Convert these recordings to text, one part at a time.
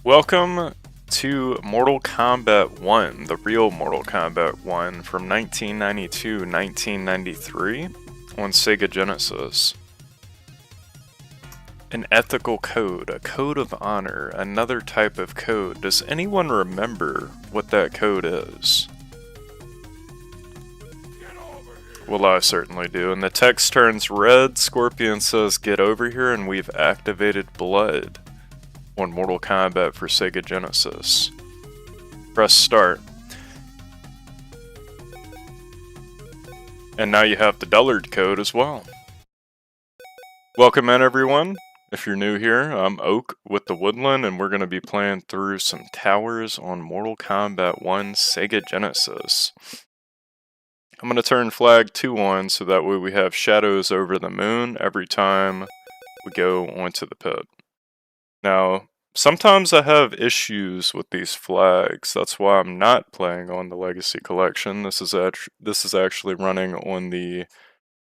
Welcome to Mortal Kombat 1, the real Mortal Kombat 1 from 1992-1993 on Sega Genesis. An ethical code, a code of honor, another type of code. Does anyone remember what that code is? Well, I certainly do. And the text turns red. Scorpion says, "Get over here," and we've activated blood on Mortal Kombat for Sega Genesis. Press start. And now you have the Dullard code as well. Welcome in, everyone. If you're new here, I'm Oak with the Woodland, and we're going to be playing through some towers on Mortal Kombat 1 Sega Genesis. I'm going to turn flag 2 on so that way we have shadows over the moon every time we go onto the pit. Now, sometimes I have issues with these flags. That's why I'm not playing on the Legacy Collection. This is actually running on the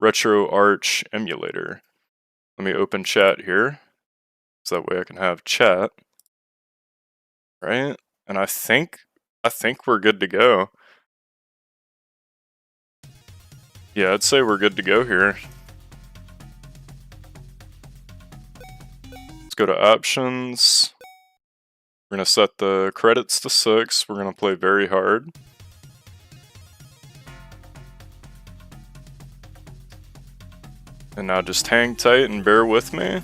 RetroArch emulator. Let me open chat here, so that way I can have chat. Right? And I think we're good to go. Yeah, I'd say we're good to go here. Let's go to options. We're going to set the credits to 6. We're going to play very hard. And now just hang tight and bear with me,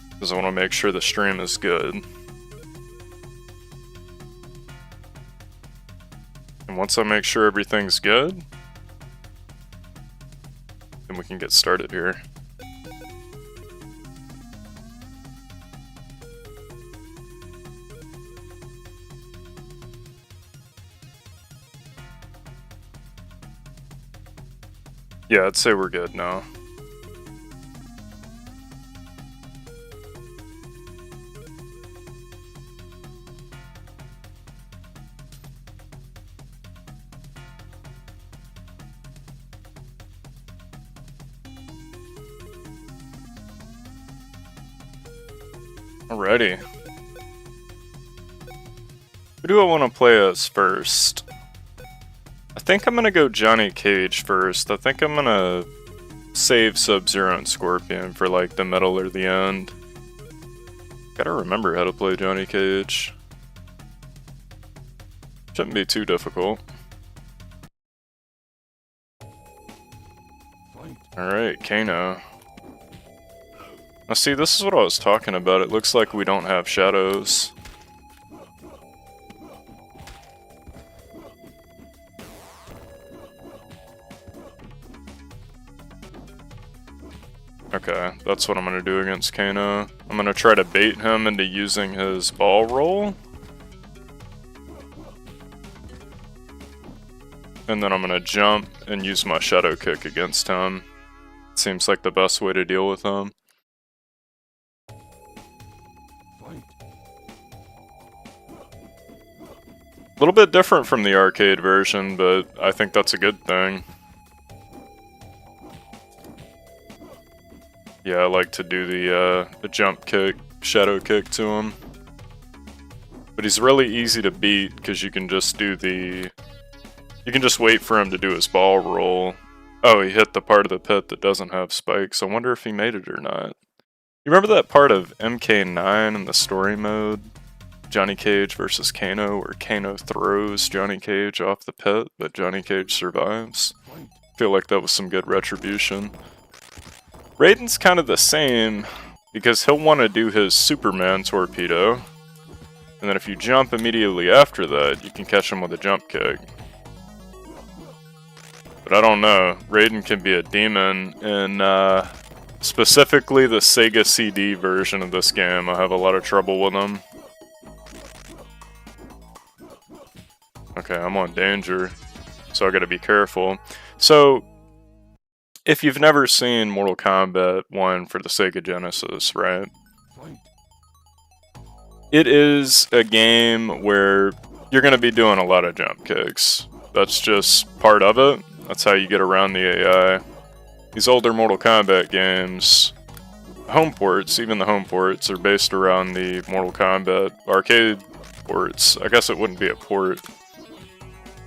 because I want to make sure the stream is good. And once I make sure everything's good, then we can get started here. Yeah, I'd say we're good now. Alrighty. Who do I want to play as first? I think I'm gonna go Johnny Cage first. I think I'm gonna save Sub-Zero and Scorpion for like the middle or the end. Gotta remember how to play Johnny Cage. Shouldn't be too difficult. Alright, Kano. Now see, this is what I was talking about. It looks like we don't have shadows. Okay, that's what I'm going to do against Kano. I'm going to try to bait him into using his ball roll. And then I'm going to jump and use my shadow kick against him. Seems like the best way to deal with him. A little bit different from the arcade version, but I think that's a good thing. Yeah, I like to do the jump kick, shadow kick to him. But he's really easy to beat because you can just do the... You can just wait for him to do his ball roll. Oh, he hit the part of the pit that doesn't have spikes. I wonder if he made it or not. You remember that part of MK9 in the story mode? Johnny Cage versus Kano, where Kano throws Johnny Cage off the pit, but Johnny Cage survives. I feel like that was some good retribution. Raiden's kind of the same, because he'll want to do his Superman torpedo, and then if you jump immediately after that, you can catch him with a jump kick. But I don't know, Raiden can be a demon, and specifically the Sega CD version of this game, I have a lot of trouble with him. Okay, I'm on danger, so I gotta be careful. So, if you've never seen Mortal Kombat 1 for the Sega Genesis, right? It is a game where you're gonna be doing a lot of jump kicks. That's just part of it. That's how you get around the AI. These older Mortal Kombat games, home ports, even the home ports, are based around the Mortal Kombat arcade ports. I guess it wouldn't be a port,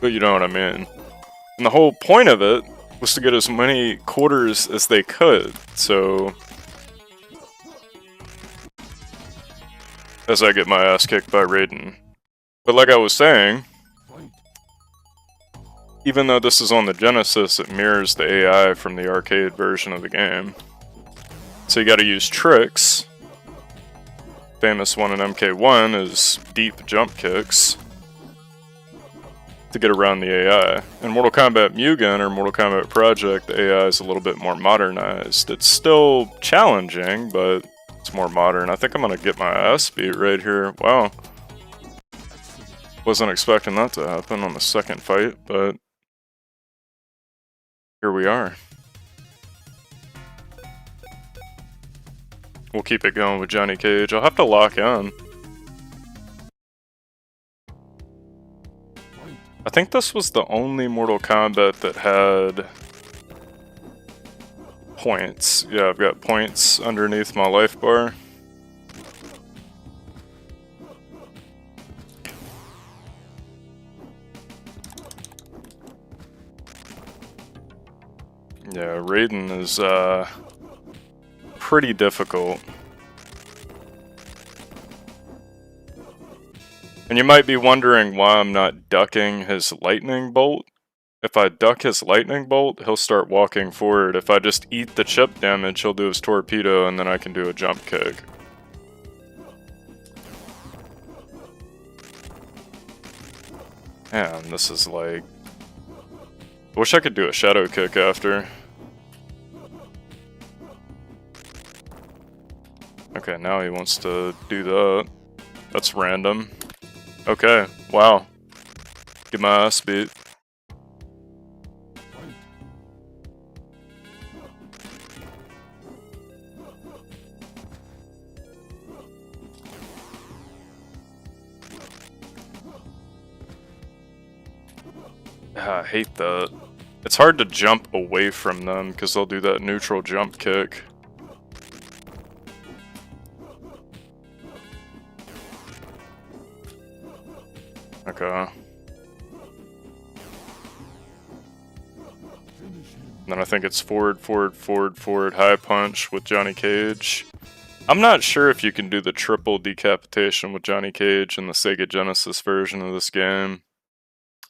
but you know what I mean. And the whole point of it was to get as many quarters as they could, so... As I get my ass kicked by Raiden. But like I was saying, even though this is on the Genesis, it mirrors the AI from the arcade version of the game. So you gotta use tricks. Famous one in MK1 is deep jump kicks to get around the AI. In Mortal Kombat Mugen or Mortal Kombat Project, the AI is a little bit more modernized. It's still challenging, but it's more modern. I think I'm gonna get my ass beat right here. Wow. Wasn't expecting that to happen on the second fight, but here we are. We'll keep it going with Johnny Cage. I'll have to lock in. I think this was the only Mortal Kombat that had points. Yeah, I've got points underneath my life bar. Yeah, Raiden is pretty difficult. And you might be wondering why I'm not ducking his lightning bolt. If I duck his lightning bolt, he'll start walking forward. If I just eat the chip damage, he'll do his torpedo, and then I can do a jump kick. Man, this is like... I wish I could do a shadow kick after. Okay, now he wants to do that. That's random. Okay, wow. Get my ass beat. I hate that. It's hard to jump away from them because they'll do that neutral jump kick. Okay. And then I think it's forward, forward, forward, forward, high punch with Johnny Cage. I'm not sure if you can do the triple decapitation with Johnny Cage in the Sega Genesis version of this game.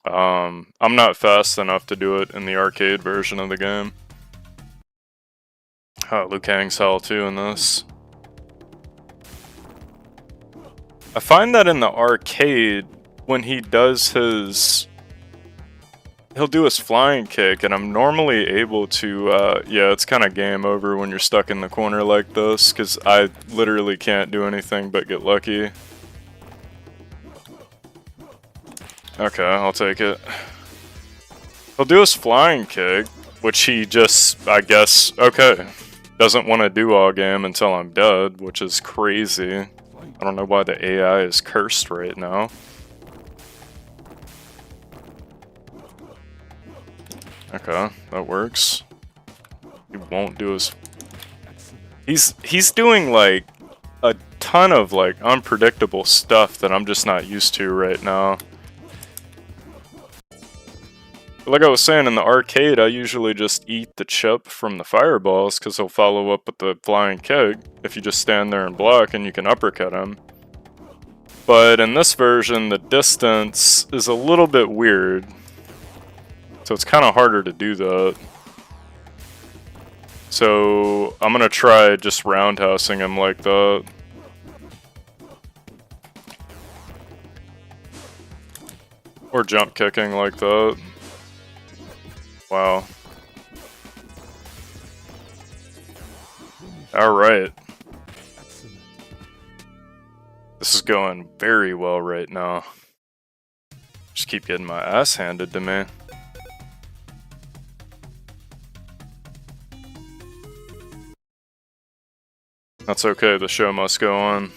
I'm not fast enough to do it in the arcade version of the game. Oh, Liu Kang's hell too in this. I find that in the arcade, when he does his... He'll do his flying kick, and I'm normally able to, yeah, it's kind of game over when you're stuck in the corner like this, because I literally can't do anything but get lucky. Okay, I'll take it. He'll do his flying kick, which he just, I guess, okay, doesn't want to do all game until I'm dead, which is crazy. I don't know why the AI is cursed right now. Okay, that works. He won't do his... He's doing, like, a ton of, like, unpredictable stuff that I'm just not used to right now. But like I was saying, in the arcade, I usually just eat the chip from the fireballs, because he'll follow up with the flying kick if you just stand there and block and you can uppercut him. But in this version, the distance is a little bit weird. So it's kind of harder to do that. So I'm going to try just roundhousing him like that. Or jump kicking like that. Wow. Alright. This is going very well right now. Just keep getting my ass handed to me. That's okay, the show must go on.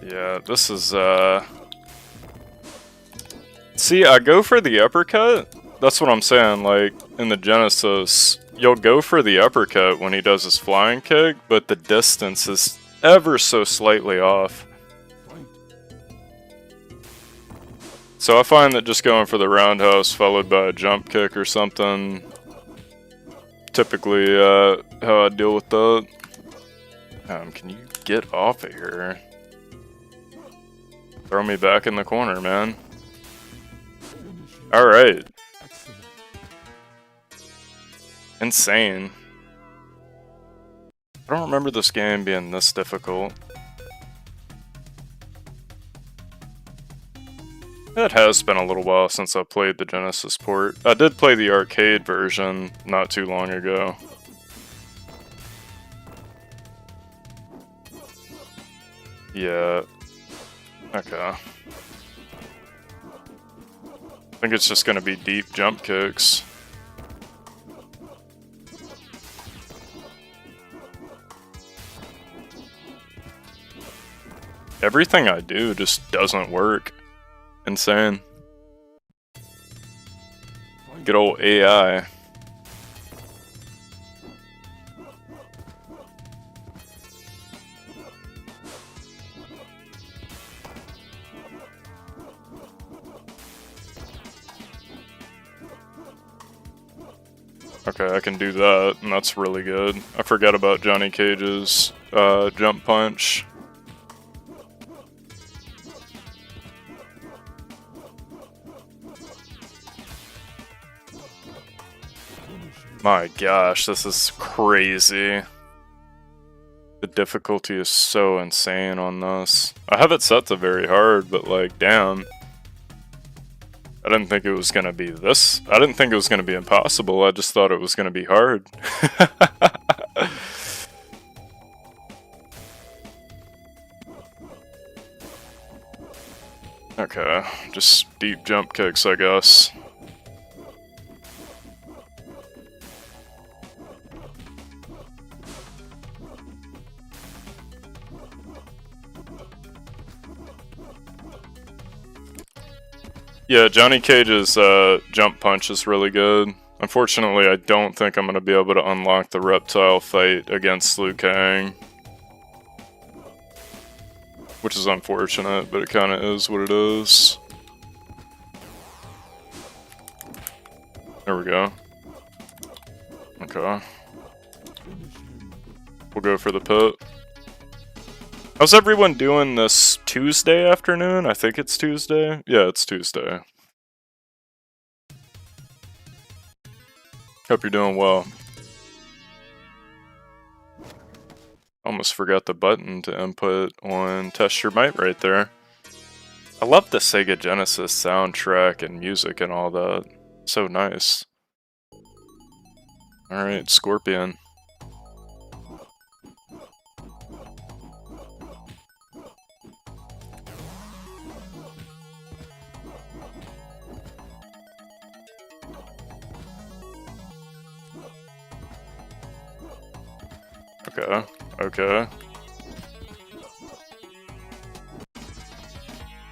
Yeah, this is, it's See, I go for the uppercut. That's what I'm saying, like, in the Genesis, you'll go for the uppercut when he does his flying kick, but the distance is ever so slightly off. So I find that just going for the roundhouse followed by a jump kick or something, typically how I deal with that. Can you get off of here? Throw me back in the corner, man. Alright. Insane. I don't remember this game being this difficult. It has been a little while since I played the Genesis port. I did play the arcade version not too long ago. Yeah. Okay. I think it's just gonna be deep jump kicks. Everything I do just doesn't work. Insane. Good old AI. Okay, I can do that, and that's really good. I forgot about Johnny Cage's jump punch. My gosh, this is crazy. The difficulty is so insane on this. I have it set to very hard, but like, damn. I didn't think it was gonna be this. I didn't think it was gonna be impossible, I just thought it was gonna be hard. Okay, just deep jump kicks, I guess. Yeah, Johnny Cage's jump punch is really good. Unfortunately, I don't think I'm going to be able to unlock the Reptile fight against Liu Kang. Which is unfortunate, but it kind of is what it is. There we go. Okay. We'll go for the pit. How's everyone doing this Tuesday afternoon? I think it's Tuesday. Yeah, it's Tuesday. Hope you're doing well. Almost forgot the button to input on Test Your Might right there. I love the Sega Genesis soundtrack and music and all that. So nice. Alright, Scorpion. Okay, okay.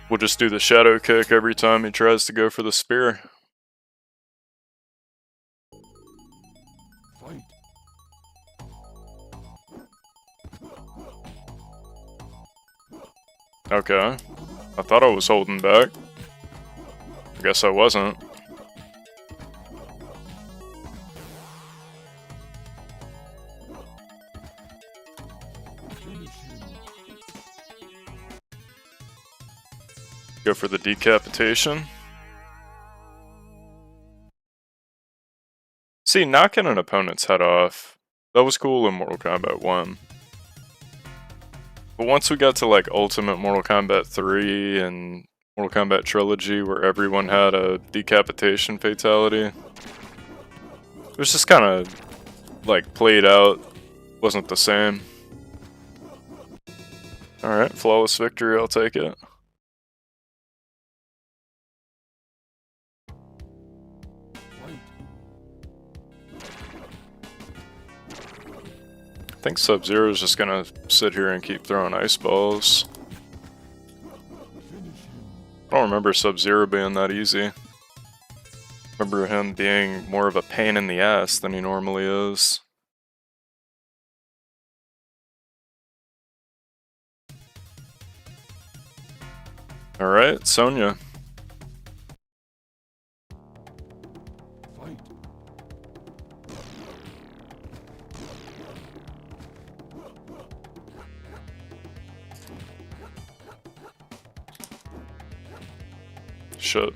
We'll just do the shadow kick every time he tries to go for the spear. Okay. I thought I was holding back. I guess I wasn't. Go for the decapitation. See, knocking an opponent's head off, that was cool in Mortal Kombat 1. But once we got to like Ultimate Mortal Kombat 3 and Mortal Kombat Trilogy where everyone had a decapitation fatality, it was just kind of like played out, wasn't the same. Alright, flawless victory, I'll take it. I think Sub-Zero is just gonna sit here and keep throwing ice balls. I don't remember Sub-Zero being that easy. I remember him being more of a pain in the ass than he normally is. Alright, Sonya. Shit.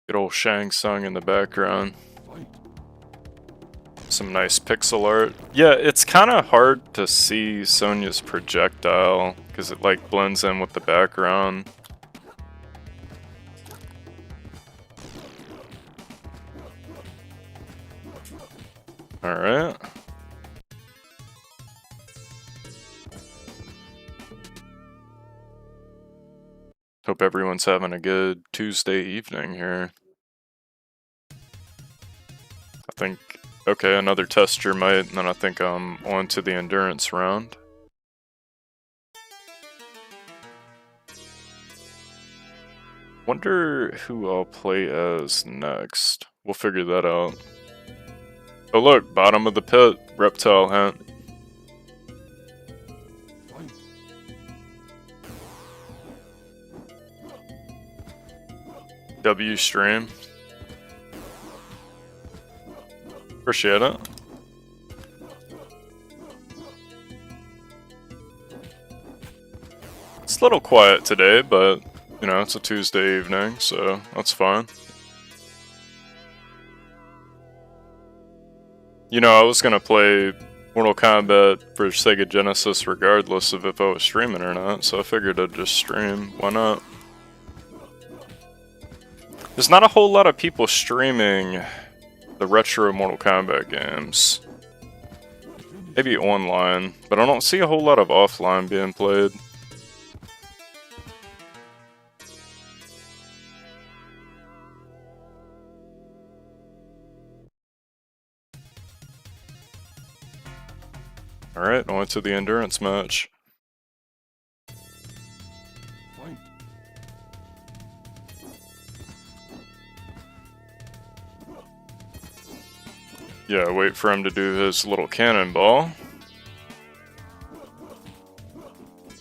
Good old Shang Tsung in the background. Some nice pixel art. Yeah, it's kind of hard to see Sonya's projectile because it like blends in with the background. Alright. Hope everyone's having a good Tuesday evening here. I think, okay, another test your might, and then I think I'm on to the endurance round. Wonder who I'll play as next. We'll figure that out. Oh look, bottom of the pit, Reptile hint. W stream. Appreciate it. It's a little quiet today, but you know, it's a Tuesday evening, so that's fine. You know, I was gonna play Mortal Kombat for Sega Genesis regardless of if I was streaming or not, so I figured I'd just stream. Why not? There's not a whole lot of people streaming the retro Mortal Kombat games. Maybe online, but I don't see a whole lot of offline being played. Alright, on to the endurance match. Yeah, wait for him to do his little cannonball.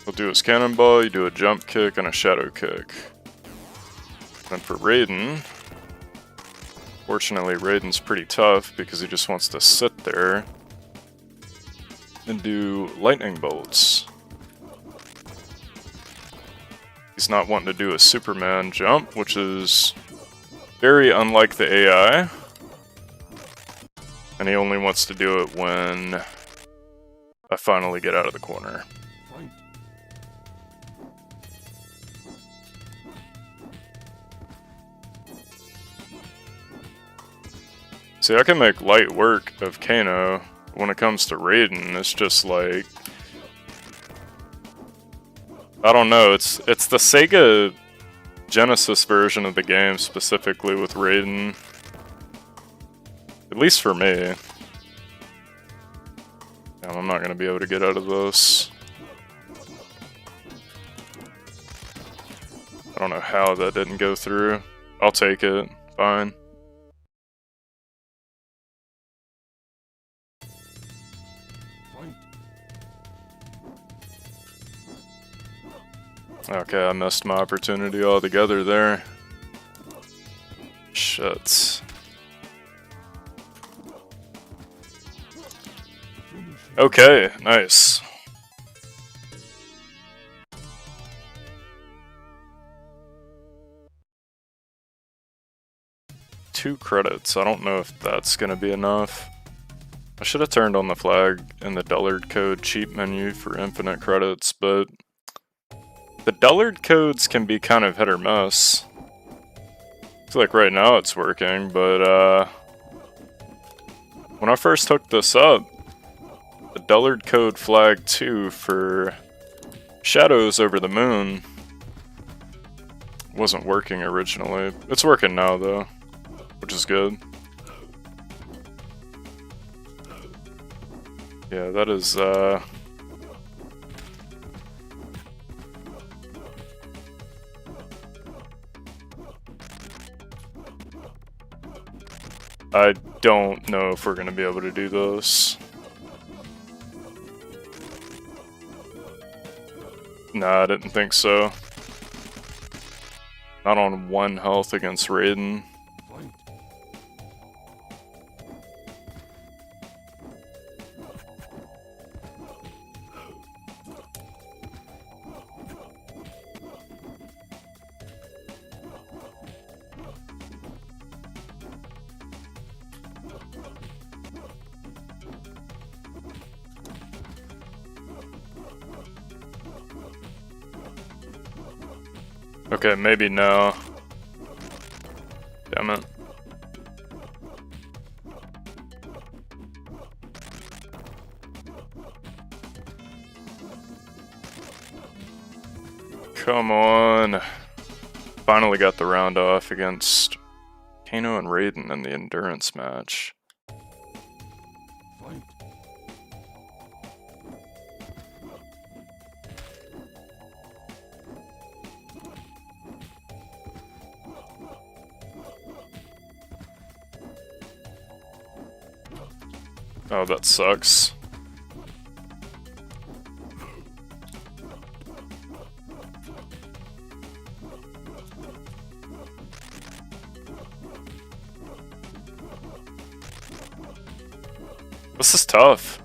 He'll do his cannonball, you do a jump kick and a shadow kick. Then for Raiden, fortunately Raiden's pretty tough because he just wants to sit there and do lightning bolts. He's not wanting to do a Superman jump, which is very unlike the AI. And he only wants to do it when I finally get out of the corner. See, I can make light work of Kano. When it comes to Raiden, it's just like, I don't know, it's the Sega Genesis version of the game specifically with Raiden. At least for me. I'm not gonna be able to get out of this. I don't know how that didn't go through. I'll take it. Fine. Okay, I missed my opportunity altogether there. Shit. Okay, nice. Two credits. I don't know if that's gonna be enough. I should have turned on the flag in the Dullard code cheat menu for infinite credits, but the Dullard codes can be kind of hit or miss. I feel like right now it's working, but when I first hooked this up, the Dullard code flag 2 for Shadows Over the Moon wasn't working originally. It's working now though, which is good. Yeah, that is I don't know if we're gonna be able to do those. Nah, I didn't think so. Not on 1 health against Raiden. Okay, maybe no. Damn it. Come on. Finally got the round off against Kano and Raiden in the endurance match. Oh, that sucks. This is tough.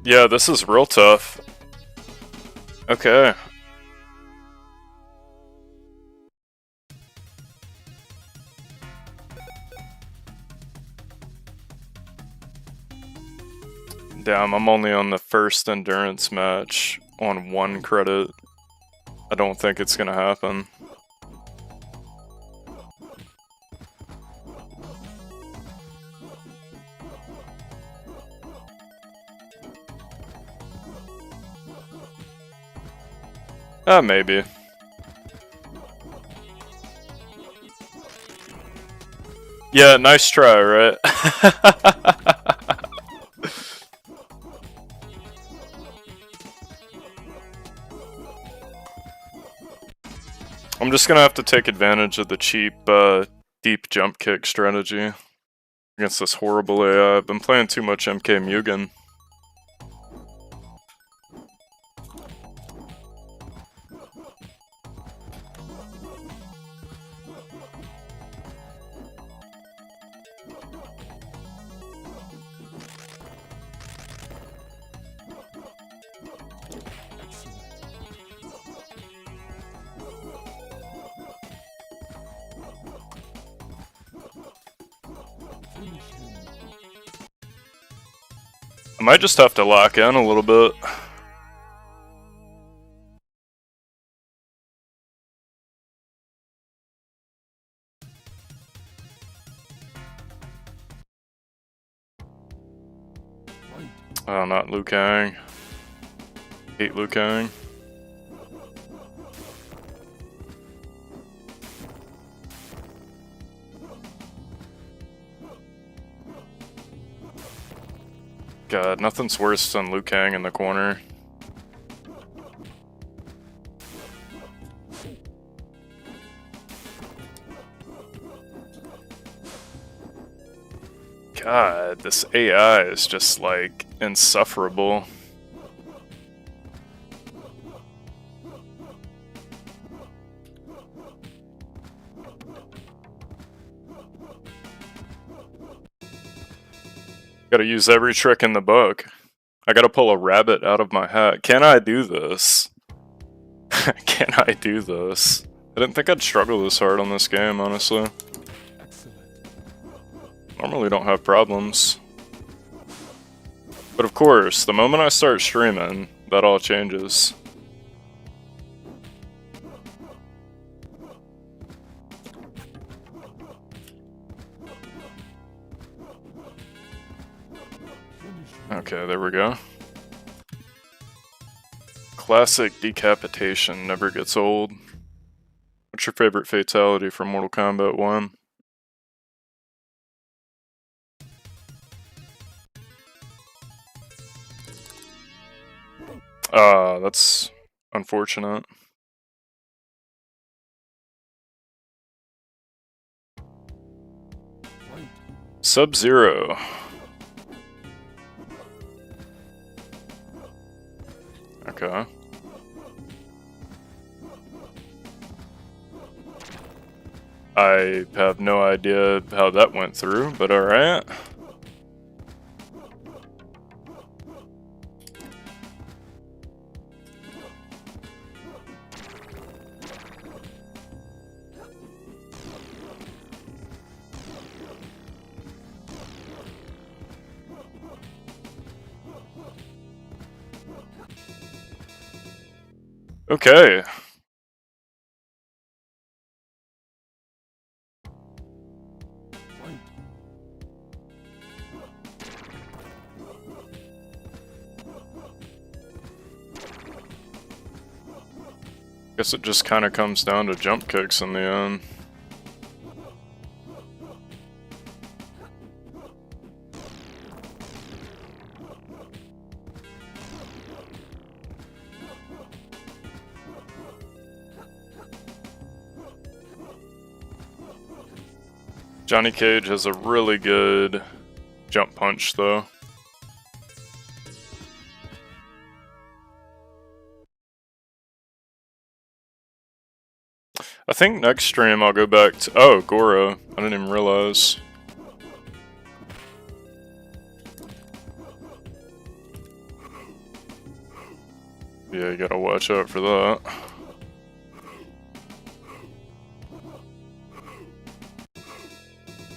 Yeah, this is real tough. Okay. Damn, I'm only on the first endurance match on 1 credit. I don't think it's gonna happen. Maybe. Yeah, nice try, right? I'm just gonna have to take advantage of the cheap, deep jump kick strategy against this horrible AI. I've been playing too much MK Mugen. I might just have to lock in a little bit. Oh, not Liu Kang. Hate Liu Kang. God, nothing's worse than Liu Kang in the corner. God, this AI is just like insufferable. Gotta use every trick in the book. I gotta pull a rabbit out of my hat. Can I do this? Can I do this? I didn't think I'd struggle this hard on this game, honestly. Normally don't have problems. But of course, the moment I start streaming, that all changes. Okay, there we go. Classic decapitation never gets old. What's your favorite fatality from Mortal Kombat 1? That's unfortunate. Sub-Zero. Okay. I have no idea how that went through, but alright. Okay. Guess it just kind of comes down to jump kicks in the end. Johnny Cage has a really good jump punch, though. I think next stream I'll go back to... Oh, Goro. I didn't even realize. Yeah, you gotta watch out for that.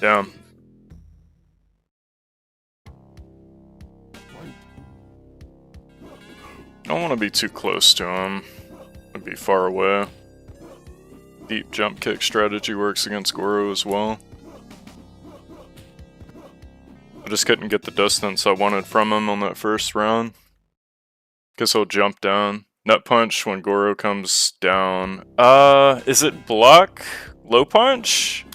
Damn. I don't want to be too close to him. I'd be far away. Deep jump kick strategy works against Goro as well. I just couldn't get the distance I wanted from him on that first round. Guess he'll jump down. Nut punch when Goro comes down. Is it block? Low punch?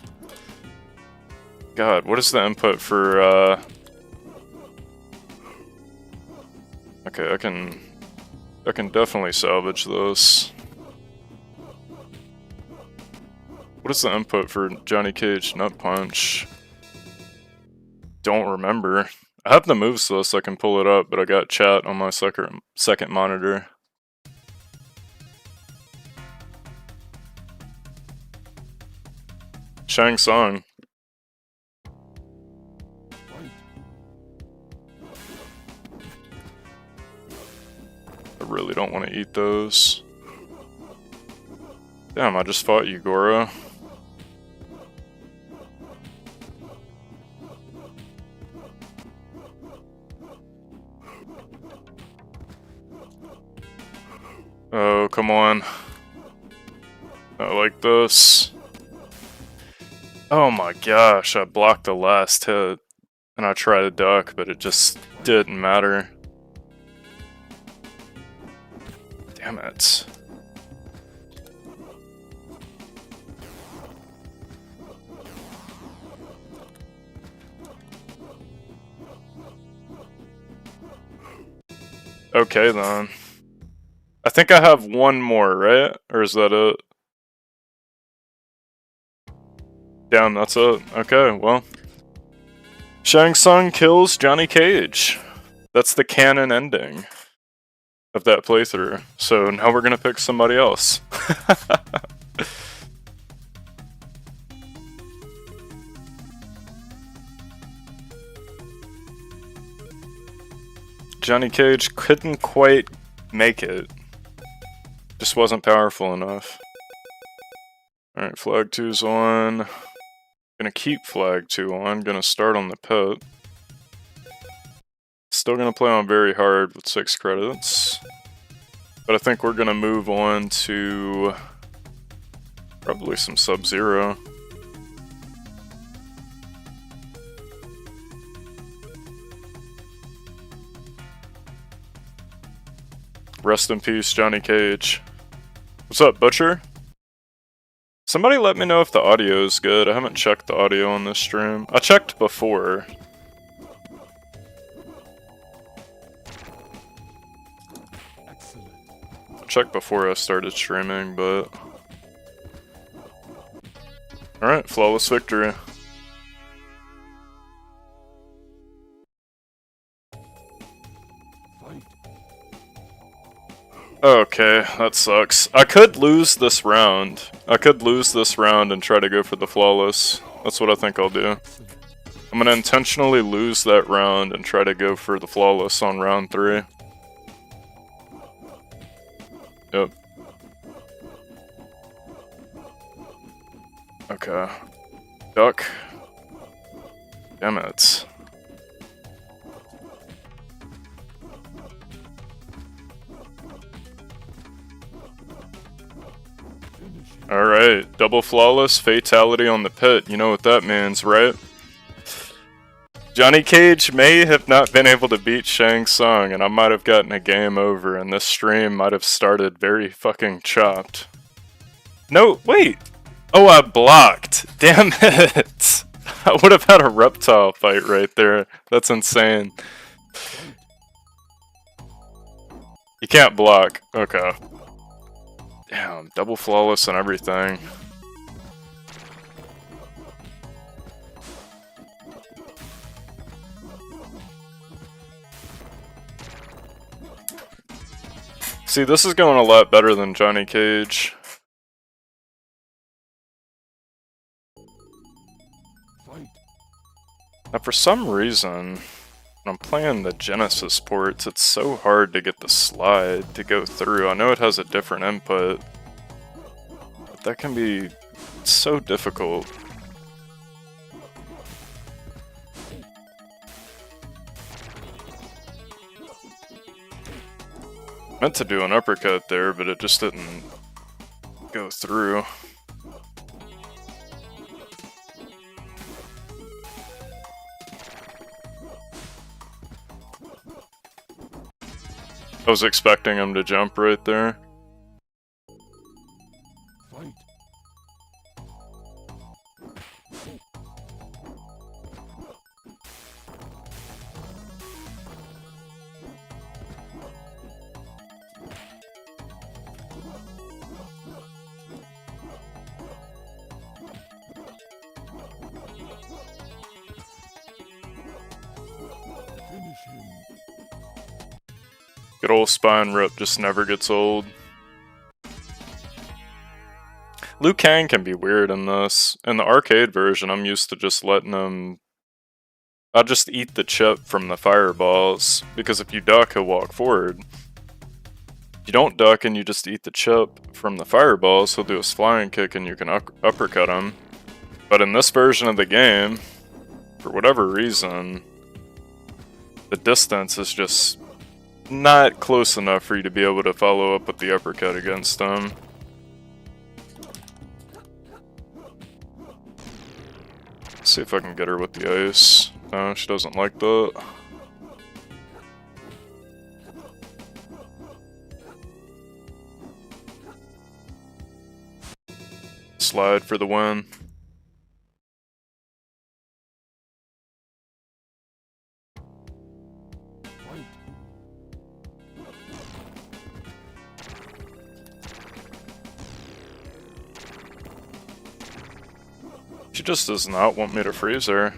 God, what is the input for, Okay, I can definitely salvage this. What is the input for Johnny Cage Nut Punch? Don't remember. I have the moves list, I can pull it up, but I got chat on my second monitor. Shang Tsung. I really don't want to eat those. Damn, I just fought you, Goro. Oh, come on. I like this. Oh my gosh, I blocked the last hit. And I tried to duck, but it just didn't matter. Damn it. Okay then. I think I have one more, right? Or is that it? Damn, that's it. Okay, well. Shang Tsung kills Johnny Cage. That's the canon ending of that playthrough. So now we're gonna pick somebody else. Johnny Cage couldn't quite make it. Just wasn't powerful enough. Alright, flag 2's on. Gonna keep flag 2 on. Gonna start on the pit. Still gonna play on very hard with 6 credits. But I think we're gonna move on to probably some Sub-Zero. Rest in peace, Johnny Cage. What's up, Butcher? Somebody let me know if the audio is good. I haven't checked the audio on this stream. I checked before. I checked before I started streaming, but... Alright, flawless victory. Okay, that sucks. I could lose this round. I could lose this round and try to go for the flawless. That's what I think I'll do. I'm gonna intentionally lose that round and try to go for the flawless on round 3. Yep. Okay. Duck. Damn it. Alright, double flawless, fatality on the pit. You know what that means, right? Johnny Cage may have not been able to beat Shang Tsung, and I might have gotten a game over, and this stream might have started very fucking chopped. No, wait! Oh, I blocked! Damn it! I would have had a Reptile fight right there. That's insane. You can't block. Okay. Damn, double flawless and everything. See, this is going a lot better than Johnny Cage. Now, for some reason, when I'm playing the Genesis ports, it's so hard to get the slide to go through. I know it has a different input, but that can be so difficult. Meant to do an uppercut there, but it just didn't go through. I was expecting him to jump right there. Fight. Finish him. Good old spine rip just never gets old. Liu Kang can be weird in this. In the arcade version, I'm used to just letting him... I'll just eat the chip from the fireballs, because if you duck, he'll walk forward. If you don't duck and you just eat the chip from the fireballs, he'll do his flying kick and you can uppercut him. But in this version of the game, for whatever reason, the distance is just not close enough for you to be able to follow up with the uppercut against him. Let's see if I can get her with the ice. No, she doesn't like that. Slide for the win. She just does not want me to freeze her.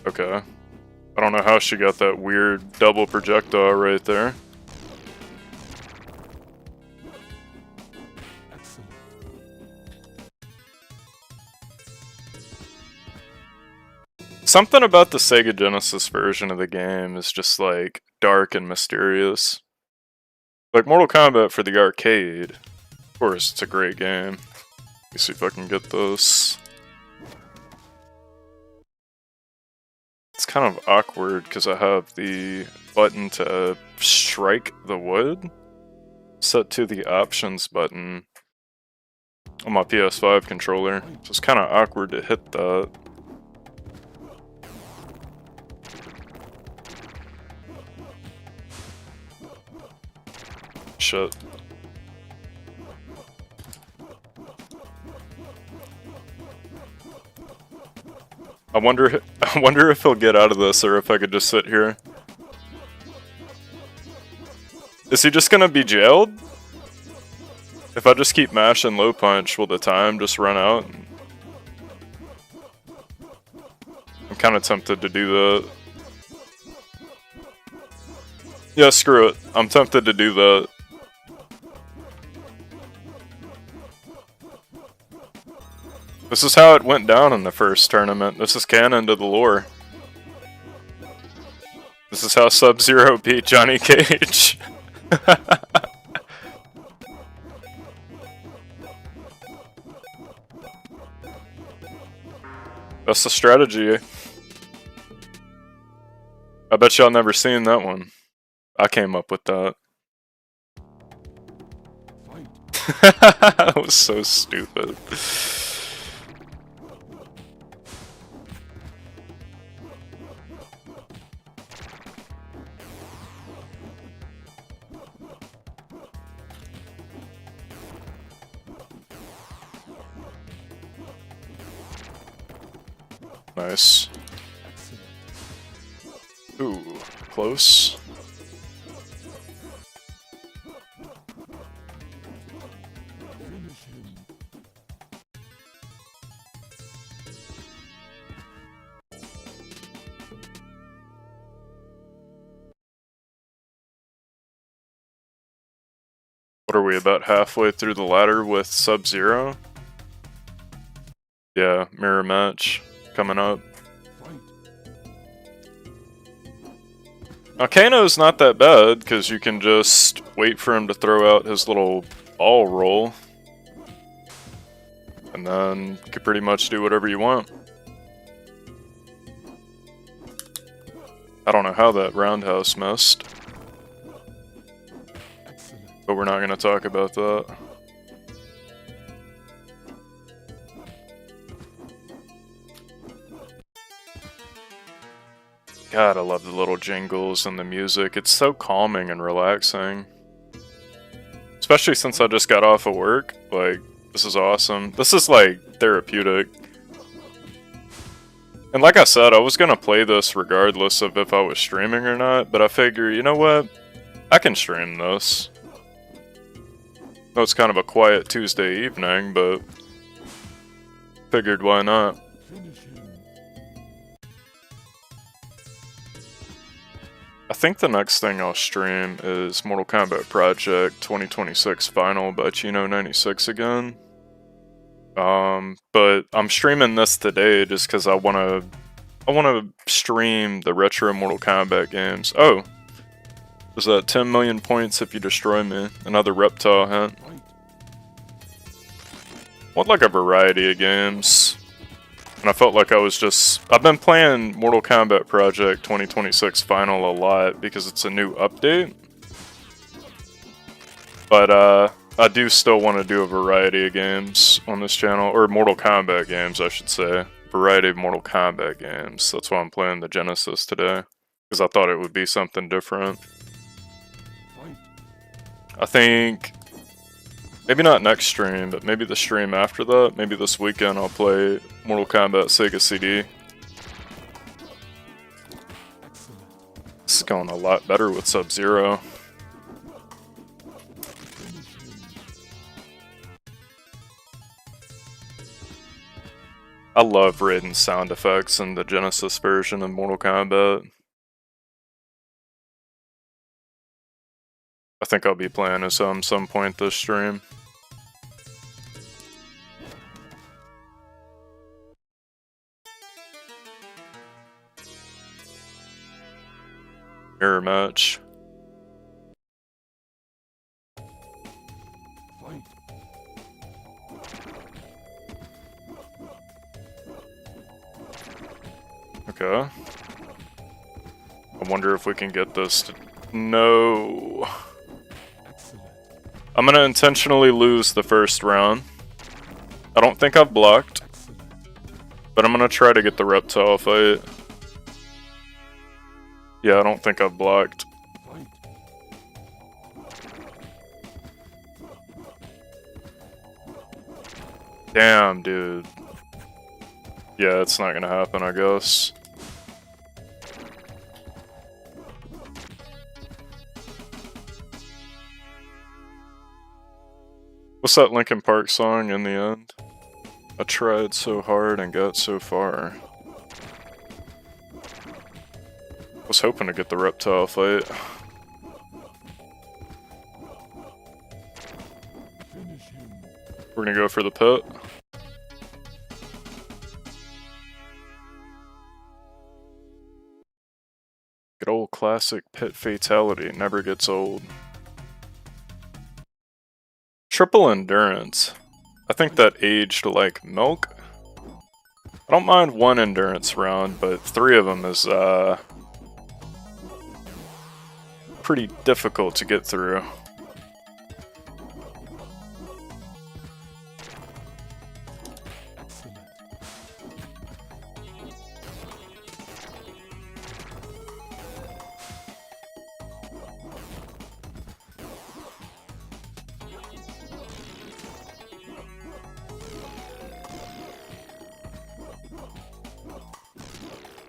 Okay. I don't know how she got that weird double projectile right there. Excellent. Something about the Sega Genesis version of the game is just like dark and mysterious. Like Mortal Kombat for the arcade. Of course, it's a great game. Let me see if I can get this. It's kind of awkward because I have the button to strike the wood set to the options button on my PS5 controller. So it's kind of awkward to hit that. Shit. I wonder if he'll get out of this, or if I could just sit here. Is he just gonna be jailed? If I just keep mashing low punch, will the time just run out? I'm kind of tempted to do that. Yeah, screw it. I'm tempted to do that. This is how it went down in the first tournament. This is canon to the lore. This is how Sub-Zero beat Johnny Cage. That's the strategy. I bet y'all never seen that one. I came up with that. That was so stupid. Nice. Ooh, close. What are we, about halfway through the ladder with Sub-Zero? Yeah, mirror match coming up. Now Kano's not that bad, because you can just wait for him to throw out his little ball roll. And then you can pretty much do whatever you want. I don't know how that roundhouse missed. But we're not going to talk about that. God, I love the little jingles and the music. It's so calming and relaxing. Especially since I just got off of work. Like, this is awesome. This is like therapeutic. And like I said, I was going to play this regardless of if I was streaming or not. But I figure, you know what? I can stream this. No, it's kind of a quiet Tuesday evening, but figured why not. I think the next thing I'll stream is Mortal Kombat Project 2026 Final by Chino96 again. But I'm streaming this today just because I wanna stream the retro Mortal Kombat games. Oh! Was that 10 million points if you destroy me? Another Reptile hint. Want like a variety of games. And I felt like I've been playing Mortal Kombat Project 2026 Final a lot because it's a new update. But I do still want to do a variety of games on this channel, or Mortal Kombat games I should say. Variety of Mortal Kombat games. That's why I'm playing the Genesis today. Because I thought it would be something different. I think, maybe not next stream, but maybe the stream after that. Maybe this weekend I'll play Mortal Kombat Sega CD. This is going a lot better with Sub-Zero. I love Raiden's sound effects in the Genesis version of Mortal Kombat. I think I'll be playing as some point this stream. Mirror match. Okay. I wonder if we can get this to... No. I'm gonna intentionally lose the first round. I don't think I've blocked. But I'm gonna try to get the Reptile fight. Yeah, I don't think I've blocked. Damn, dude. Yeah, it's not gonna happen, I guess. What's that Linkin Park song in the end? I tried so hard and got so far. Was hoping to get the Reptile fight. We're gonna go for the pit. Good old classic pit fatality, never gets old. Triple endurance. I think that aged like milk. I don't mind one endurance round, but 3 of them is pretty difficult to get through.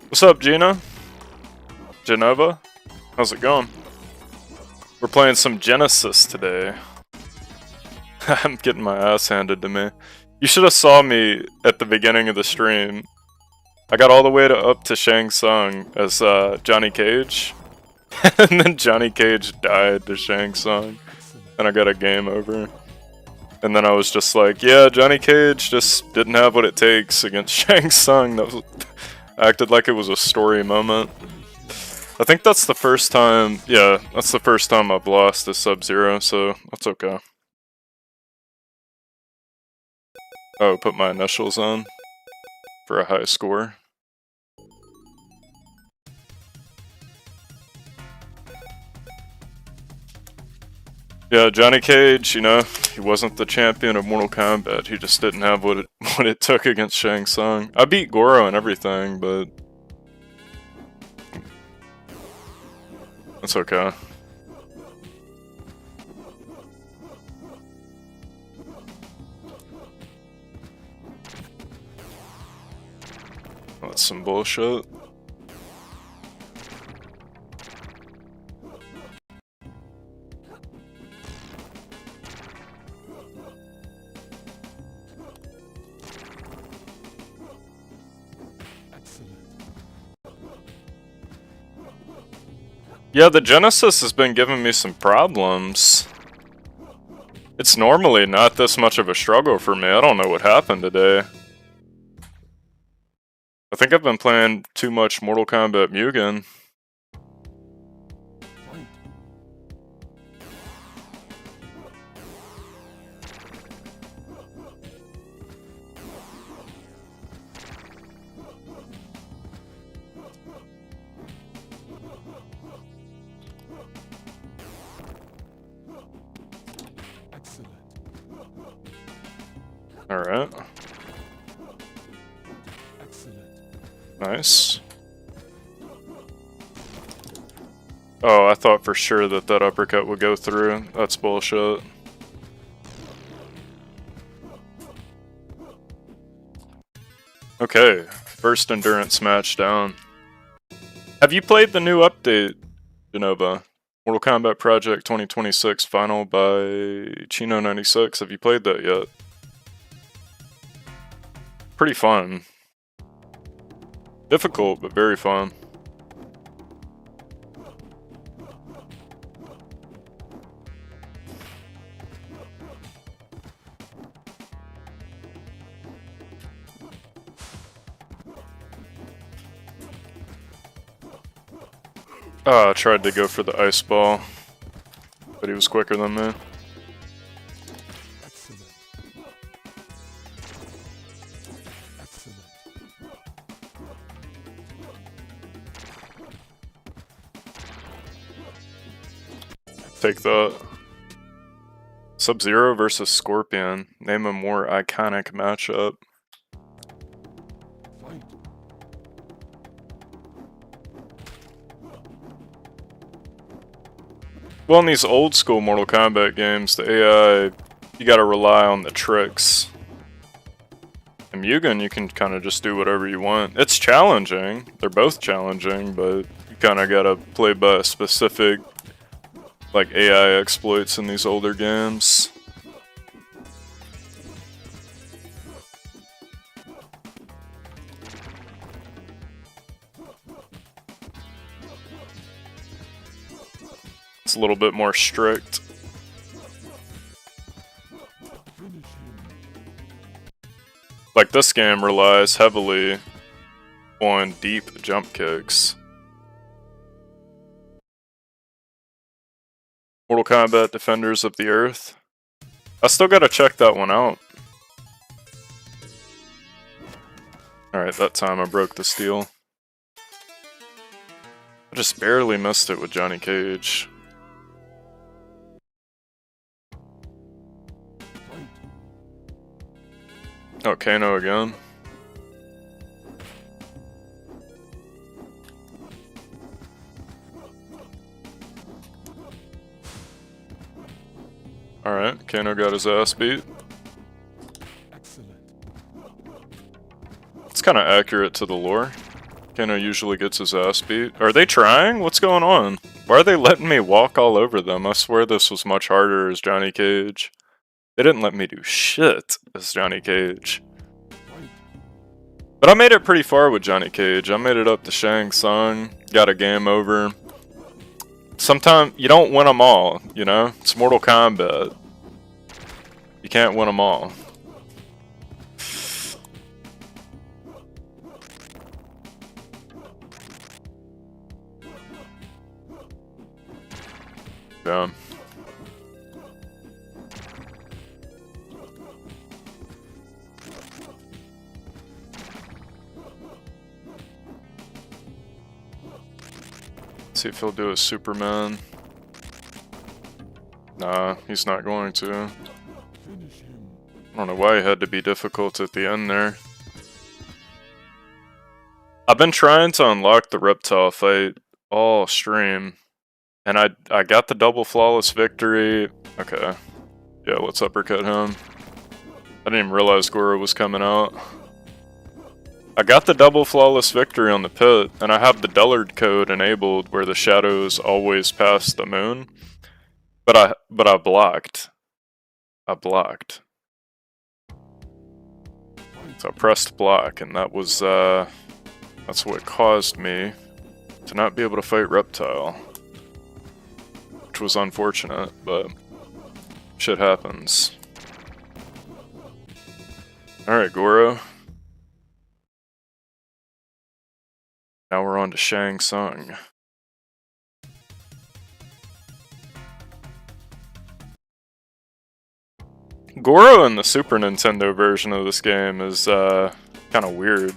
What's up, Gina? Genova? How's it going? We're playing some Genesis today. I'm getting my ass handed to me. You should have saw me at the beginning of the stream. I got all the way up to Shang Tsung as Johnny Cage. And then Johnny Cage died to Shang Tsung. And I got a game over. And then I was just like, yeah, Johnny Cage just didn't have what it takes against Shang Tsung. That was... acted like it was a story moment. I think that's the first time, yeah, that's the first time I've lost to Sub-Zero, so that's okay. Oh, put my initials on for a high score. Yeah, Johnny Cage, you know, he wasn't the champion of Mortal Kombat. He just didn't have what it took against Shang Tsung. I beat Goro and everything, but that's okay. That's some bullshit. Yeah, the Genesis has been giving me some problems. It's normally not this much of a struggle for me. I don't know what happened today. I think I've been playing too much Mortal Kombat Mugen. Alright. Nice. Oh, I thought for sure that that uppercut would go through. That's bullshit. Okay, first endurance match down. Have you played the new update, Genova? Mortal Kombat Project 2026 final by Chino96. Have you played that yet? Pretty fun. Difficult, but very fun. I tried to go for the ice ball, but he was quicker than me. Take that. Sub-Zero versus Scorpion. Name a more iconic matchup. Well, in these old school Mortal Kombat games, the AI, you gotta rely on the tricks. Mugen, you can kind of just do whatever you want. It's challenging. They're both challenging, but you kind of gotta play by a specific, like, AI exploits in these older games. It's a little bit more strict. Like, this game relies heavily on deep jump kicks. Mortal Kombat Defenders of the Earth. I still gotta check that one out. Alright, that time I broke the steel. I just barely missed it with Johnny Cage. Oh, Kano again. Alright, Kano got his ass beat. It's kind of accurate to the lore. Kano usually gets his ass beat. Are they trying? What's going on? Why are they letting me walk all over them? I swear this was much harder as Johnny Cage. They didn't let me do shit as Johnny Cage. But I made it pretty far with Johnny Cage. I made it up to Shang Tsung, got a game over. Sometimes you don't win them all, you know? It's Mortal Kombat. You can't win them all. Yeah. See if he'll do a Superman. Nah, he's not going to. I don't know why he had to be difficult at the end there. I've been trying to unlock the Reptile fight all stream. And I got the double flawless victory. Okay. Yeah, let's uppercut him. I didn't even realize Goro was coming out. I got the double flawless victory on the pit, and I have the Dullard code enabled where the shadows always pass the moon. But I blocked. I blocked. So I pressed block, and that was that's what caused me to not be able to fight Reptile. Which was unfortunate, but shit happens. Alright, Goro. Now we're on to Shang Tsung. Goro in the Super Nintendo version of this game is kind of weird.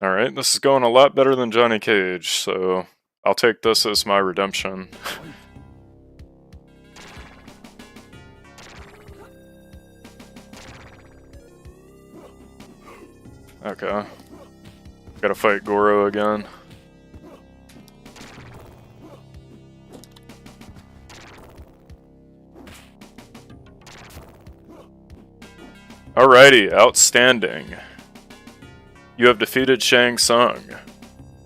Alright, this is going a lot better than Johnny Cage, so I'll take this as my redemption. Okay. Gotta fight Goro again. Alrighty, outstanding. You have defeated Shang Tsung.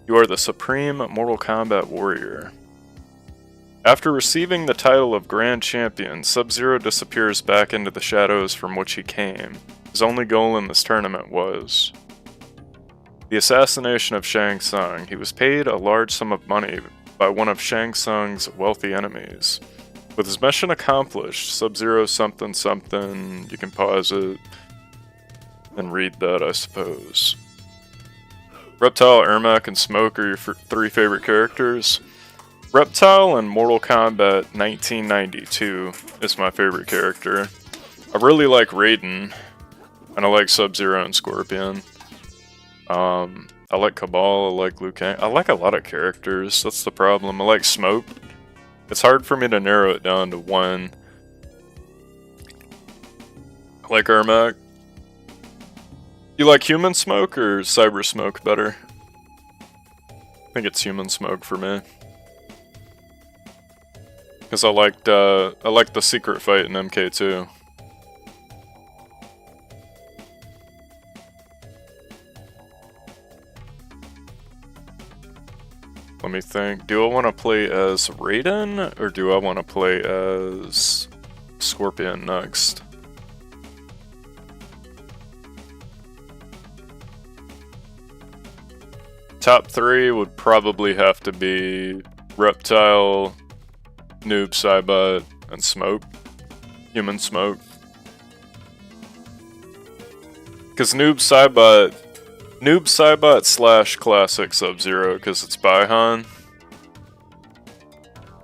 You are the supreme Mortal Kombat warrior. After receiving the title of Grand Champion, Sub-Zero disappears back into the shadows from which he came. His only goal in this tournament was the assassination of Shang Tsung. He was paid a large sum of money by one of Shang Tsung's wealthy enemies. With his mission accomplished, Sub-Zero something something, you can pause it and read that, I suppose. Reptile, Ermac, and Smoke are your three favorite characters. Reptile in Mortal Kombat 1992 is my favorite character. I really like Raiden, and I like Sub-Zero and Scorpion. I like Cabal, I like Liu Kang. I like a lot of characters, that's the problem. I like Smoke. It's hard for me to narrow it down to one. I like Ermac. You like Human Smoke or Cyber Smoke better? I think it's Human Smoke for me. Because I liked the secret fight in MK2. Let me think. Do I want to play as Raiden or do I want to play as Scorpion next? Top 3 would probably have to be Reptile, Noob Saibot, and Smoke. Human Smoke. Because Noob Saibot slash Classic Sub-Zero, because it's Baihan.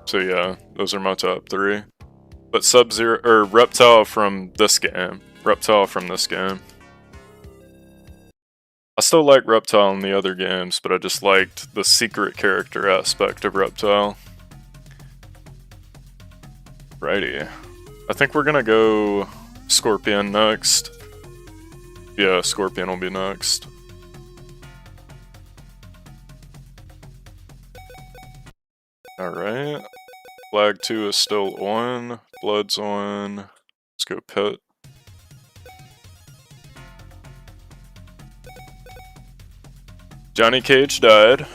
So yeah, those are my top 3. But Sub-Zero, or Reptile from this game. Reptile from this game. I still like Reptile in the other games, but I just liked the secret character aspect of Reptile. Righty. I think we're gonna go Scorpion next. Yeah, Scorpion will be next. Alright. Flag 2 is still on. Blood's on. Let's go Pit. Johnny Cage died.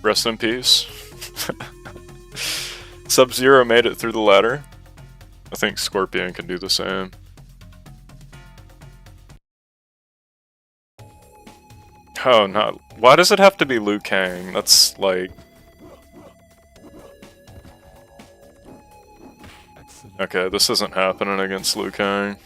Rest in peace. Sub-Zero made it through the ladder. I think Scorpion can do the same. Oh, not. Why does it have to be Liu Kang? That's like. Okay, this isn't happening against Liu Kang.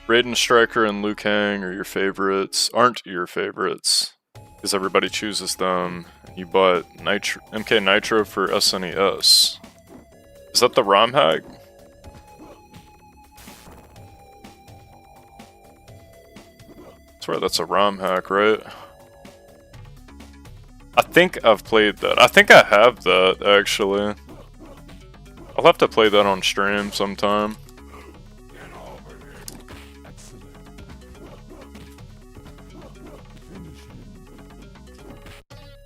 Raiden, Striker, and Liu Kang are your favorites. Aren't your favorites. Because everybody chooses them. You bought MK Nitro for SNES. Is that the ROM hack? I swear that's a ROM hack, right? I think I've played that. I think I have that, actually. I'll have to play that on stream sometime.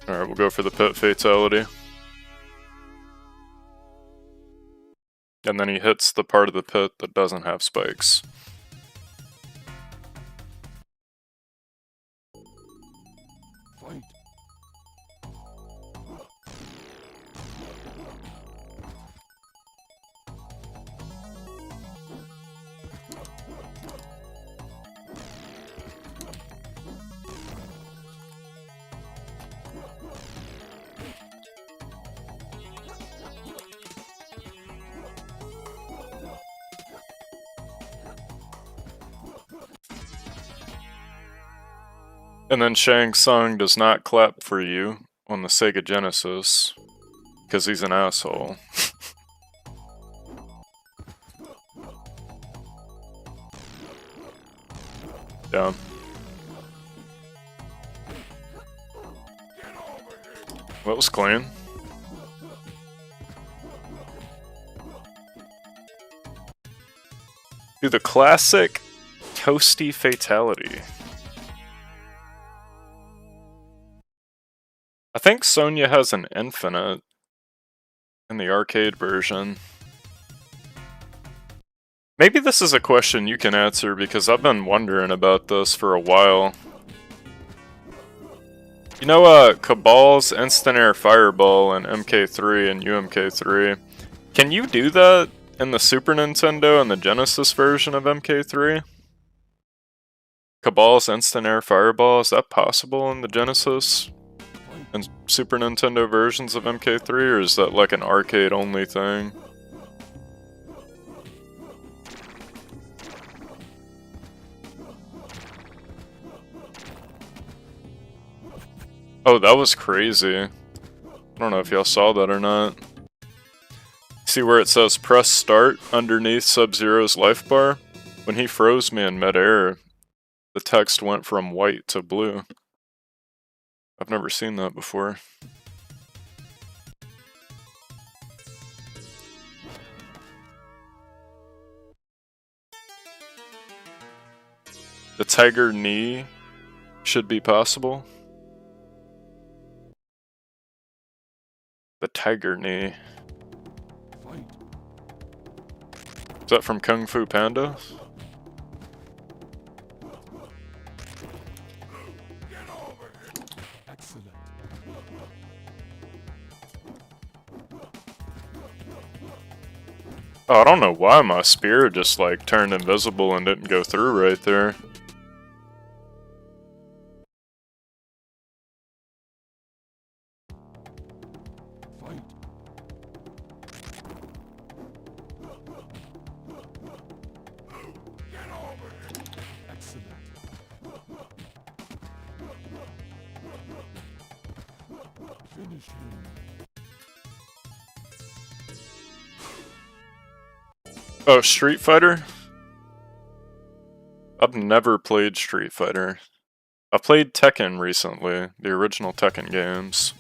Alright, we'll go for the Pit Fatality. And then he hits the part of the pit that doesn't have spikes. Fight. And then Shang Tsung does not clap for you on the Sega Genesis, because he's an asshole. Down. That was clean. Do the classic toasty fatality. I think Sonya has an infinite in the arcade version. Maybe this is a question you can answer because I've been wondering about this for a while. You know, Cabal's Instant Air Fireball in MK3 and UMK3. Can you do that in the Super Nintendo and the Genesis version of MK3? Cabal's Instant Air Fireball, is that possible in the Genesis and Super Nintendo versions of MK3, or is that like an arcade-only thing? Oh, that was crazy. I don't know if y'all saw that or not. See where it says press start underneath Sub-Zero's life bar? When he froze me in midair, the text went from white to blue. I've never seen that before. The tiger knee should be possible. The tiger knee. Fight. Is that from Kung Fu Panda? Get over here. Excellent. Oh, I don't know why my spear just like turned invisible and didn't go through right there. Fight. Get over here. Excellent. Finish him. Oh, Street Fighter? I've never played Street Fighter. I played Tekken recently, the original Tekken games.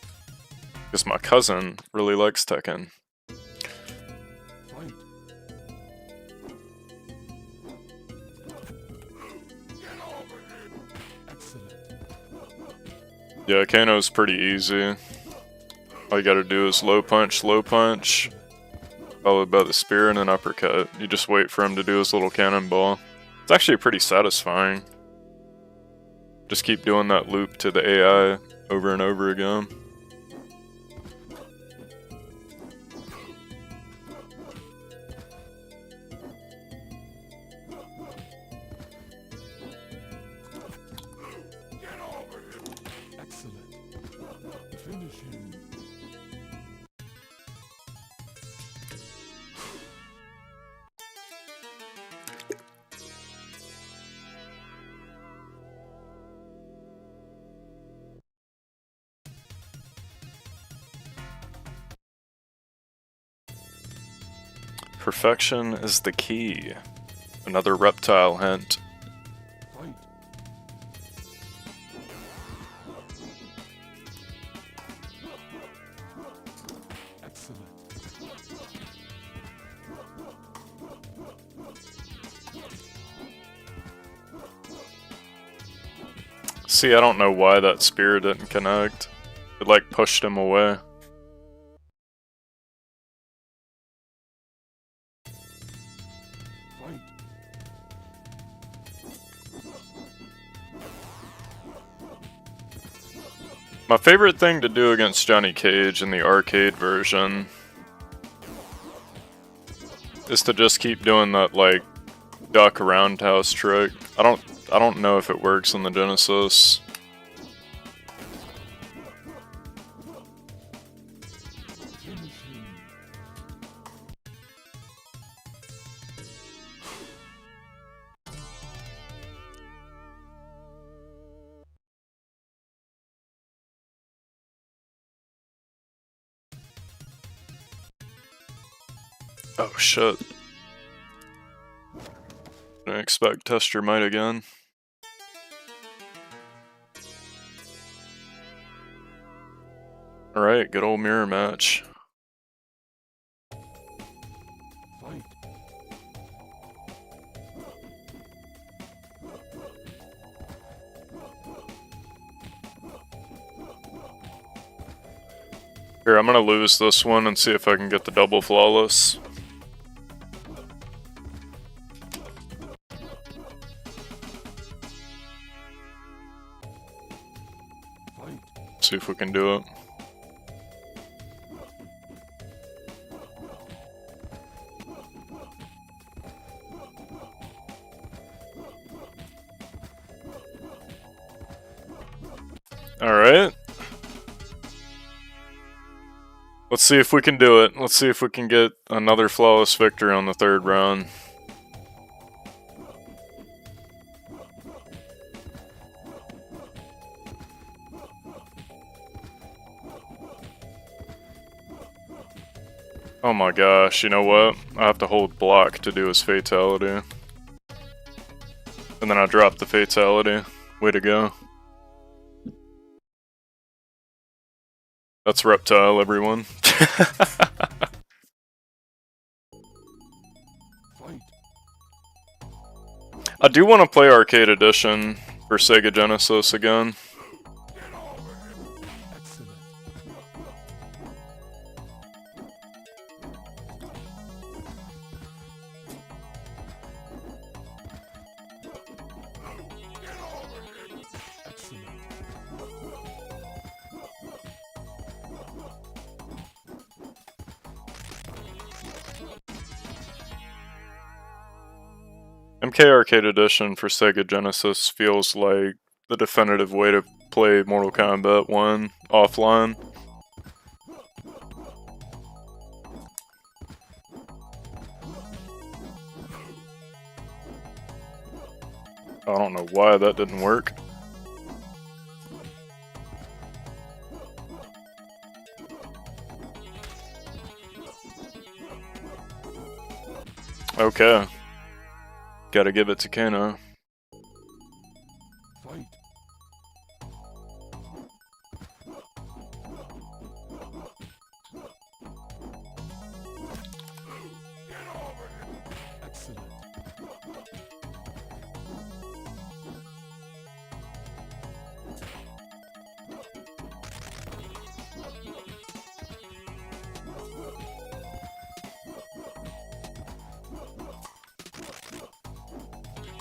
Because my cousin really likes Tekken. Fight. Get over here. Excellent. Yeah, Kano's pretty easy. All you gotta do is low punch, followed by the spear and an uppercut. You just wait for him to do his little cannonball. It's actually pretty satisfying. Just keep doing that loop to the AI over and over again. Get over here. Excellent. Finish him. Perfection is the key. Another reptile hint. Fight. Excellent. See, I don't know why that spear didn't connect. It like pushed him away. Fight. My favorite thing to do against Johnny Cage in the arcade version is to just keep doing that like duck roundhouse trick. I don't know if it works in the Genesis. Finish him. Oh shit. Didn't expect test your might again. Alright, good old mirror match. Fight. Here, I'm gonna lose this one and see if I can get the double flawless. Fight. See if we can do it. Alright. Let's see if we can do it. Let's see if we can get another flawless victory on the third round. Oh my gosh, you know what? I have to hold block to do his fatality. And then I drop the fatality. Way to go. That's Reptile, everyone. I do want to play Arcade Edition for Sega Genesis again. MK Arcade Edition for Sega Genesis feels like the definitive way to play Mortal Kombat 1 offline. I don't know why that didn't work. Okay. Gotta give it to Kano. Fight. Excellent.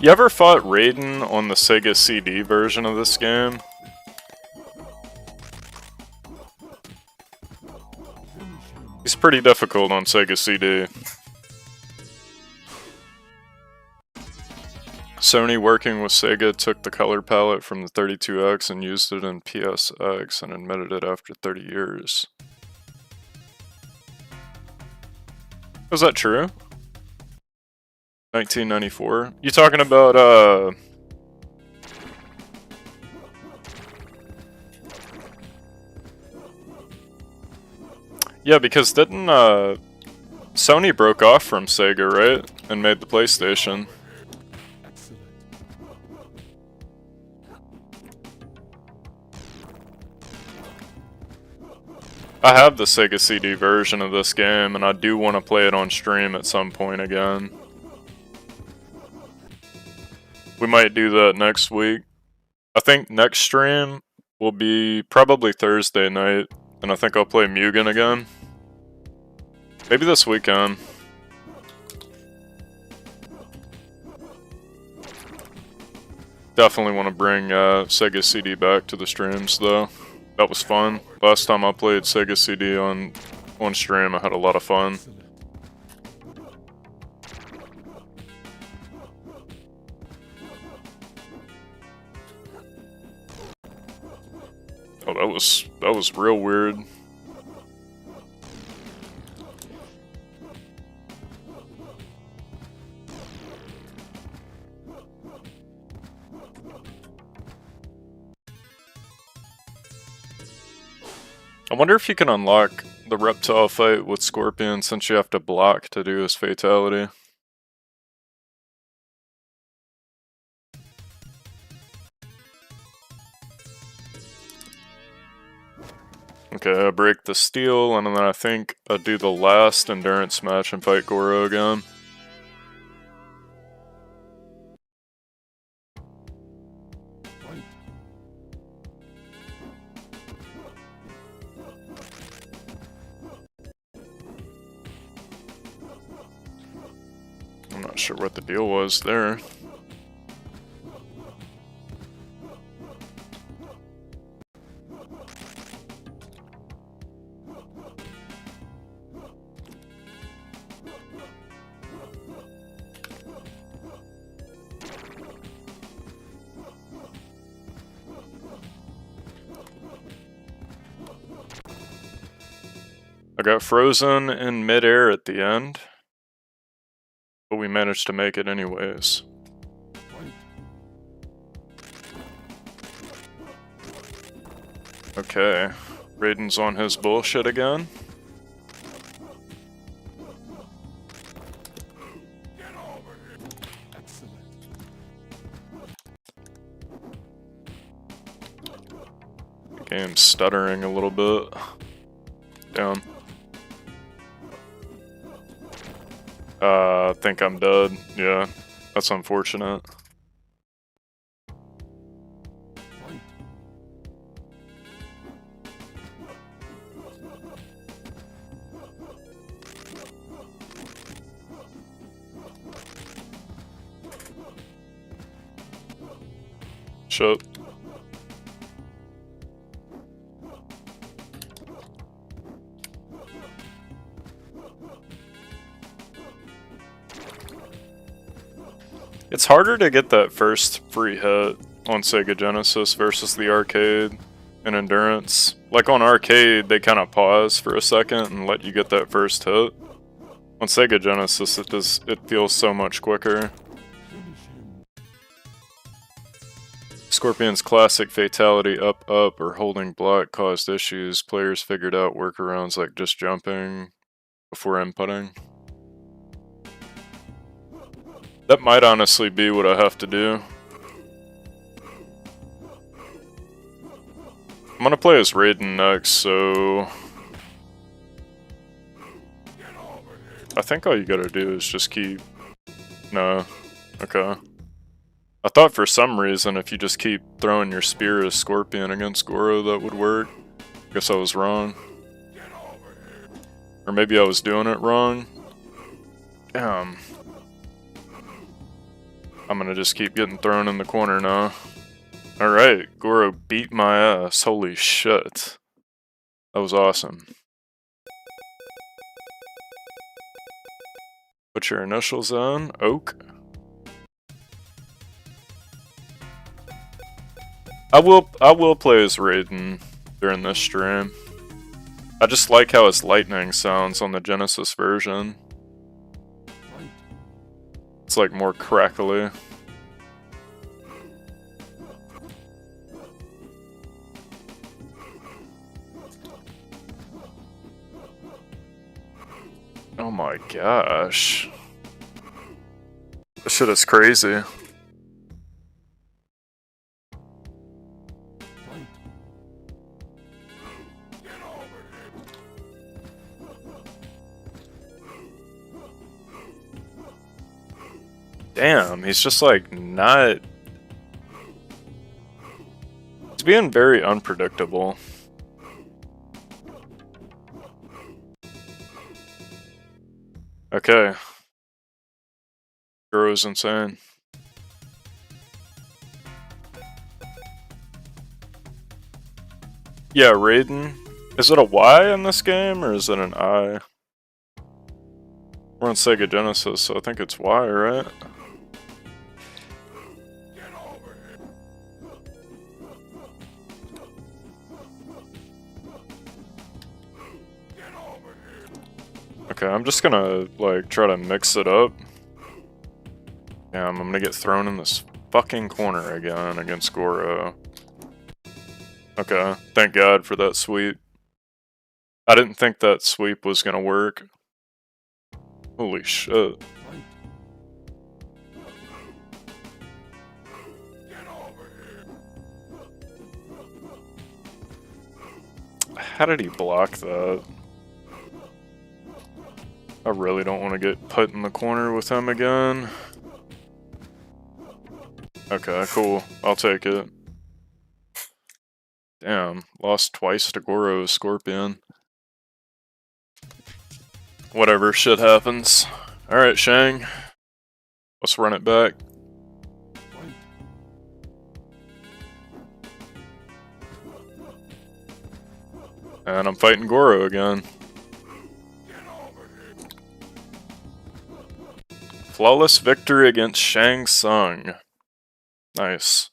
You ever fought Raiden on the Sega CD version of this game? He's pretty difficult on Sega CD. Sony, working with Sega, took the color palette from the 32X and used it in PSX and admitted it after 30 years. Was that true? 1994? You talking about, Yeah, because didn't, Sony broke off from Sega, right? And made the PlayStation. I have the Sega CD version of this game, and I do want to play it on stream at some point again. We might do that next week. I think next stream will be probably Thursday night, and I think I'll play Mugen again. Maybe this weekend. Definitely want to bring Sega CD back to the streams though. That was fun. Last time I played Sega CD on stream, I had a lot of fun. Oh, that was real weird. I wonder if you can unlock the Reptile fight with Scorpion since you have to block to do his fatality. Okay, I break the steel, and then I think I do the last endurance match and fight Goro again. I'm not sure what the deal was there. I got frozen in midair at the end, but we managed to make it anyways. Okay, Raiden's on his bullshit again. Game's stuttering a little bit. Damn. I think I'm dead. Yeah, that's unfortunate. Shit. It's harder to get that first free hit on Sega Genesis versus the arcade and Endurance. Like on arcade, they kind of pause for a second and let you get that first hit. On Sega Genesis, it feels so much quicker. Scorpion's classic fatality up or holding block caused issues. Players figured out workarounds like just jumping before inputting. That might honestly be what I have to do. I'm gonna play as Raiden next, so I think all you gotta do is just keep... No. Okay. I thought for some reason if you just keep throwing your spear as Scorpion against Goro that would work. Guess I was wrong. Or maybe I was doing it wrong. Damn. I'm gonna just keep getting thrown in the corner now. Alright, Goro beat my ass. Holy shit. That was awesome. Put your initials on. Oak. I will play as Raiden during this stream. I just like how his lightning sounds on the Genesis version. It's like more crackly. Oh my gosh. This shit is crazy. Damn, he's just like not... He's being very unpredictable. Okay. Goro's insane. Yeah, Raiden. Is it a Y in this game, or is it an I? We're on Sega Genesis, so I think it's Y, right? Okay, I'm just gonna, like, try to mix it up. Damn, I'm gonna get thrown in this fucking corner again against Goro. Okay, thank God for that sweep. I didn't think that sweep was gonna work. Holy shit. How did he block that? I really don't want to get put in the corner with him again. Okay, cool. I'll take it. Damn, lost twice to Goro's Scorpion. Whatever, shit happens. Alright, Shang. Let's run it back. And I'm fighting Goro again. Flawless victory against Shang Tsung. Nice.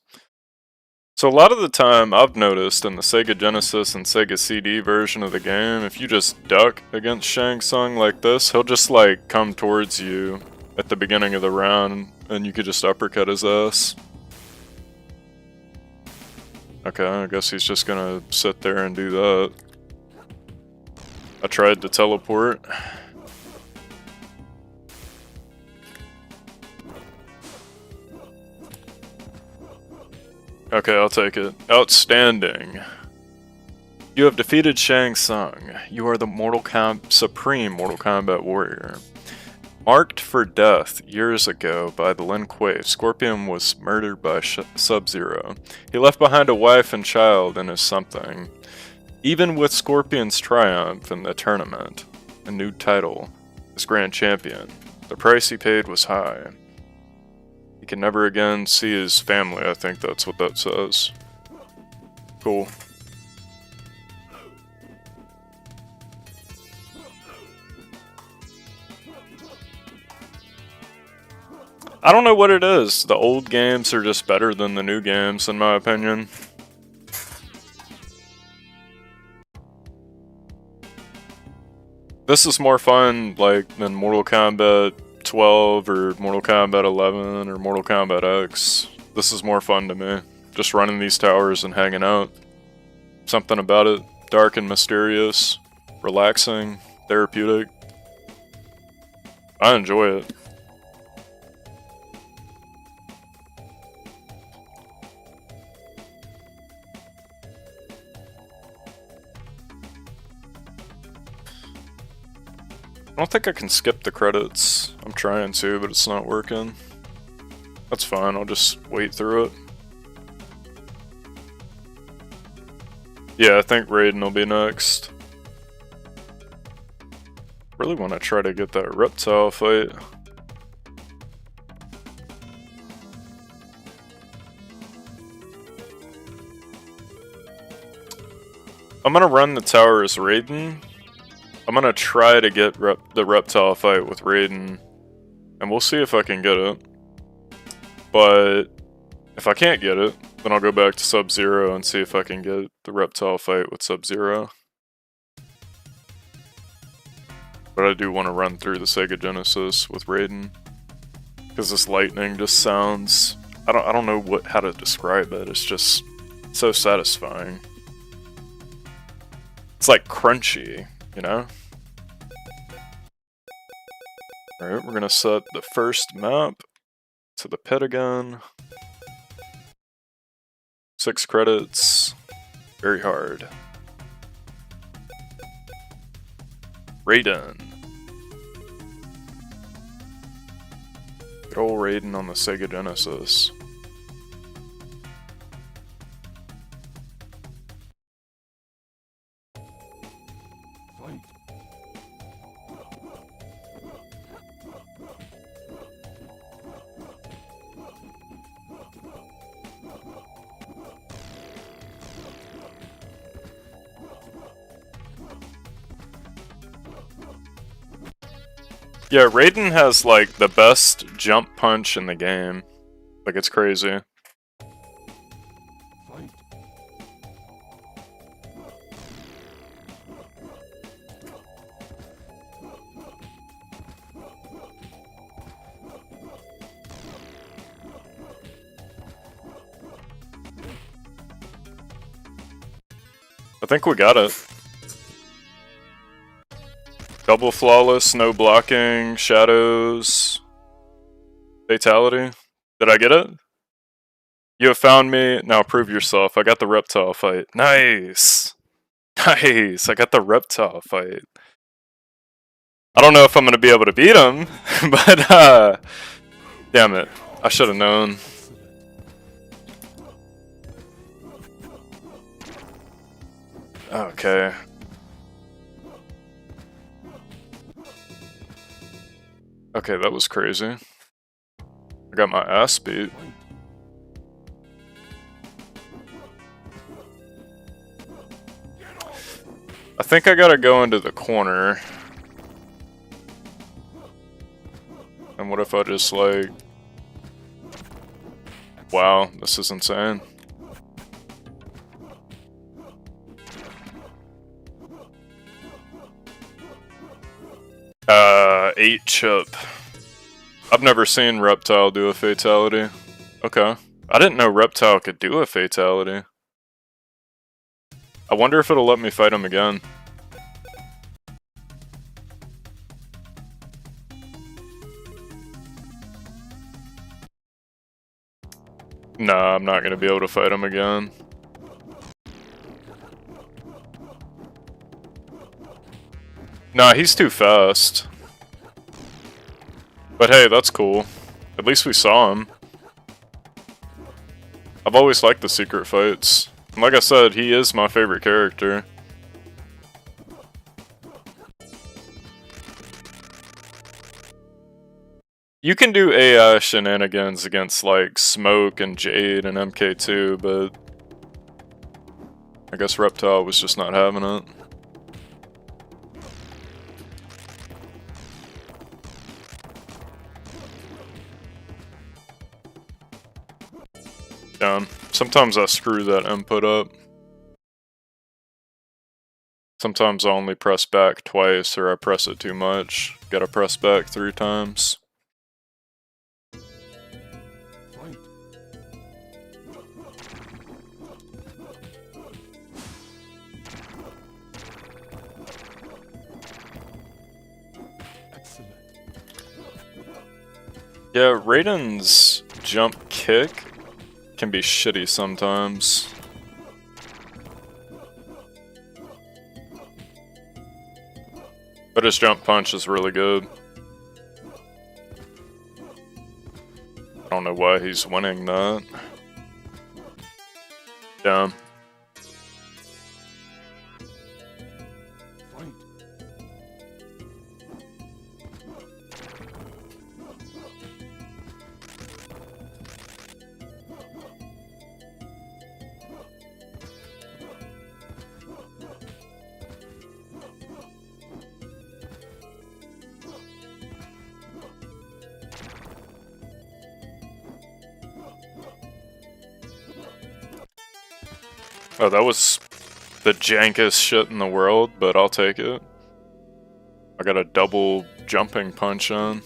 So a lot of the time, I've noticed in the Sega Genesis and Sega CD version of the game, if you just duck against Shang Tsung like this, he'll just like come towards you at the beginning of the round, and you could just uppercut his ass. Okay, I guess he's just gonna sit there and do that. I tried to teleport. Okay, I'll take it. Outstanding. You have defeated Shang Tsung. You are the Supreme Mortal Kombat warrior. Marked for death years ago by the Lin Kuei, Scorpion was murdered by Sub-Zero. He left behind a wife and child and his something. Even with Scorpion's triumph in the tournament, a new title as Grand Champion, the price he paid was high. He can never again see his family, I think that's what that says. Cool. I don't know what it is. The old games are just better than the new games, in my opinion. This is more fun, like, than Mortal Kombat 12 or Mortal Kombat 11 or Mortal Kombat X. This is more fun to me. Just running these towers and hanging out. Something about it. Dark and mysterious. Relaxing. Therapeutic. I enjoy it. I don't think I can skip the credits. I'm trying to, but it's not working. That's fine, I'll just wait through it. Yeah, I think Raiden will be next. Really want to try to get that Reptile fight. I'm gonna run the tower as Raiden. I'm gonna try to get the Reptile fight with Raiden, and we'll see if I can get it. But if I can't get it, then I'll go back to Sub-Zero and see if I can get the Reptile fight with Sub-Zero. But I do want to run through the Sega Genesis with Raiden, because this lightning just sounds... I don't know how to describe it. It's just so satisfying. It's like crunchy, you know? Alright, we're gonna set the first map to the pit again. 6 credits. Very hard. Raiden. Good old Raiden on the Sega Genesis. Yeah, Raiden has like the best jump punch in the game. Like, it's crazy. I think we got it. Double flawless, no blocking, shadows, fatality. Did I get it? You have found me, now prove yourself. I got the Reptile fight. Nice! Nice! I got the Reptile fight. I don't know if I'm gonna be able to beat him, but damn it. I should have known. Okay. Okay, that was crazy. I got my ass beat. I think I gotta go into the corner. And what if I just like... Wow, this is insane. 8 chip. I've never seen Reptile do a fatality. Okay. I didn't know Reptile could do a fatality. I wonder if it'll let me fight him again. Nah, I'm not gonna be able to fight him again. Nah, he's too fast. But hey, that's cool. At least we saw him. I've always liked the secret fights. And like I said, he is my favorite character. You can do AI shenanigans against like Smoke and Jade and MK2, but I guess Reptile was just not having it. Sometimes I screw that input up. Sometimes I only press back twice or I press it too much. Gotta press back 3 times. Fight. Excellent. Yeah, Raiden's jump kick can be shitty sometimes. But his jump punch is really good. I don't know why he's winning that. Yeah. Fight. Oh, that was the jankest shit in the world, but I'll take it. I got a double jumping punch on.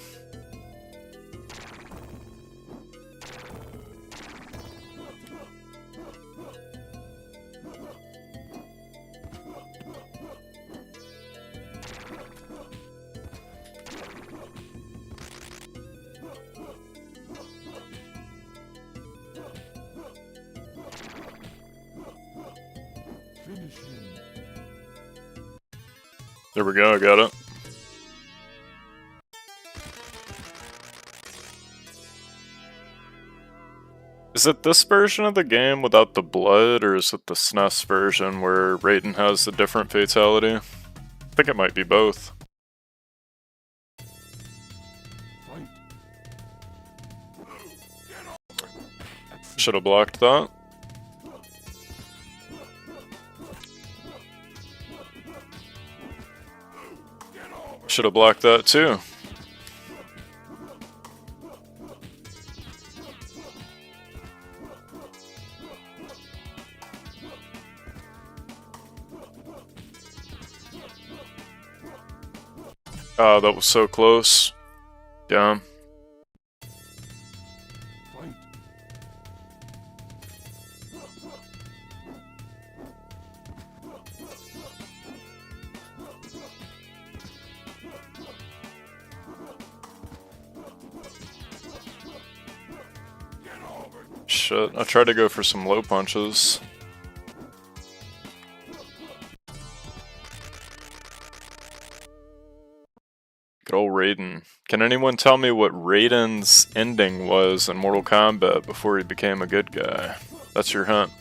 Finish him. There we go, I got it. Is it this version of the game without the blood, or is it the SNES version where Raiden has a different fatality? I think it might be both. Fight. Should have blocked that. Should have blocked that too. Oh, that was so close. Damn. Fight. Shit, I tried to go for some low punches. Good old Raiden. Can anyone tell me what Raiden's ending was in Mortal Kombat before he became a good guy? That's your hint.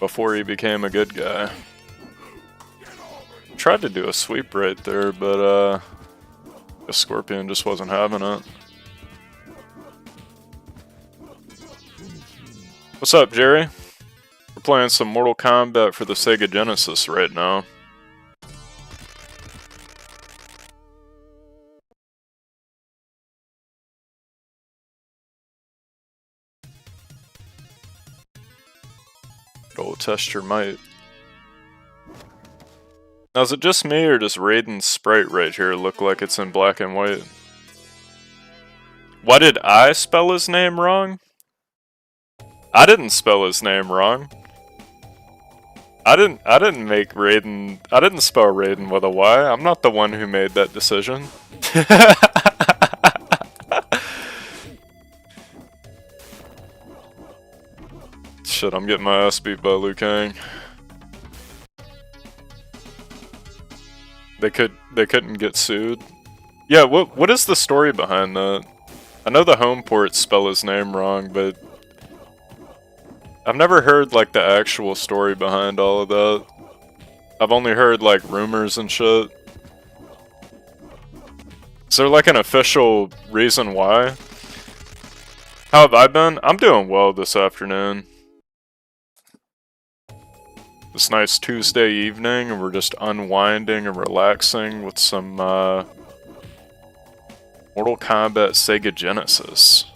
Before he became a good guy. Tried to do a sweep right there, but the Scorpion just wasn't having it. What's up, Jerry? We're playing some Mortal Kombat for the Sega Genesis right now. Go test your might. Now, is it just me, or does Raiden's sprite right here look like it's in black and white? Why did I spell his name wrong? I didn't spell his name wrong. I didn't make Raiden. I didn't spell Raiden with a Y. I'm not the one who made that decision. Shit, I'm getting my ass beat by Liu Kang. They couldn't get sued. Yeah, what is the story behind that? I know the home ports spell his name wrong, but I've never heard like the actual story behind all of that. I've only heard like rumors and shit. Is there like an official reason why? How have I been? I'm doing well this afternoon. This nice Tuesday evening, and we're just unwinding and relaxing with some Mortal Kombat Sega Genesis.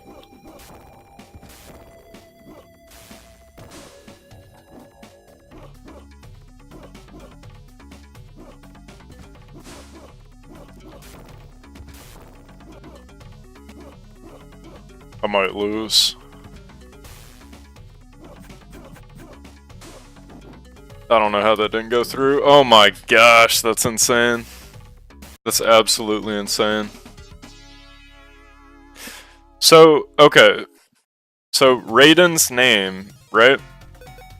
I might lose. I don't know how that didn't go through. Oh my gosh, that's insane. That's absolutely insane. So, okay. So, Raiden's name, right?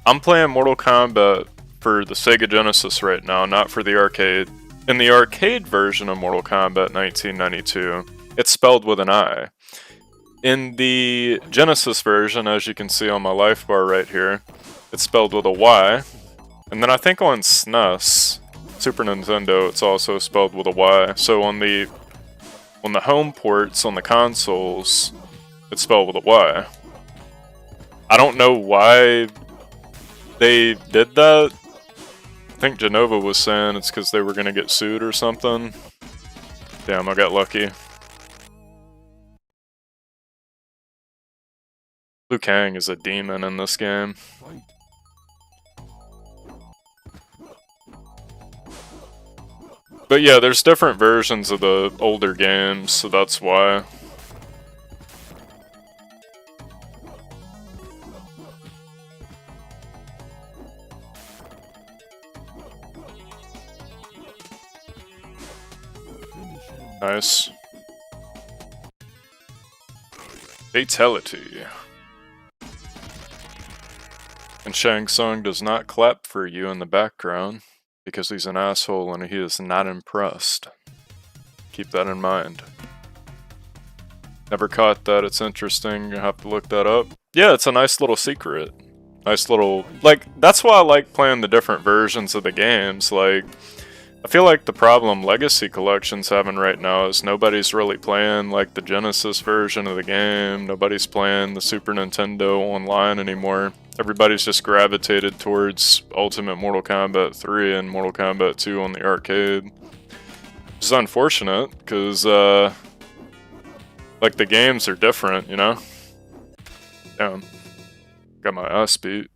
I'm playing Mortal Kombat for the Sega Genesis right now, not for the arcade. In the arcade version of Mortal Kombat 1992, it's spelled with an I. In the Genesis version, as you can see on my life bar right here, it's spelled with a Y. And then I think on SNES, Super Nintendo, it's also spelled with a Y. So on the home ports on the consoles, it's spelled with a Y. I don't know why they did that. I think Genova was saying it's because they were going to get sued or something. Damn, I got lucky. Liu Kang is a demon in this game. But yeah, there's different versions of the older games, so that's why. Nice. Fatality. And Shang Tsung does not clap for you in the background because he's an asshole and he is not impressed. Keep that in mind. Never caught that. It's interesting. You have to look that up. Yeah, it's a nice little secret. Nice little... Like, that's why I like playing the different versions of the games. Like, I feel like the problem Legacy Collection's having right now is nobody's really playing, like, the Genesis version of the game. Nobody's playing the Super Nintendo online anymore. Everybody's just gravitated towards Ultimate Mortal Kombat 3 and Mortal Kombat 2 on the arcade. Which is unfortunate, because, like, the games are different, you know? Damn. Got my ass beat.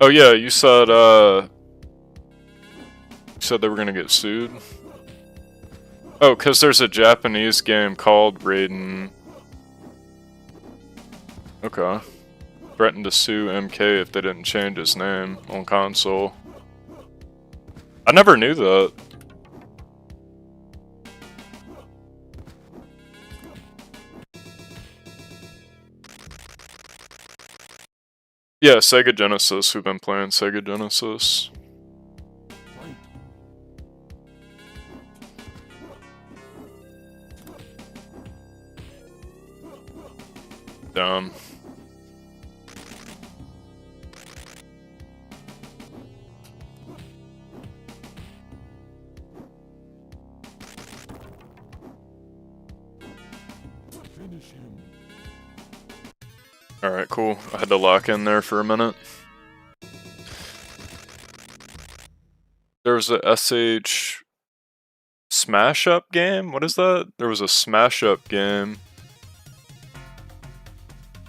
Oh yeah, you said they were gonna get sued? Oh, because there's a Japanese game called Raiden. Okay. Threatened to sue MK if they didn't change his name on console. I never knew that. Yeah, Sega Genesis. We've been playing Sega Genesis. Dumb. Alright, cool. I had to lock in there for a minute. There was a SH Smash Up game? What is that? There was a Smash Up game.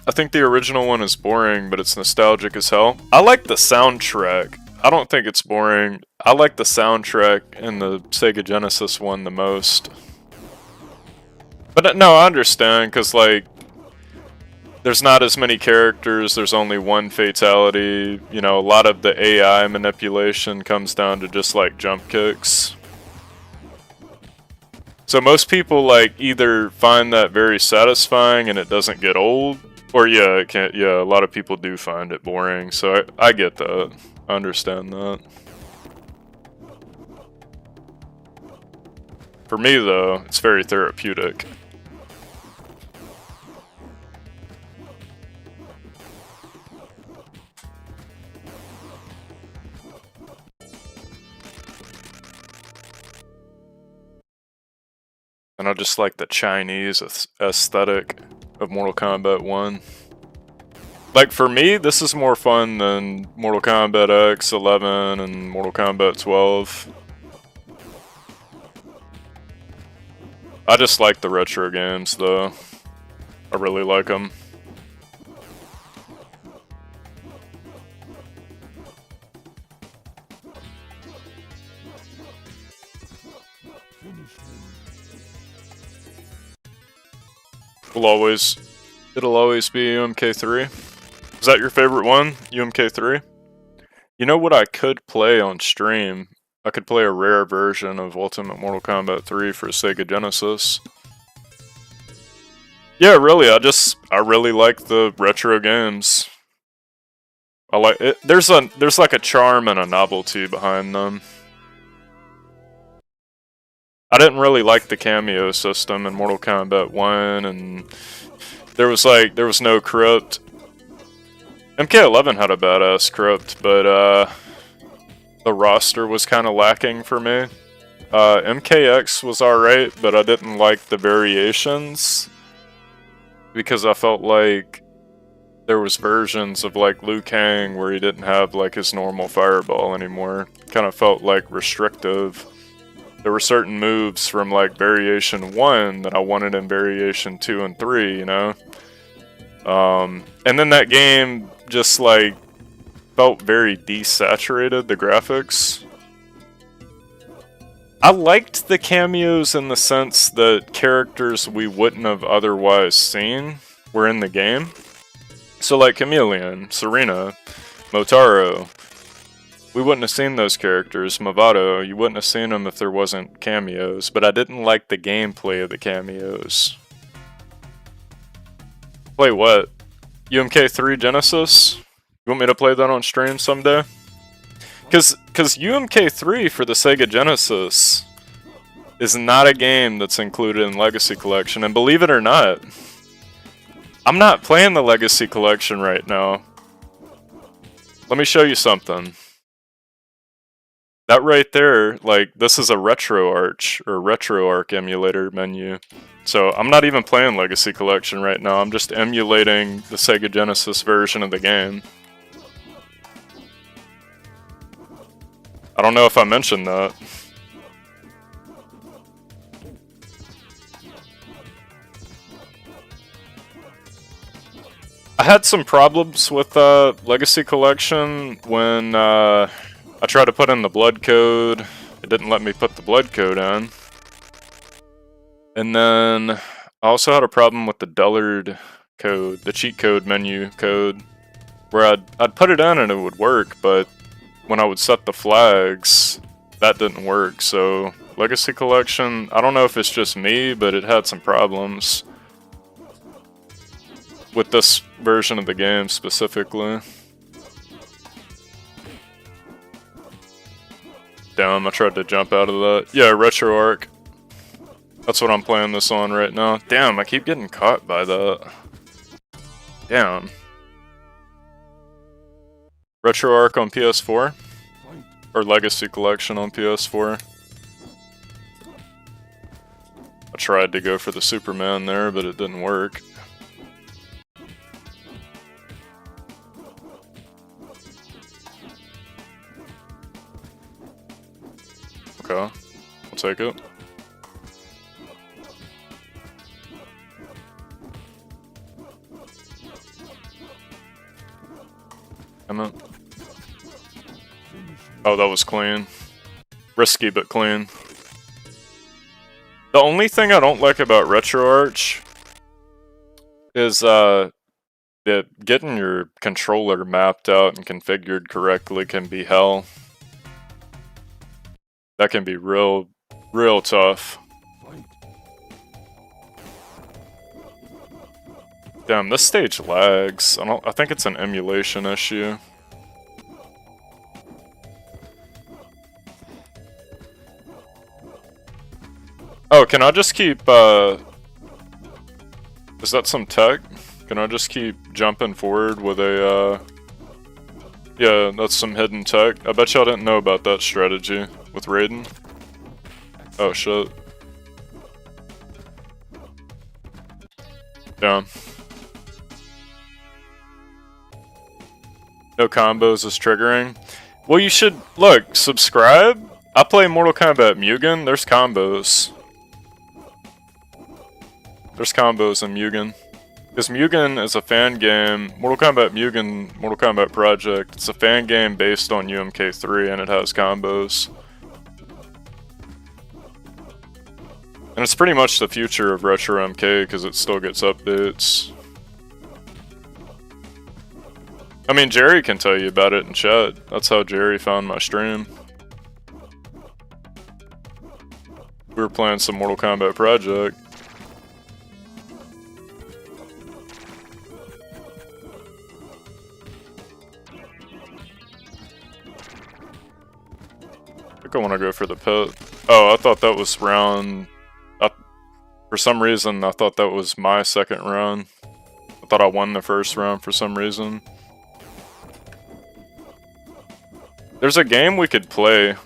I think the original one is boring, but it's nostalgic as hell. I like the soundtrack. I don't think it's boring. I like the soundtrack in the Sega Genesis one the most. But no, I understand, because, like, there's not as many characters, there's only one fatality, you know, a lot of the AI manipulation comes down to just, like, jump kicks. So most people, like, either find that very satisfying and it doesn't get old, or yeah, it can't, yeah, a lot of people do find it boring, so I get that. I understand that. For me, though, it's very therapeutic. And I just like the Chinese aesthetic of Mortal Kombat 1. Like, for me, this is more fun than Mortal Kombat X, 11, and Mortal Kombat 12. I just like the retro games, though. I really like them. It'll always be UMK3. Is that your favorite one, UMK3? You know what I could play on stream? I could play a rare version of Ultimate Mortal Kombat 3 for Sega Genesis. Yeah, really, I really like the retro games. I like it. There's like a charm and a novelty behind them. I didn't really like the cameo system in Mortal Kombat 1, and there was no crypt. MK11 had a badass crypt, but the roster was kind of lacking for me. MKX was alright, but I didn't like the variations because I felt like there was versions of like Liu Kang where he didn't have like his normal fireball anymore. Kind of felt like restrictive. There were certain moves from like variation 1 that I wanted in variation 2 and 3, you know? And then that game just like felt very desaturated, the graphics. I liked the cameos in the sense that characters we wouldn't have otherwise seen were in the game. So like Chameleon, Serena, Motaro. We wouldn't have seen those characters. Movado, you wouldn't have seen them if there wasn't cameos, but I didn't like the gameplay of the cameos. Play what? UMK3 Genesis? You want me to play that on stream someday? Cause UMK3 for the Sega Genesis is not a game that's included in Legacy Collection, and believe it or not, I'm not playing the Legacy Collection right now. Let me show you something. That right there, like, this is a RetroArch emulator menu. So I'm not even playing Legacy Collection right now, I'm just emulating the Sega Genesis version of the game. I don't know if I mentioned that. I had some problems with Legacy Collection when I tried to put in the blood code. It didn't let me put the blood code in. And then I also had a problem with the Dullard code, the cheat code menu code, where I'd put it in and it would work, but when I would set the flags, that didn't work. So Legacy Collection, I don't know if it's just me, but it had some problems with this version of the game specifically. Damn, I tried to jump out of that. Yeah, RetroArch. That's what I'm playing this on right now. Damn, I keep getting caught by that. Damn. RetroArch on PS4? Or Legacy Collection on PS4? I tried to go for the Superman there, but it didn't work. Okay, I'll take it. Come on. Oh, that was clean. Risky, but clean. The only thing I don't like about RetroArch is that getting your controller mapped out and configured correctly can be hell. That can be real tough. Damn, this stage lags. I think it's an emulation issue. Oh, can I just keep, is that some tech? Can I just keep jumping forward with a, yeah, that's some hidden tech. I bet y'all didn't know about that strategy with Raiden. Oh, shit. Yeah. No combos is triggering. Well, you should, look, subscribe. I play Mortal Kombat Mugen. There's combos. There's combos in Mugen. Because Mugen is a fan game. Mortal Kombat Mugen, Mortal Kombat Project. It's a fan game based on UMK3 and it has combos. And it's pretty much the future of Retro MK because it still gets updates. I mean, Jerry can tell you about it in chat. That's how Jerry found my stream. We were playing some Mortal Kombat Project. I think I want to go for the pit. Oh, I thought that was round... For some reason, I thought that was my second round. I thought I won the first round for some reason. There's a game we could play.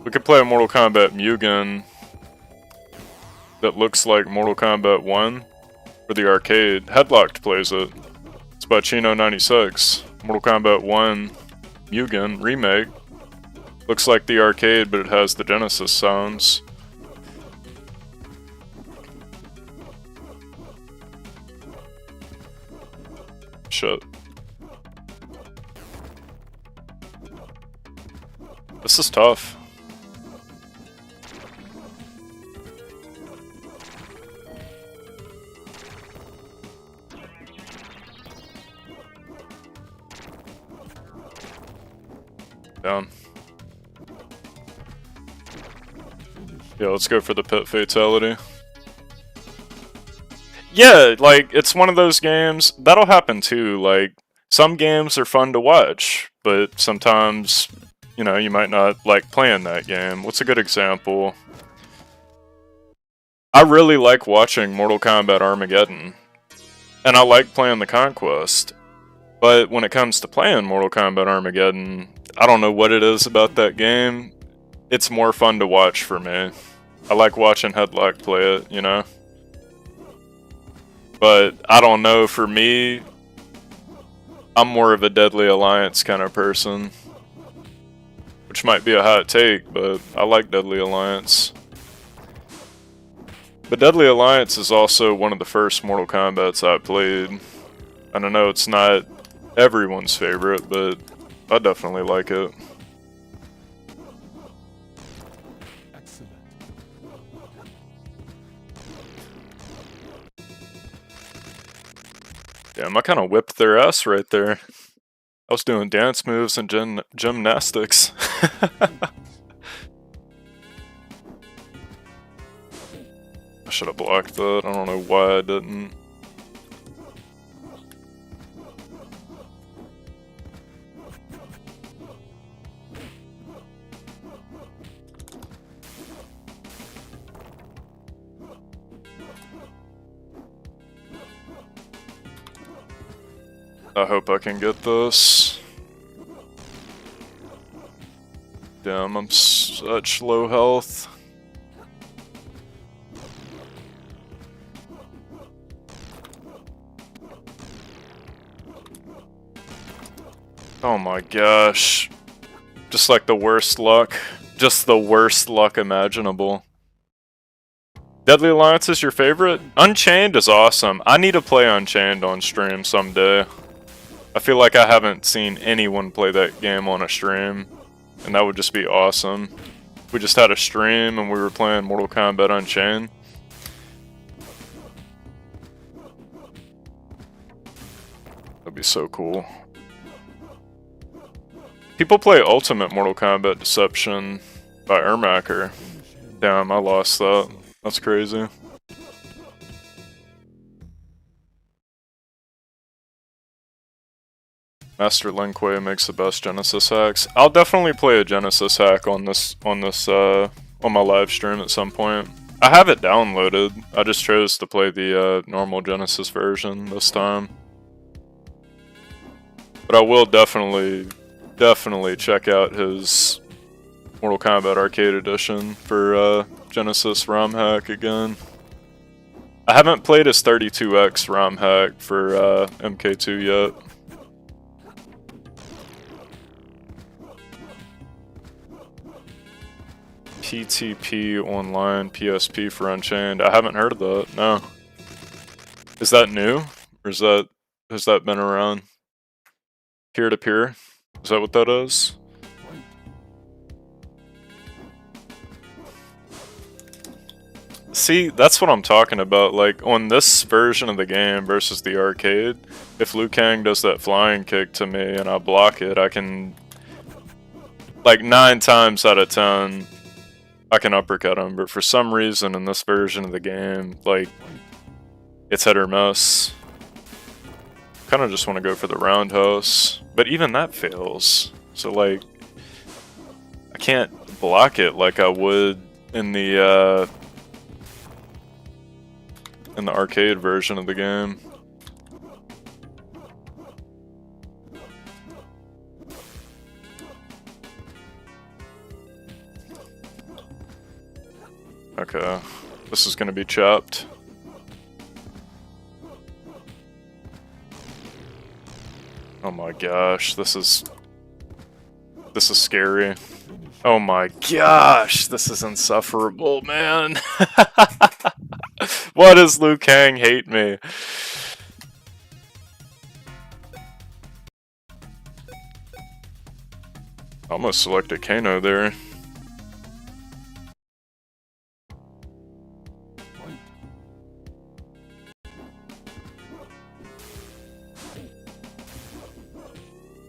We could play a Mortal Kombat Mugen that looks like Mortal Kombat 1 for the arcade. Headlocked plays it. It's by Chino96. Mortal Kombat 1 Mugen remake. Looks like the arcade, but it has the Genesis sounds. Shit. This is tough. Down. Yeah, let's go for the pit fatality. Yeah, like, it's one of those games, that'll happen too, like, some games are fun to watch, but sometimes, you know, you might not like playing that game. What's a good example? I really like watching Mortal Kombat Armageddon, and I like playing the Conquest, but when it comes to playing Mortal Kombat Armageddon, I don't know what it is about that game, it's more fun to watch for me. I like watching Headlock play it, you know? But I don't know, for me, I'm more of a Deadly Alliance kind of person. Which might be a hot take, but I like Deadly Alliance. But Deadly Alliance is also one of the first Mortal Kombats I played. And I know it's not everyone's favorite, but I definitely like it. Damn, I kind of whipped their ass right there. I was doing dance moves and gymnastics. I should have blocked that. I don't know why I didn't. I hope I can get this. Damn, I'm such low health. Oh my gosh. Just like the worst luck. Just the worst luck imaginable. Deadly Alliance is your favorite? Unchained is awesome. I need to play Unchained on stream someday. I feel like I haven't seen anyone play that game on a stream, and that would just be awesome. We just had a stream and we were playing Mortal Kombat Unchained. That'd be so cool. People play Ultimate Mortal Kombat Deception by Ermacher. Damn, I lost that. That's crazy. Master Lin Kuei makes the best Genesis hacks. I'll definitely play a Genesis hack on this on my live stream at some point. I have it downloaded. I just chose to play the normal Genesis version this time. But I will definitely check out his Mortal Kombat Arcade Edition for Genesis ROM hack again. I haven't played his 32X ROM hack for MK2 yet. PTP online PSP for Unchained. I haven't heard of that. No. Is that new, or has that been around? Peer to peer. Is that what that is? See, that's what I'm talking about. Like, on this version of the game versus the arcade, if Liu Kang does that flying kick to me and I block it, I can, like, 9 times out of 10, I can uppercut him. But for some reason in this version of the game, like, it's hit or miss. Kind of just want to go for the roundhouse, but even that fails. So, like, I can't block it like I would in the arcade version of the game. Okay, this is gonna be chopped. Oh my gosh, this is scary. Oh my gosh, this is insufferable, man. Why does Liu Kang hate me? I almost selected Kano there.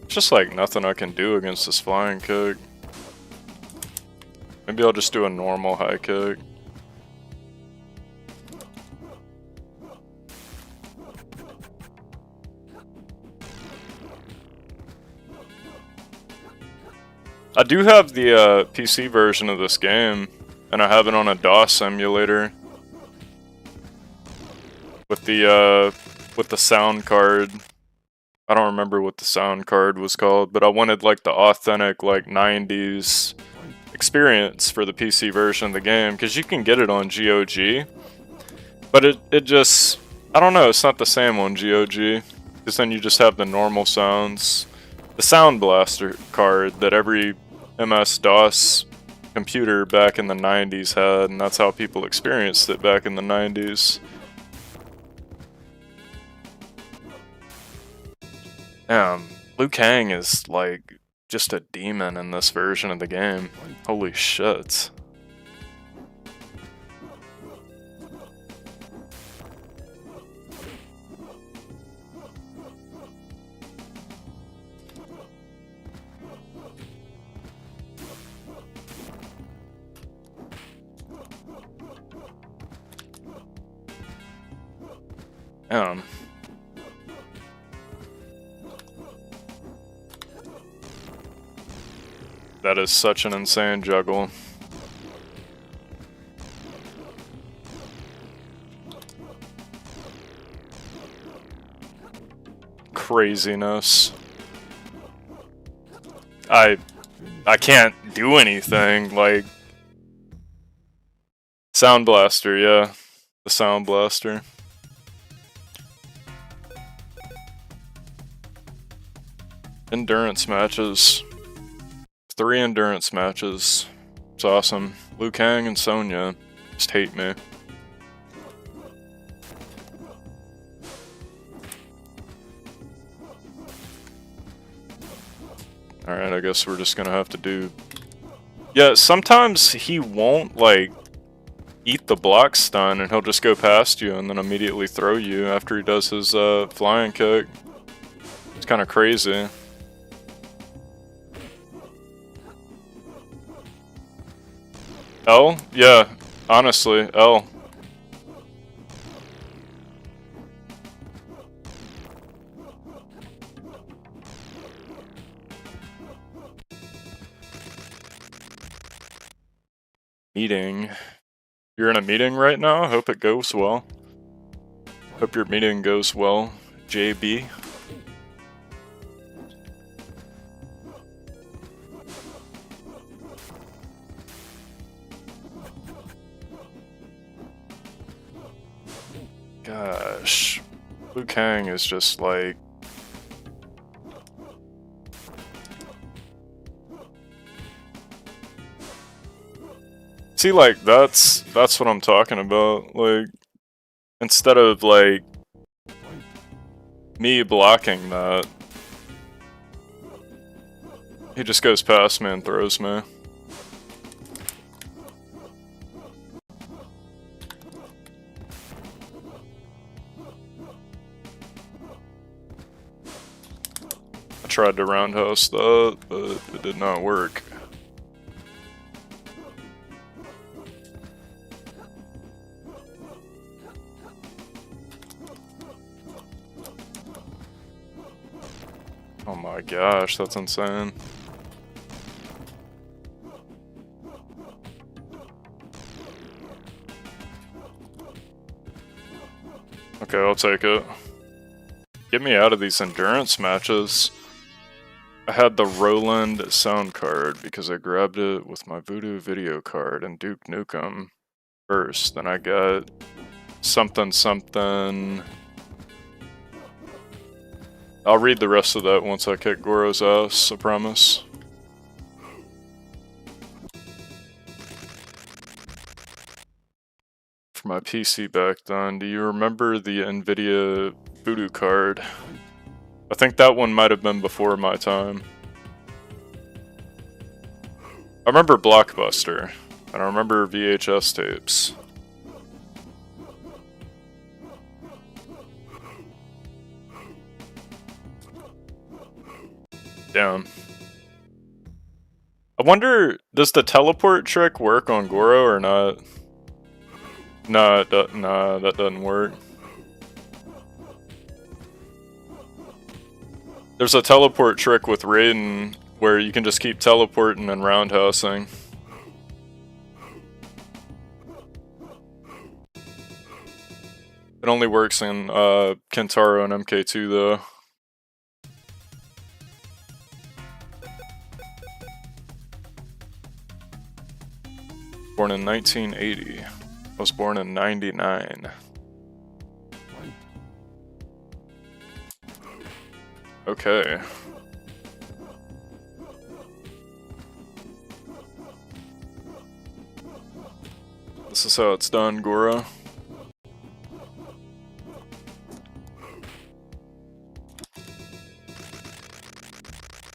Just like nothing I can do against this flying kick. Maybe I'll just do a normal high kick. I do have the PC version of this game, and I have it on a DOS emulator with the sound card. I don't remember what the sound card was called, but I wanted like the authentic like 90s experience for the PC version of the game, because you can get it on GOG, but it just, I don't know, it's not the same on GOG, because then you just have the normal sounds. The Sound Blaster card that every MS-DOS computer back in the 90s had, and that's how people experienced it back in the 90s. Liu Kang is like just a demon in this version of the game. Holy shit. That is such an insane juggle. Craziness. I can't do anything, like... Sound Blaster, yeah. The Sound Blaster. Endurance matches. 3 endurance matches. It's awesome. Liu Kang and Sonya just hate me. Alright, I guess we're just gonna have to do... Yeah, sometimes he won't, like, eat the block stun, and he'll just go past you and then immediately throw you after he does his flying kick. It's kind of crazy. L? Yeah, honestly, L. meeting. You're in a meeting right now? Hope it goes well. Hope your meeting goes well, JB. Gosh, Liu Kang is just like... See, like, that's what I'm talking about. Like, instead of, like, me blocking that, he just goes past me and throws me. I tried to roundhouse that, but it did not work. Oh my gosh, that's insane. Okay, I'll take it. Get me out of these endurance matches. I had the Roland sound card because I grabbed it with my Voodoo video card and Duke Nukem first. Then I got something something. I'll read the rest of that once I kick Goro's ass, I promise. For my PC back then, do you remember the NVIDIA Voodoo card? I think that one might have been before my time. I remember Blockbuster, and I remember VHS tapes. Damn. I wonder, does the teleport trick work on Goro or not? Nah, that doesn't work. There's a teleport trick with Raiden where you can just keep teleporting and roundhousing. It only works in Kentaro and MK2 though. Born in 1980. I was born in 99. Okay. This is how it's done, Goro.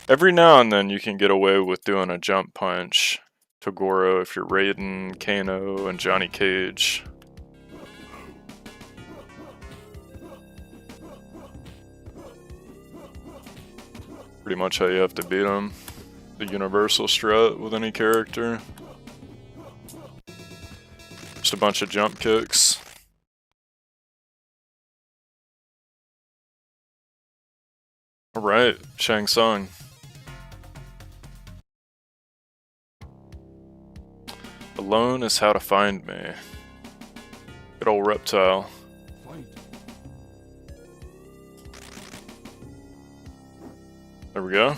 Every now and then you can get away with doing a jump punch to Goro if you're Raiden, Kano, and Johnny Cage. Pretty much how you have to beat him. The universal strat with any character. Just a bunch of jump kicks. Alright, Shang Tsung. Alone is how to find me. Good old Reptile. There we go.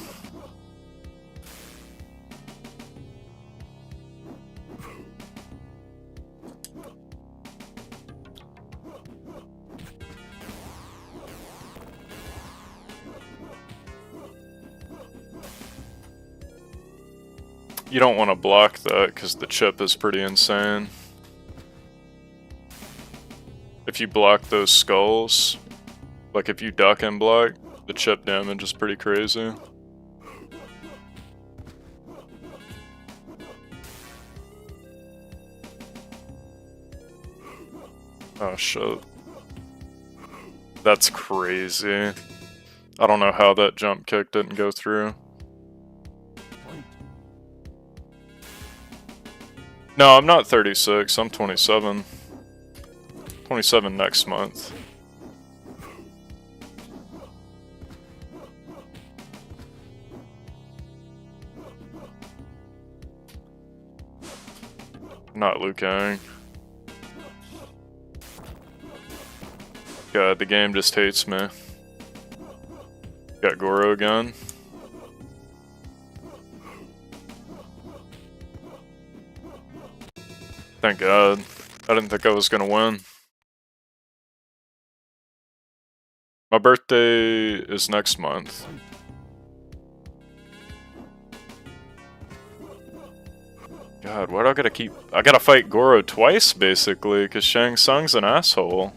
You don't want to block that because the chip is pretty insane. If you block those skulls, like if you duck and block, the chip damage is pretty crazy. Oh shit. That's crazy. I don't know how that jump kick didn't go through. No, I'm not 36, I'm 27. 27 next month. Not Liu Kang. God, the game just hates me. Got Goro again. Thank God. I didn't think I was gonna win. My birthday is next month. God, why do I gotta keep... I gotta fight Goro twice, basically, because Shang Tsung's an asshole.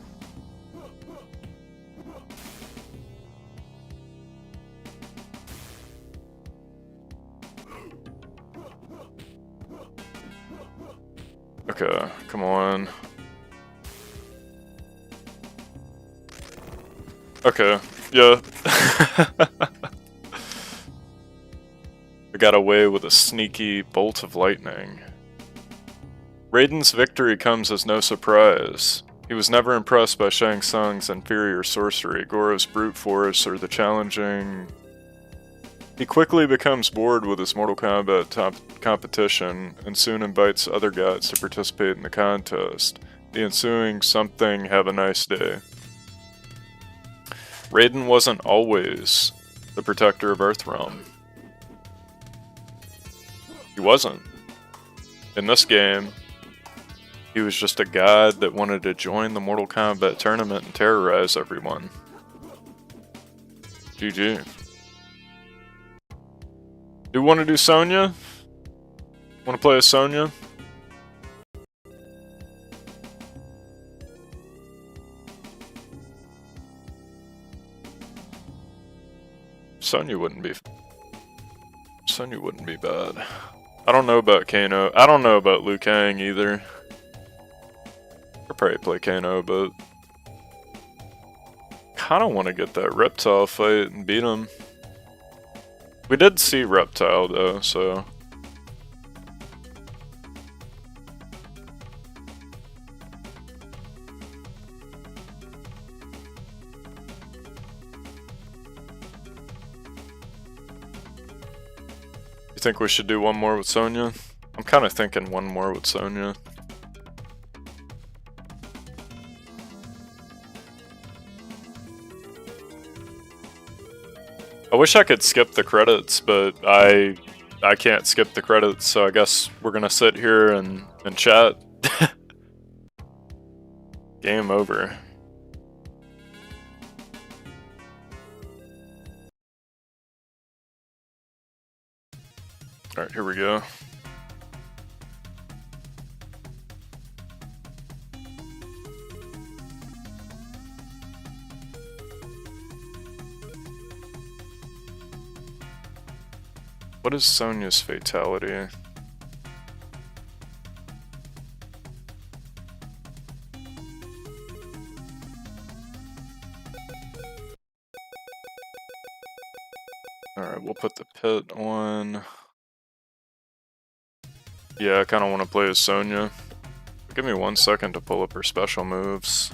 Okay, come on. Okay, yeah. I got away with a sneaky bolt of lightning. Raiden's victory comes as no surprise. He was never impressed by Shang Tsung's inferior sorcery, Goro's brute force, or the challenging... He quickly becomes bored with his Mortal Kombat competition, and soon invites other gods to participate in the contest. The ensuing something have a nice day. Raiden wasn't always the protector of Earthrealm. He wasn't. In this game, he was just a god that wanted to join the Mortal Kombat tournament and terrorize everyone. GG. Do you want to do Sonya? Want to play as Sonya? Sonya wouldn't be bad. I don't know about Kano. I don't know about Liu Kang either. I'll probably play Kano, but kinda wanna get that Reptile fight and beat him. We did see Reptile though, so... You think we should do one more with Sonya? I'm kinda thinking one more with Sonya. I wish I could skip the credits, but I can't skip the credits, so I guess we're gonna sit here and chat. Game over. Alright, here we go. What is Sonya's fatality? Alright, we'll put the pit on. Yeah, I kind of want to play as Sonya. Give me 1 second to pull up her special moves.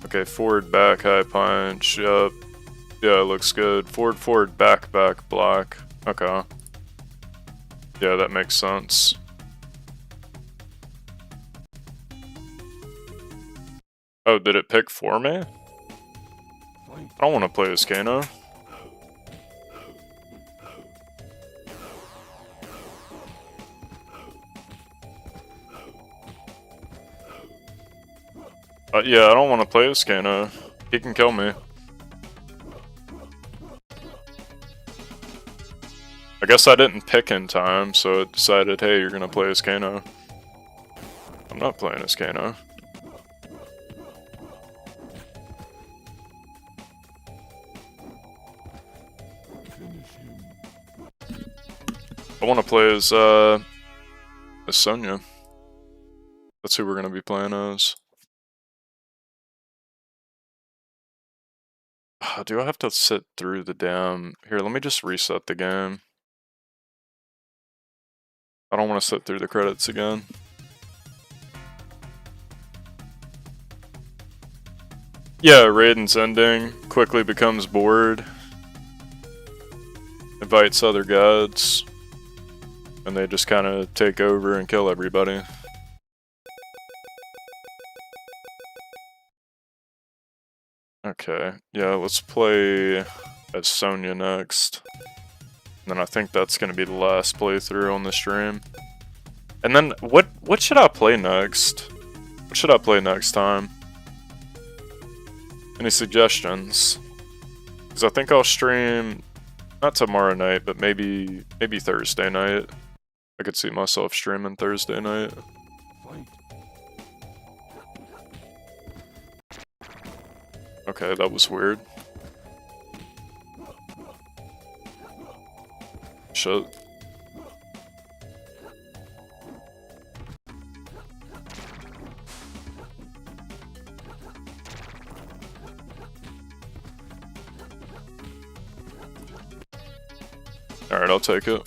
Okay, forward, back, high punch, yup. Yeah, it looks good. Forward, forward, back, back, block. Okay. Yeah, that makes sense. Oh, did it pick for me? I don't want to play as Kano. Yeah, I don't want to play as Kano. He can kill me. I guess I didn't pick in time, so it decided, hey, you're gonna play as Kano. I'm not playing as Kano. I want to play as Sonya. That's who we're gonna be playing as. Do I have to sit through the damn... Here, let me just reset the game. I don't want to sit through the credits again. Yeah, Raiden's ending. Quickly becomes bored. Invites other gods. and they just kind of take over and kill everybody. Okay, yeah, let's play as Sonya next. And then I think that's gonna be the last playthrough on the stream. And then what should I play next? What should I play next time? Any suggestions? Because I think I'll stream not tomorrow night, but maybe Thursday night. I could see myself streaming Thursday night. Okay, that was weird. Shit. Alright, I'll take it.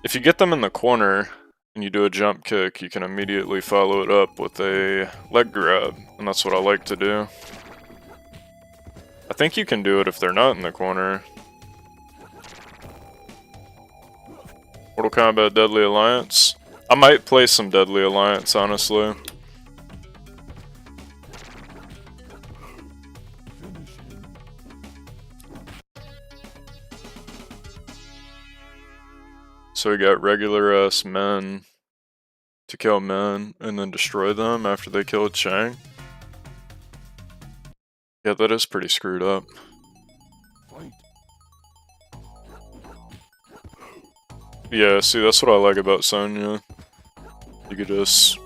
If you get them in the corner and you do a jump kick, you can immediately follow it up with a leg grab, and that's what I like to do. I think you can do it if they're not in the corner. Mortal Kombat Deadly Alliance. I might play some Deadly Alliance, honestly. So we got regular ass men to kill men and then destroy them after they killed Shang. Yeah, that is pretty screwed up. Yeah, see, that's what I like about Sonya. You could just...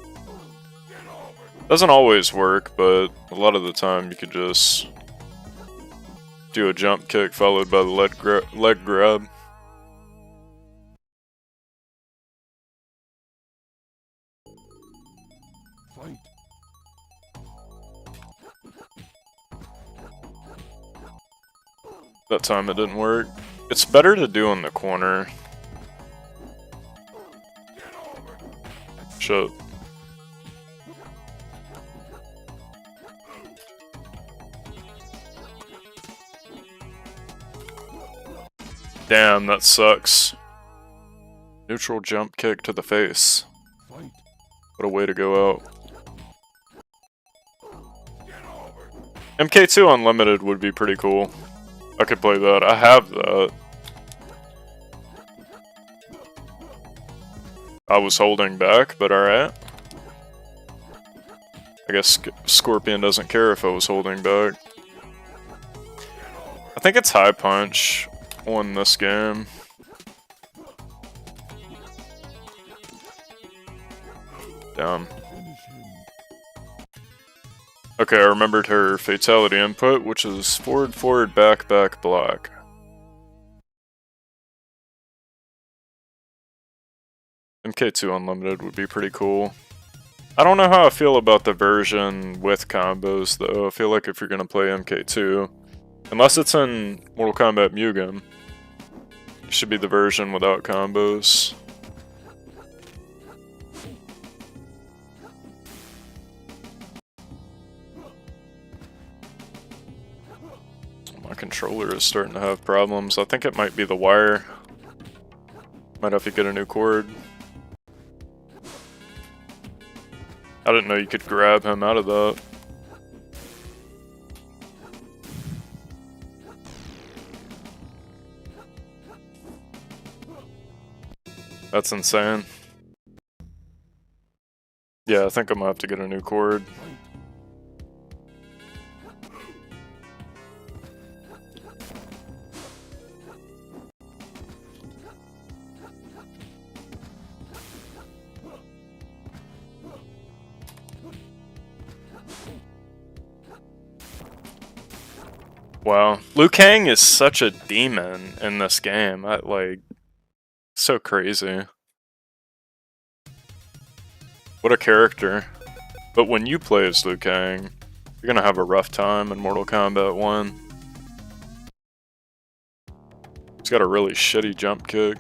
Doesn't always work, but a lot of the time you could just do a jump kick followed by the leg grab. That time it didn't work. It's better to do in the corner. Shit. Damn, that sucks. Neutral jump kick to the face. What a way to go out. MK2 Unlimited would be pretty cool. I could play that. I have that. I was holding back, but alright. I guess Scorpion doesn't care if I was holding back. I think it's high punch on this game. Damn. Okay, I remembered her fatality input, which is forward, forward, back, back, block. MK2 Unlimited would be pretty cool. I don't know how I feel about the version with combos, though. I feel like if you're gonna play MK2, unless it's in Mortal Kombat Mugen, it should be the version without combos. My controller is starting to have problems. I think it might be the wire. Might have to get a new cord. I didn't know you could grab him out of that. That's insane. Yeah, I think I'm gonna have to get a new cord. Wow, Liu Kang is such a demon in this game. So crazy. What a character. But when you play as Liu Kang, you're gonna have a rough time in Mortal Kombat 1. He's got a really shitty jump kick.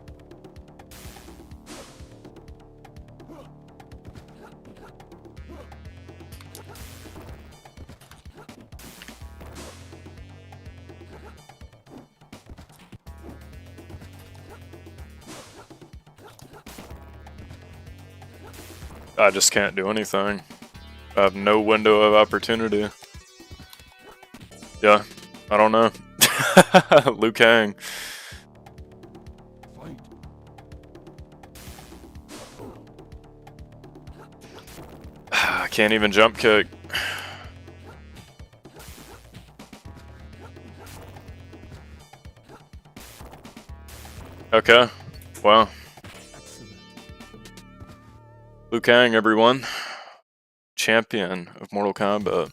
I just can't do anything. I have no window of opportunity. Yeah, I don't know. Liu Kang. I can't even jump kick. Okay, wow. Liu Kang, everyone. Champion of Mortal Kombat.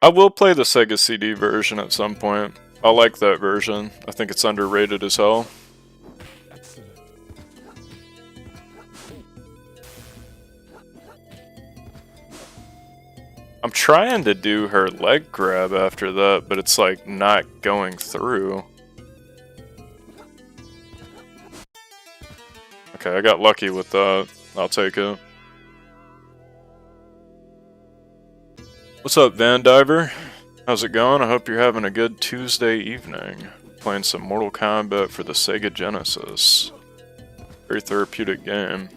I will play the Sega CD version at some point. I like that version. I think it's underrated as hell. I'm trying to do her leg grab after that, but it's like not going through. Okay, I got lucky with that. I'll take it. What's up, Van Diver? How's it going? I hope you're having a good Tuesday evening. Playing some Mortal Kombat for the Sega Genesis. Very therapeutic game.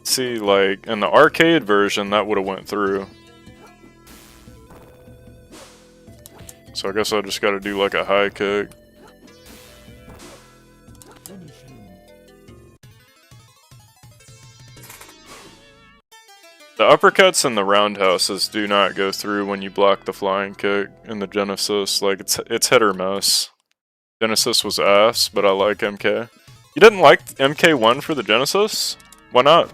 See, like, in the arcade version, that would have went through. So I guess I just gotta do like a high kick. The uppercuts and the roundhouses do not go through when you block the flying kick in the Genesis. Like, it's hit or miss. Genesis was ass, but I like MK. You didn't like MK1 for the Genesis? Why not?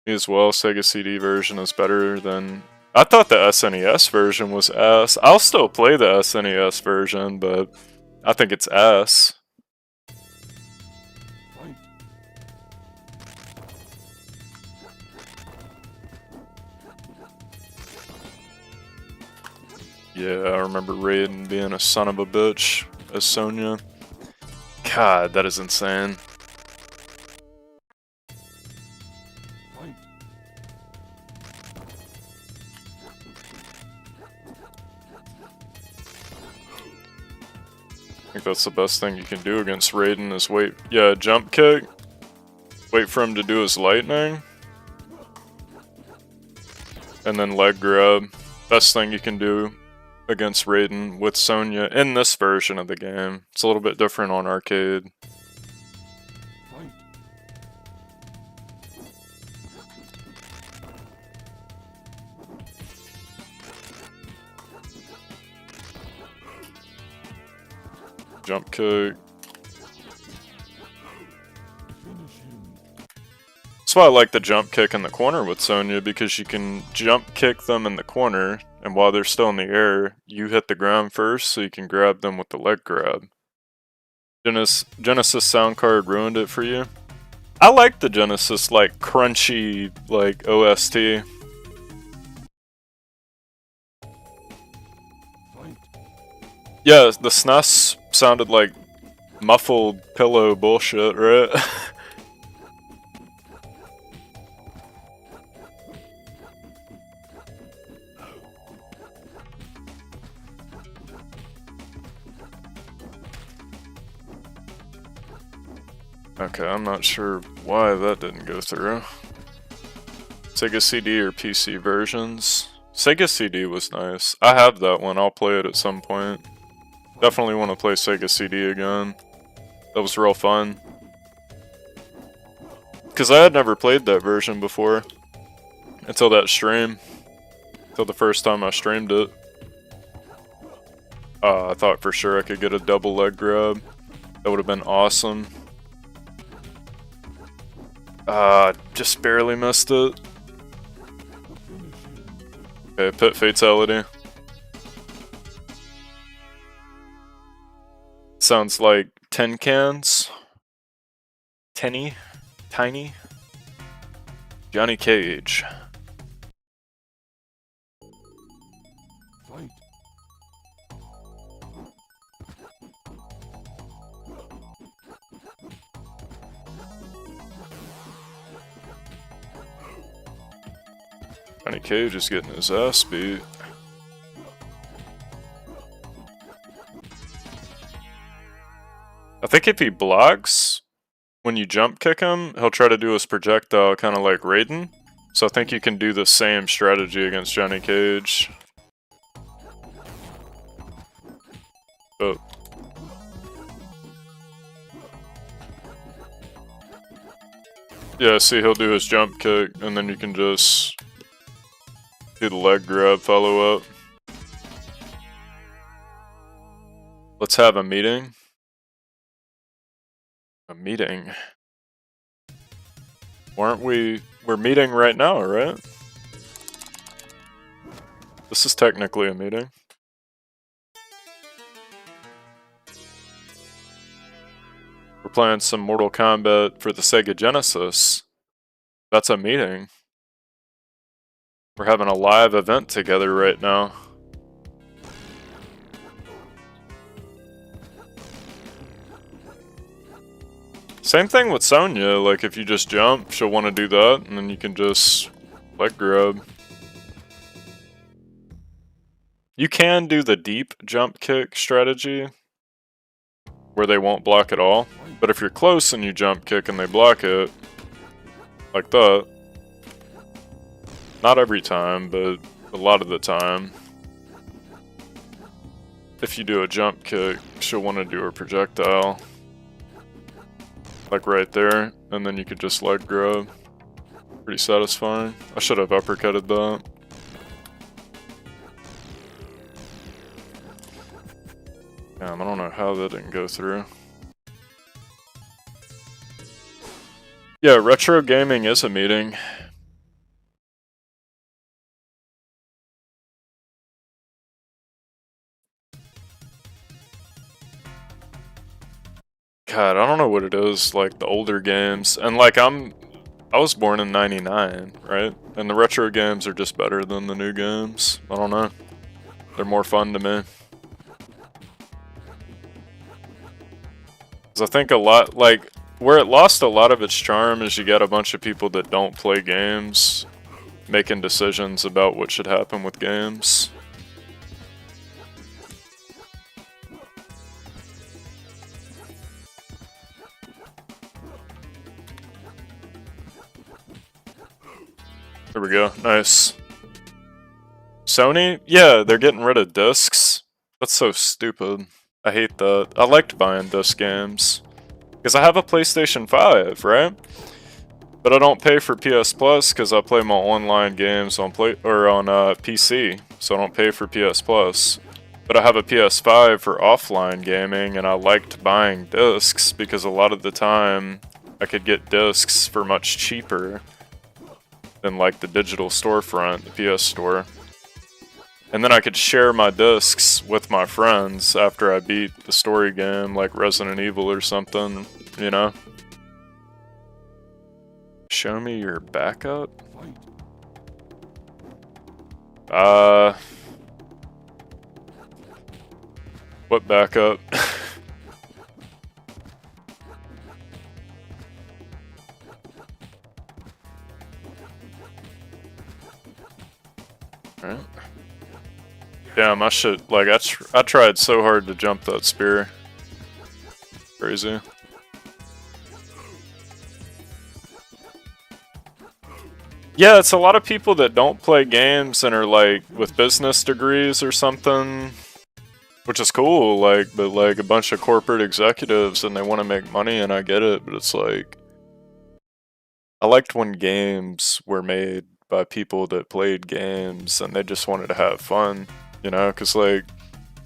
Me as well, Sega CD version is better than... I thought the SNES version was ass. I'll still play the SNES version, but I think it's ass. Yeah, I remember Raiden being a son of a bitch as Sonya. God, that is insane. I think that's the best thing you can do against Raiden is wait. Yeah, jump kick. Wait for him to do his lightning. And then leg grab. Best thing you can do against Raiden with Sonya in this version of the game. It's a little bit different on arcade. Jump kick. That's why I like the jump kick in the corner with Sonya, because you can jump kick them in the corner, and while they're still in the air, you hit the ground first so you can grab them with the leg grab. Genesis sound card ruined it for you? I like the Genesis, like, crunchy, like, OST. Yeah, the SNES sounded like muffled pillow bullshit, right? Okay, I'm not sure why that didn't go through. Sega CD or PC versions? Sega CD was nice. I have that one, I'll play it at some point. Definitely want to play Sega CD again. That was real fun. Because I had never played that version before. Until that stream. Until the first time I streamed it. I thought for sure I could get a double leg grab. That would have been awesome. Just barely missed it. Okay, pit fatality. Sounds like tin cans. Tiny. Johnny Cage. Johnny Cage is getting his ass beat. I think if he blocks, when you jump kick him, he'll try to do his projectile kind of like Raiden. So I think you can do the same strategy against Johnny Cage. Oh. Yeah, see, he'll do his jump kick, and then you can just do the leg grab, follow up. Let's have a meeting. A meeting. We're meeting right now, right? This is technically a meeting. We're playing some Mortal Kombat for the Sega Genesis. That's a meeting. We're having a live event together right now. Same thing with Sonya, like if you just jump, she'll want to do that, and then you can just leg grab. You can do the deep jump kick strategy, where they won't block at all, but if you're close and you jump kick and they block it, like that, not every time, but a lot of the time, if you do a jump kick, she'll want to do her projectile. Like right there, and then you could just leg grab. Pretty satisfying. I should have uppercutted that. Damn, I don't know how that didn't go through. Yeah, retro gaming is a meeting. God, I don't know what it is, like the older games, and like I was born in '99, right? And the retro games are just better than the new games. I don't know. They're more fun to me. 'Cause I think a lot, like, where it lost a lot of its charm is you get a bunch of people that don't play games making decisions about what should happen with games. There we go, nice. Sony? Yeah, they're getting rid of discs. That's so stupid. I hate that. I liked buying disc games. Because I have a PlayStation 5, right? But I don't pay for PS Plus because I play my online games on PC. So I don't pay for PS Plus. But I have a PS5 for offline gaming, and I liked buying discs because a lot of the time I could get discs for much cheaper than like the digital storefront, the PS Store. And then I could share my discs with my friends after I beat the story game, like Resident Evil or something, you know? Show me your backup? What backup? Alright. Damn, I should, like, I tried so hard to jump that spear. Crazy. Yeah, it's a lot of people that don't play games and are, like, with business degrees or something. Which is cool, like, but, like, a bunch of corporate executives and they want to make money, and I get it, but it's like... I liked when games were made by people that played games and they just wanted to have fun. You know, because, like,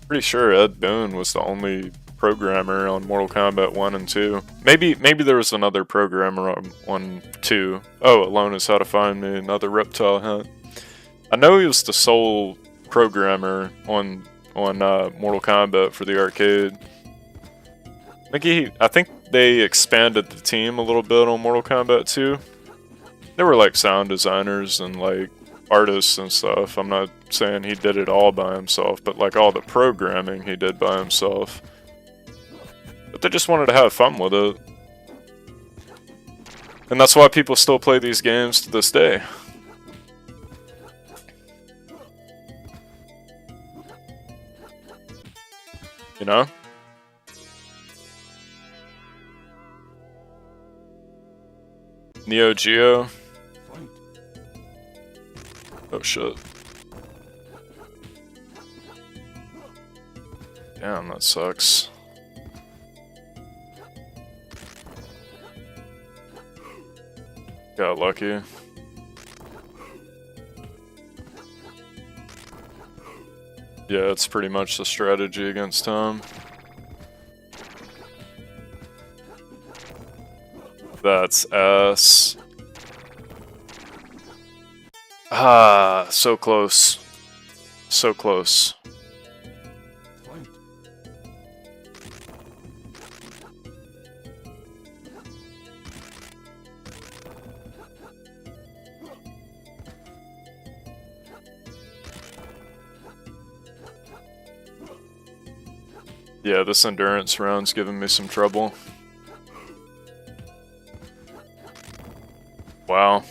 pretty sure Ed Boon was the only programmer on Mortal Kombat 1 and 2. Maybe there was another programmer on 1, 2. Oh, Alone Is How to Find Me, another Reptile hat. I know he was the sole programmer on Mortal Kombat for the arcade. I think they expanded the team a little bit on Mortal Kombat 2. They were, like, sound designers and, like, artists and stuff. I'm not saying he did it all by himself, but like all the programming he did by himself. But they just wanted to have fun with it. And that's why people still play these games to this day. You know? Neo Geo. Oh shit. Damn, that sucks. Got lucky. Yeah, it's pretty much the strategy against him. That's ass. Ah, so close. So close. Yeah, this endurance round's giving me some trouble. Wow.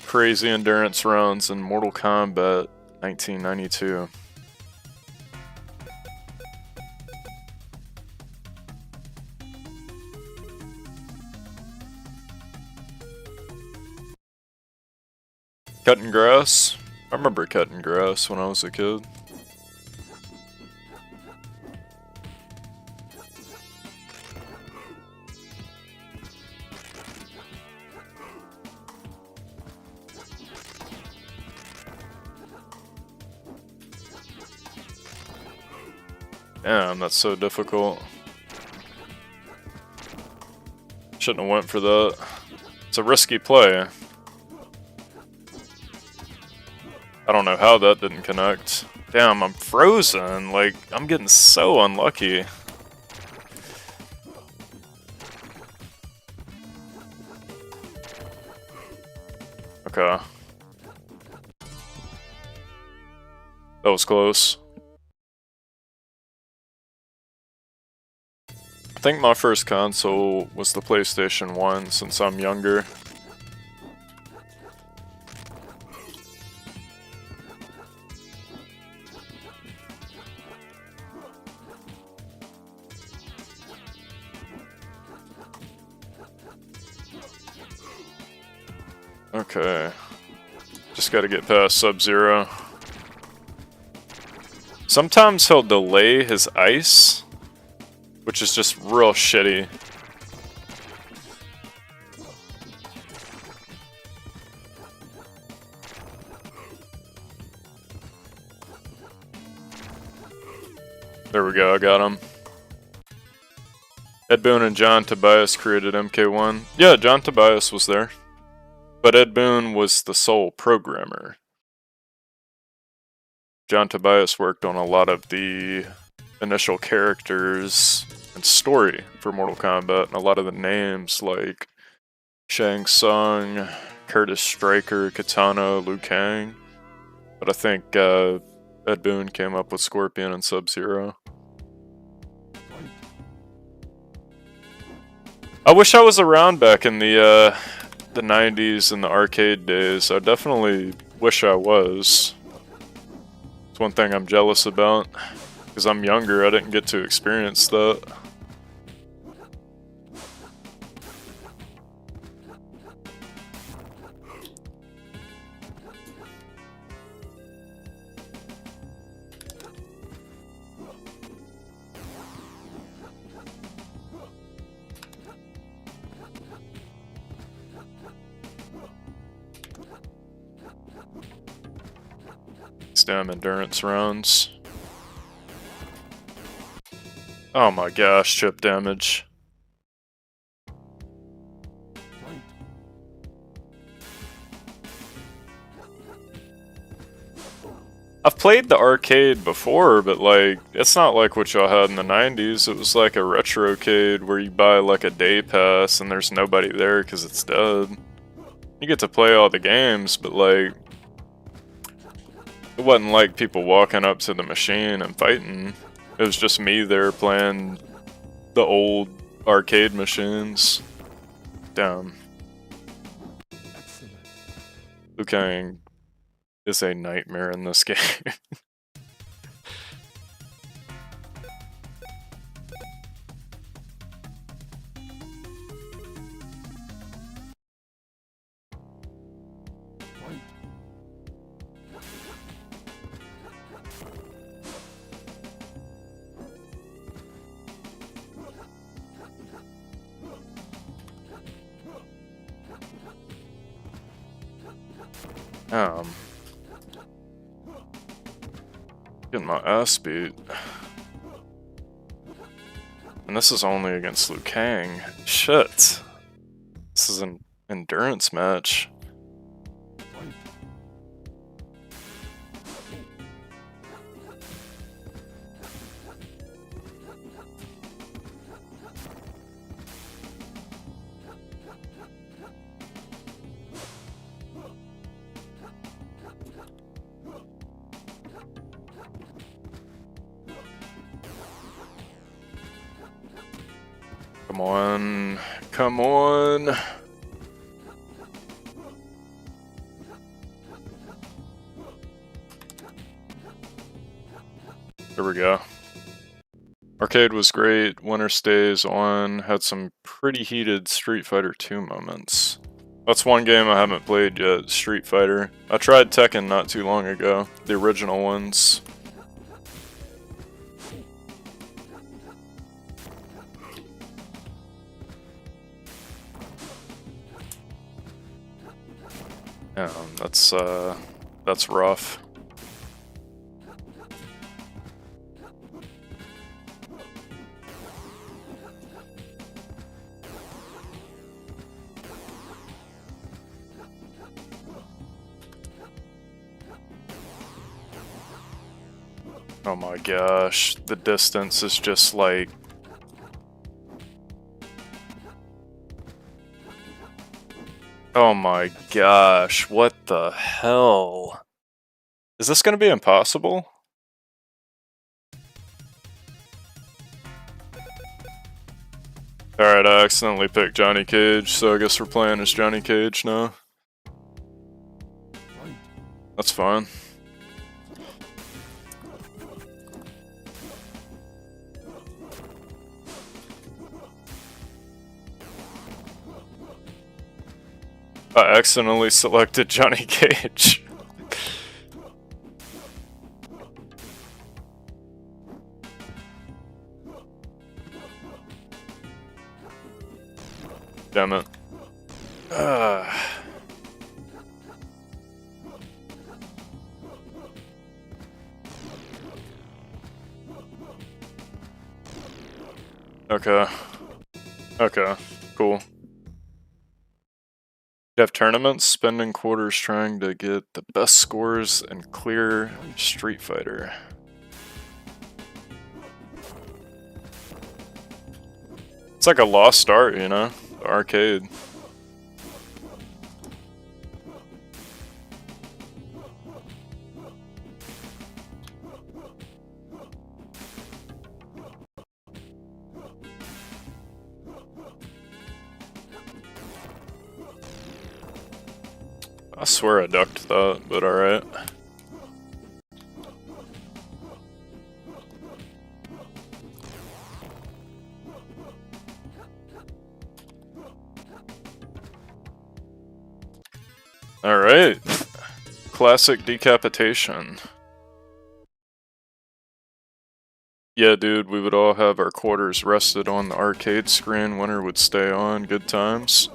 Crazy endurance rounds in Mortal Kombat 1992. Cutting grass? I remember cutting grass when I was a kid. Damn, that's so difficult. Shouldn't have went for that. It's a risky play. I don't know how that didn't connect. Damn, I'm frozen. Like, I'm getting so unlucky. Okay. That was close. I think my first console was the PlayStation 1 since I'm younger. Okay. Just gotta get past Sub-Zero. Sometimes he'll delay his ice, which is just real shitty. There we go, I got him. Ed Boon and John Tobias created MK1. Yeah, John Tobias was there. But Ed Boon was the sole programmer. John Tobias worked on a lot of the initial characters and story for Mortal Kombat, and a lot of the names like Shang Tsung, Curtis Stryker, Katana, Liu Kang. But I think Ed Boon came up with Scorpion and Sub-Zero. I wish I was around back in the 90s and the arcade days. I definitely wish I was. It's one thing I'm jealous about, because I'm younger, I didn't get to experience that. Damn endurance rounds. Oh my gosh, chip damage. I've played the arcade before, but like, it's not like what y'all had in the 90s. It was like a retrocade where you buy like a day pass and there's nobody there because it's dead. You get to play all the games, but like, it wasn't like people walking up to the machine and fighting. It was just me there playing the old arcade machines. Damn. Liu Kang is a nightmare in this game. Getting my ass beat. And this is only against Liu Kang. Shit. This is an endurance match. Come on. Come on. There we go. Arcade was great. Winner stays on. Had some pretty heated Street Fighter 2 moments. That's one game I haven't played yet, Street Fighter. I tried Tekken not too long ago, the original ones. Yeah, that's rough. Oh my gosh, the distance is just like... Oh my gosh, what the hell? Is this gonna be impossible? Alright, I accidentally picked Johnny Cage, so I guess we're playing as Johnny Cage now. That's fine. I accidentally selected Johnny Cage. Damn it. Okay. Okay, cool. You have tournaments, spending quarters trying to get the best scores and clear Street Fighter. It's like a lost art, you know? The arcade. I swear I ducked that, but alright. Alright. Classic decapitation. Yeah, dude, we would all have our quarters rested on the arcade screen. Winner would stay on. Good times.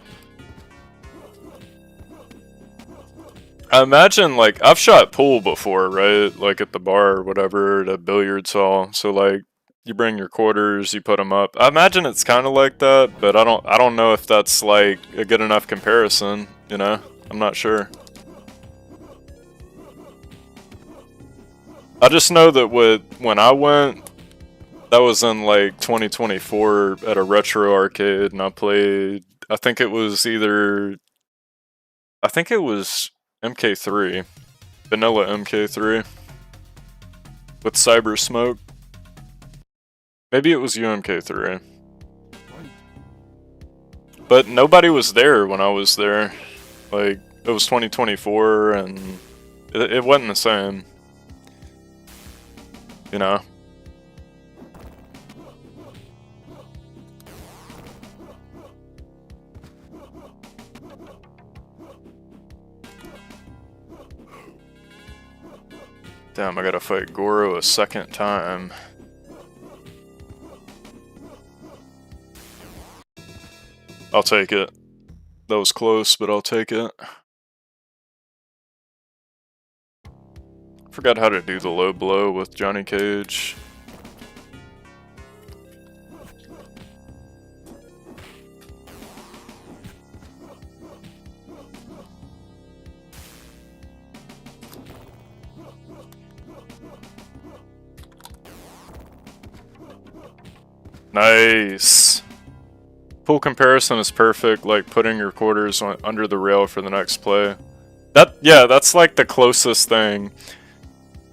I imagine, like, I've shot pool before, right? Like at the bar or whatever, at a billiards hall. So, like, you bring your quarters, you put them up. I imagine it's kind of like that, but I don't know if that's like a good enough comparison. You know, I'm not sure. I just know that when I went, that was in like 2024 at a retro arcade, and I played. I think it was MK3, vanilla MK3, with Cyber Smoke. Maybe it was UMK3. But nobody was there when I was there. Like, it was 2024 and it wasn't the same. You know? Damn, I gotta fight Goro a second time. I'll take it. That was close, but I'll take it. Forgot how to do the low blow with Johnny Cage. Nice. Pool comparison is perfect, like putting your quarters under the rail for the next play. Yeah, that's like the closest thing.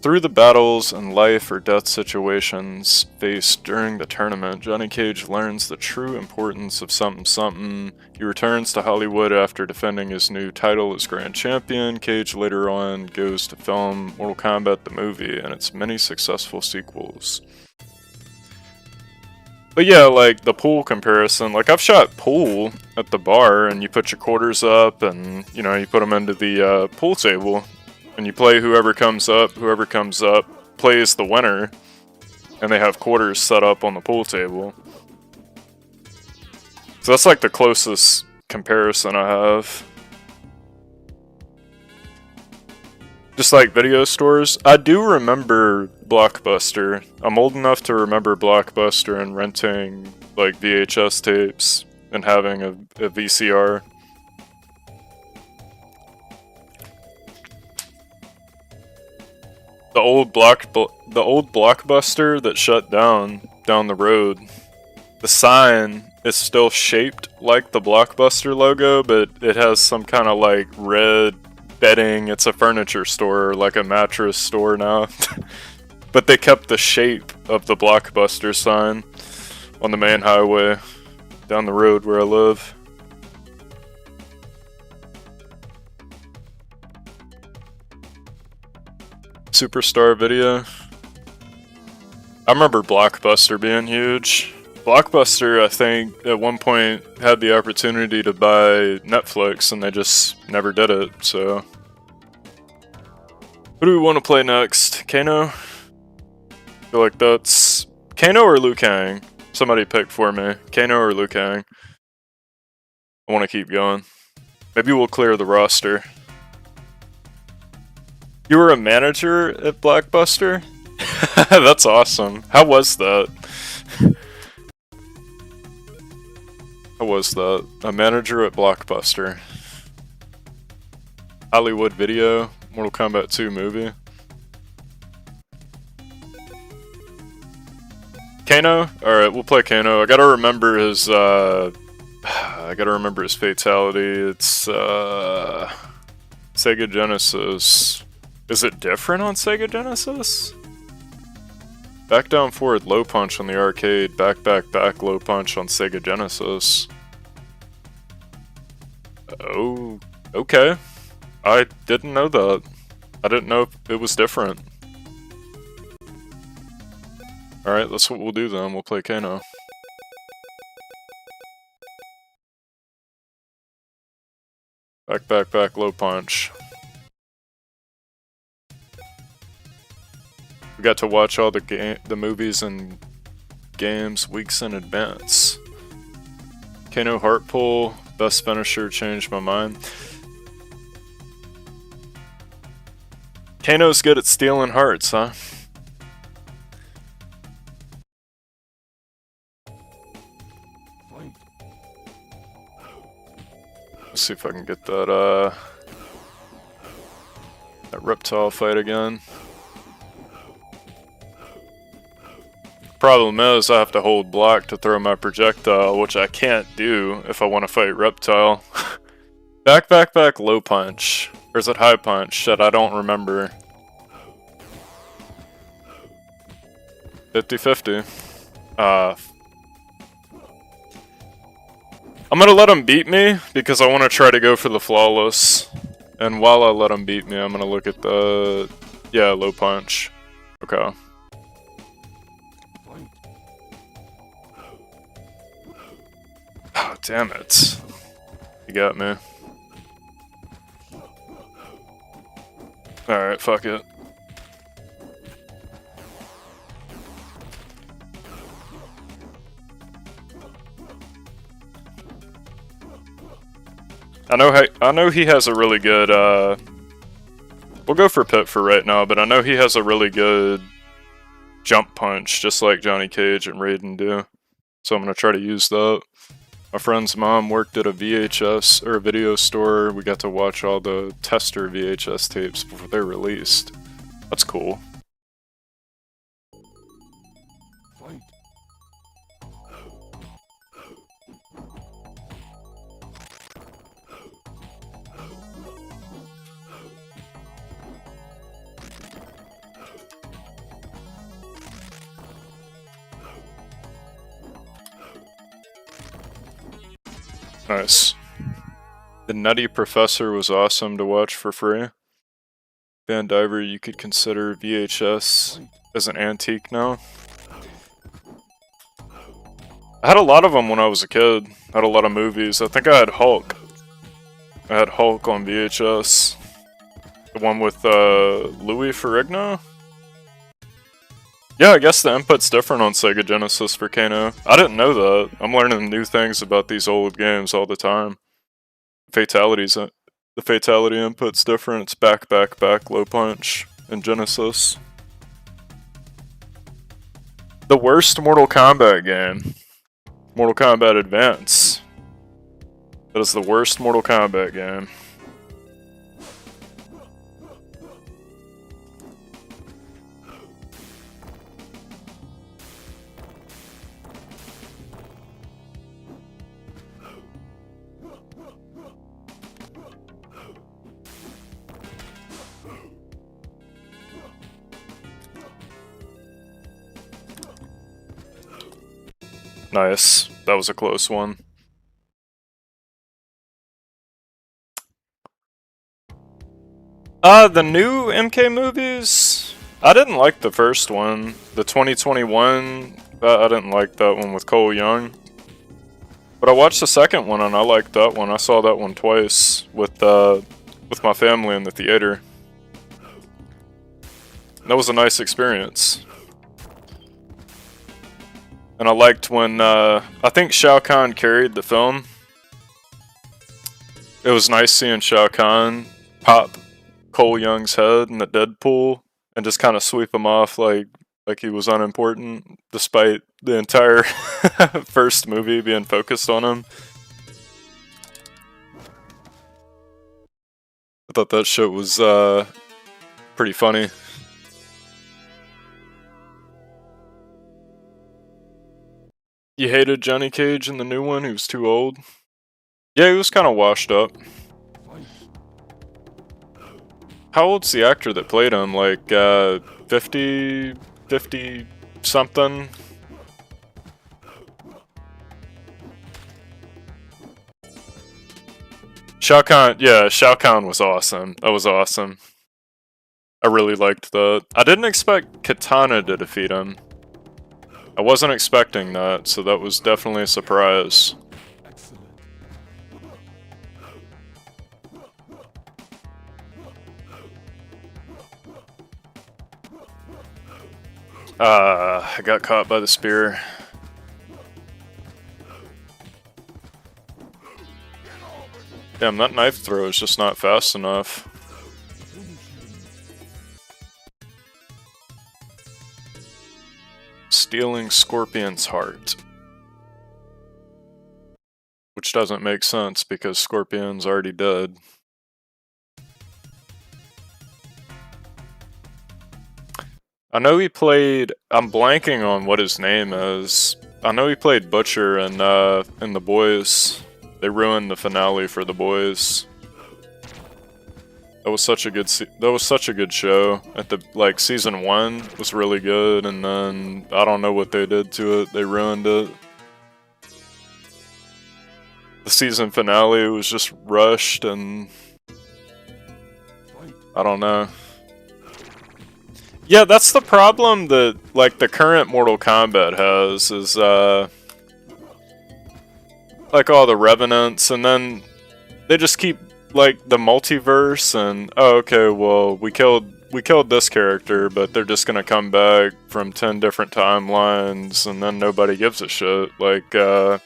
Through the battles and life or death situations faced during the tournament, Johnny Cage learns the true importance of something something. He returns to Hollywood after defending his new title as Grand Champion. Cage later on goes to film Mortal Kombat the movie and its many successful sequels. But yeah, like the pool comparison, like I've shot pool at the bar and you put your quarters up and, you know, you put them into the pool table and you play whoever comes up plays the winner and they have quarters set up on the pool table. So that's like the closest comparison I have. Just like video stores. I do remember Blockbuster. I'm old enough to remember Blockbuster and renting like VHS tapes and having a VCR. The old Blockbuster that shut down the road. The sign is still shaped like the Blockbuster logo, but it has some kind of like red bedding. It's a furniture store, like a mattress store now. But they kept the shape of the Blockbuster sign on the main highway down the road where I live. Superstar Video. I remember Blockbuster being huge. Blockbuster, I think, at one point had the opportunity to buy Netflix and they just never did it, so. Who do we want to play next? Kano? I feel like that's Kano or Liu Kang? Somebody pick for me. Kano or Liu Kang? I want to keep going. Maybe we'll clear the roster. You were a manager at Blockbuster? That's awesome. How was that? How was that? A manager at Blockbuster. Hollywood Video. Mortal Kombat 2 movie. Kano? Alright, we'll play Kano. I gotta remember his, fatality. It's, Sega Genesis. Is it different on Sega Genesis? Back, down, forward, low punch on the arcade. Back, back, back, low punch on Sega Genesis. Oh, okay. I didn't know that. I didn't know if it was different. Alright, that's what we'll do then. We'll play Kano. Back, back, back, low punch. We got to watch all the movies and games weeks in advance. Kano heart pull, best finisher, changed my mind. Kano's good at stealing hearts, huh? Let's see if I can get that Reptile fight again. Problem is, I have to hold block to throw my projectile, which I can't do if I want to fight Reptile. Back, back, back, low punch. Or is it high punch? Shit, I don't remember. 50-50. I'm gonna let him beat me, because I want to try to go for the flawless. And while I let him beat me, I'm gonna look at the... yeah, low punch. Okay. Oh, damn it. You got me. Alright, fuck it. I know he has a really good We'll go for Pit for right now, but I know he has a really good jump punch, just like Johnny Cage and Raiden do. So I'm going to try to use that. My friend's mom worked at a VHS, or a video store. We got to watch all the tester VHS tapes before they're released. That's cool. Nice. The Nutty Professor was awesome to watch for free. Van Diver, you could consider VHS as an antique now. I had a lot of them when I was a kid. I had a lot of movies. I think I had Hulk. I had Hulk on VHS. The one with Louis Ferrigno? Yeah, I guess the input's different on Sega Genesis for Kano. I didn't know that. I'm learning new things about these old games all the time. Fatalities. The fatality input's different. It's back, back, back, low punch in Genesis. The worst Mortal Kombat game. Mortal Kombat Advance. That is the worst Mortal Kombat game. Nice. That was a close one. The new MK movies? I didn't like the first one. The 2021, I didn't like that one with Cole Young. But I watched the second one and I liked that one. I saw that one twice with my family in the theater. That was a nice experience. And I liked when, I think Shao Kahn carried the film. It was nice seeing Shao Kahn pop Cole Young's head in the Deadpool and just kind of sweep him off like he was unimportant, despite the entire first movie being focused on him. I thought that shit was pretty funny. You hated Johnny Cage in the new one? He was too old? Yeah, he was kind of washed up. How old's the actor that played him? Like, 50 something? Shao Kahn, yeah, Shao Kahn was awesome. That was awesome. I really liked that. I didn't expect Katana to defeat him. I wasn't expecting that, so that was definitely a surprise. I got caught by the spear. Damn, that knife throw is just not fast enough. Stealing Scorpion's heart. Which doesn't make sense because Scorpion's already dead. I know he played, I'm blanking on what his name is. I know he played Butcher in The Boys. They ruined the finale for The Boys. That was such a good show. At the season 1 was really good, and then I don't know what they did to it. They ruined it. The season finale was just rushed, and I don't know. Yeah, that's the problem that the current Mortal Kombat has is all the revenants, and then they just keep the multiverse and oh, okay, well we killed this character, but they're just gonna come back from 10 different timelines, and then nobody gives a shit. I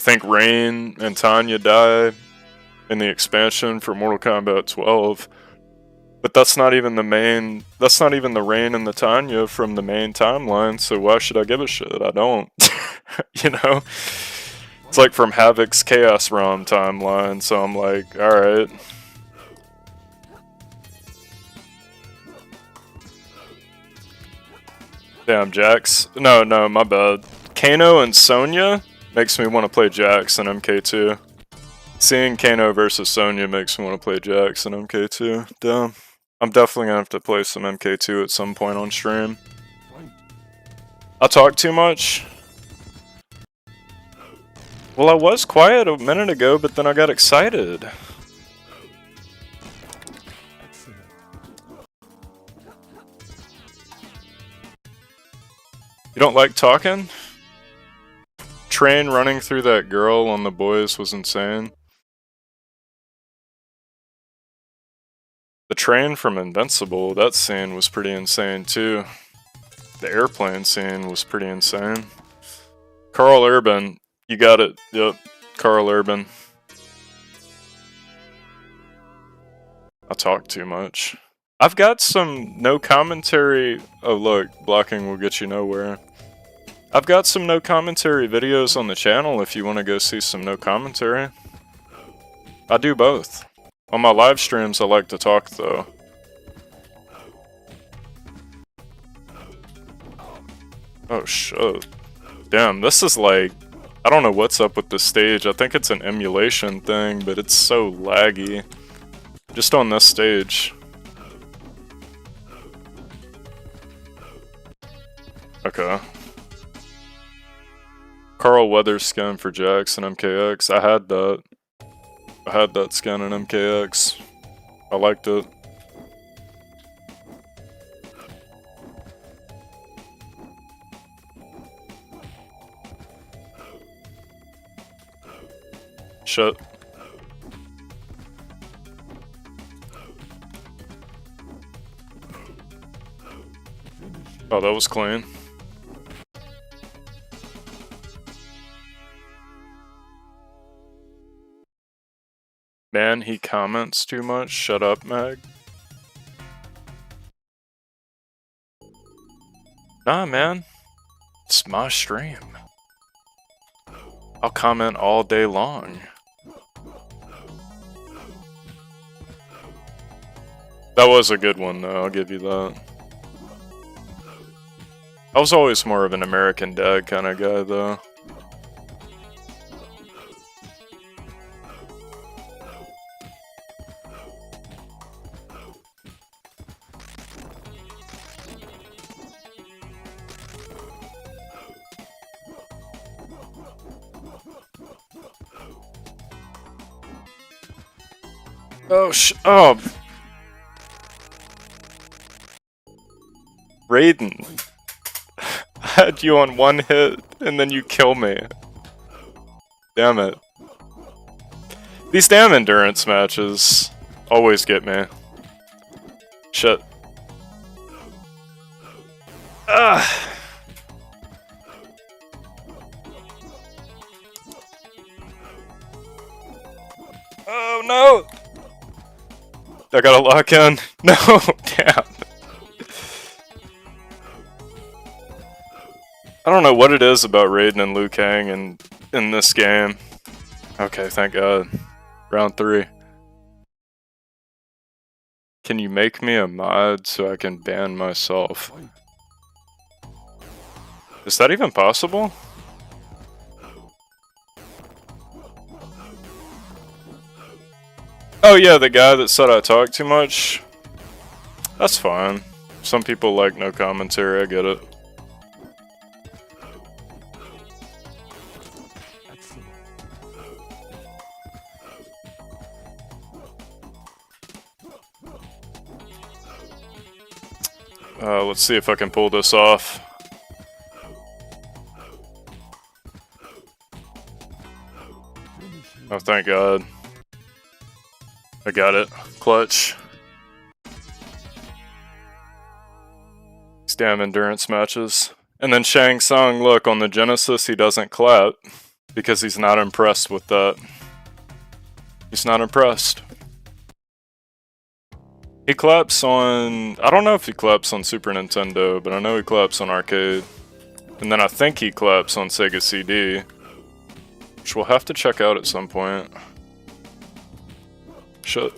think Rain and Tanya die in the expansion for Mortal Kombat 12. But that's not even the main, that's not even the Rain and the Tanya from the main timeline, so why should I give a shit? I don't. You know? It's like from Havoc's Chaos Realm timeline, so I'm like, alright. Damn, Jax. No, my bad. Kano and Sonya makes me want to play Jax in MK2. Seeing Kano versus Sonya makes me want to play Jax in MK2. Damn. I'm definitely gonna have to play some MK2 at some point on stream. I talk too much? Well, I was quiet a minute ago, but then I got excited. You don't like talking? Train running through that girl on the boys was insane. The train from Invincible, that scene was pretty insane too. The airplane scene was pretty insane. Carl Urban, you got it. Yep, Carl Urban. I talk too much. I've got some no commentary. Oh look, blocking will get you nowhere. I've got some no commentary videos on the channel if you want to go see some no commentary. I do both. On my live streams I like to talk though. Oh shit. Damn, this is like, I don't know what's up with this stage. I think it's an emulation thing, but it's so laggy. Just on this stage. Okay. Carl Weathers skin for Jax and MKX. I had that. I had that skin in MKX. I liked it. Shit. Oh, that was clean. Man, he comments too much. Shut up, Meg. Nah, man. It's my stream. I'll comment all day long. That was a good one, though. I'll give you that. I was always more of an American Dad kind of guy, though. Oh, oh. Raiden. I had you on one hit, and then you kill me. Damn it. These damn endurance matches always get me. Shit. Ah. Oh no! I gotta lock in. No, damn. I don't know what it is about Raiden and Liu Kang in this game. Okay, thank God. Round 3. Can you make me a mod so I can ban myself? Is that even possible? Oh yeah, the guy that said I talk too much. That's fine. Some people like no commentary, I get it. Let's see if I can pull this off. Oh, thank God. I got it. Clutch. These damn endurance matches. And then Shang Tsung, look, on the Genesis, he doesn't clap because he's not impressed with that. He's not impressed. He claps on... I don't know if he claps on Super Nintendo, but I know he claps on arcade. And then I think he claps on Sega CD, which we'll have to check out at some point. Shit.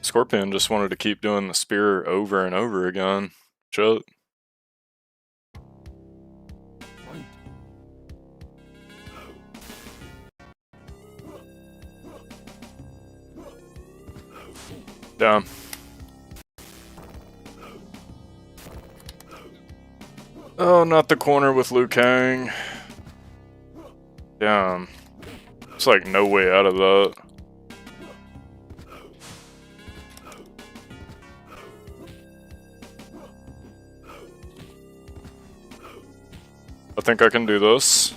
Scorpion just wanted to keep doing the spear over and over again. Shit. Damn. Oh, not the corner with Liu Kang. Damn. It's like no way out of that. I think I can do this.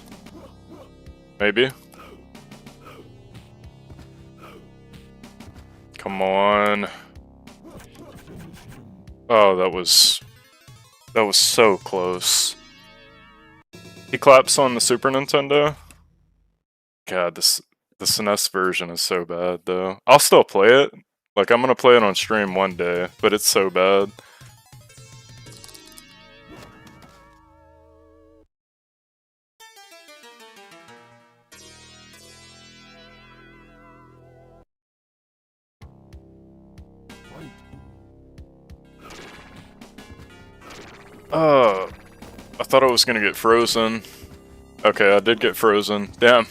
Maybe. Come on. Oh, that was so close. He claps on the Super Nintendo. God, the SNES version is so bad though. I'll still play it. Like, I'm gonna play it on stream one day, but it's so bad. I thought I was gonna get frozen. Okay, I did get frozen. Damn.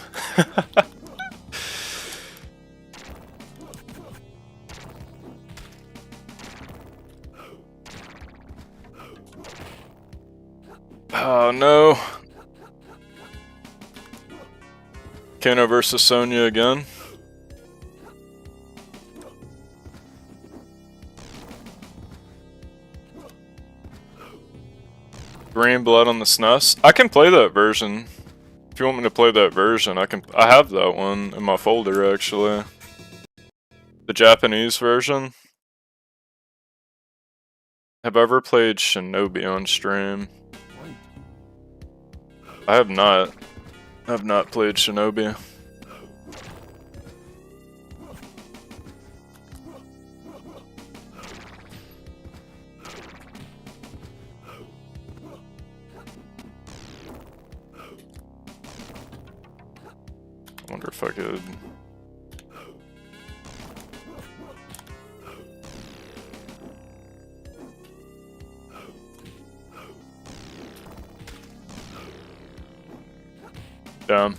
Oh no. Kano versus Sonya again. Green blood on the SNES. I can play that version. If you want me to play that version, I have that one in my folder actually. The Japanese version. Have I ever played Shinobi on stream? I have not. I have not played Shinobi. I wonder if I could... Damn.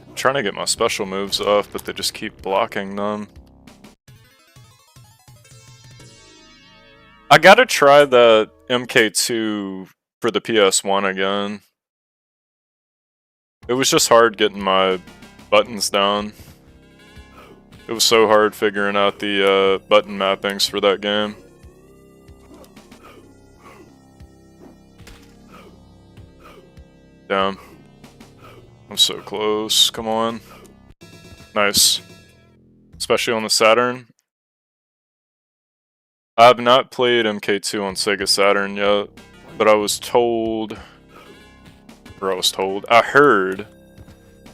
I'm trying to get my special moves off, but they just keep blocking them. I gotta try the MK2 for the PS1 again. It was just hard getting my buttons down. It was so hard figuring out the button mappings for that game. Damn. I'm so close. Come on. Nice. Especially on the Saturn. I have not played MK2 on Sega Saturn yet, but I was told... I heard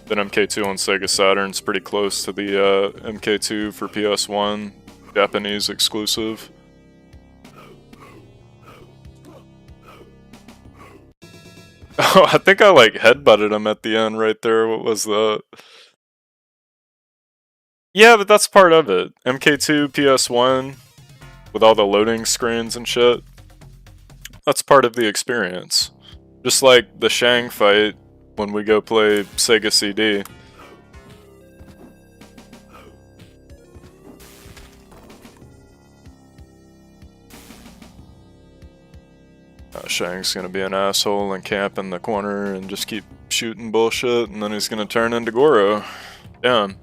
that MK2 on Sega Saturn's pretty close to the MK2 for PS1, Japanese exclusive. Oh, I think I like headbutted him at the end right there. What was that? Yeah, but that's part of it. MK2, PS1, with all the loading screens and shit. That's part of the experience. Just like the Shang fight when we go play Sega CD. Shang's gonna be an asshole and camp in the corner and just keep shooting bullshit, and then he's gonna turn into Goro. Damn.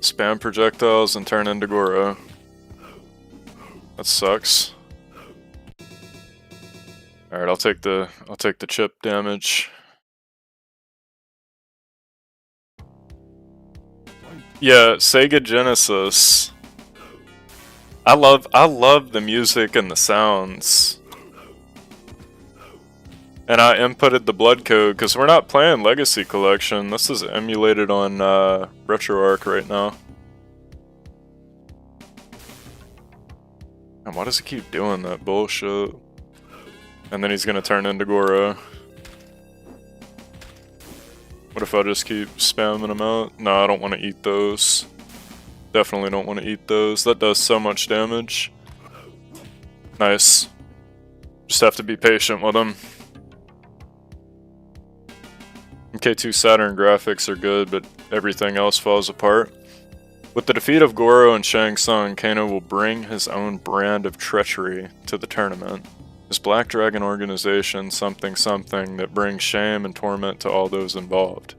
Spam projectiles and turn into Goro. That sucks. Alright, I'll take the chip damage. Yeah, Sega Genesis. I love the music and the sounds. And I inputted the blood code because we're not playing Legacy Collection. This is emulated on RetroArch right now. And why does he keep doing that bullshit? And then he's gonna turn into Goro. What if I just keep spamming them out? No, I don't want to eat those. Definitely don't want to eat those. That does so much damage. Nice. Just have to be patient with them. MK2 Saturn graphics are good, but everything else falls apart. With the defeat of Goro and Shang Tsung, Kano will bring his own brand of treachery to the tournament. His Black Dragon organization, something that brings shame and torment to all those involved.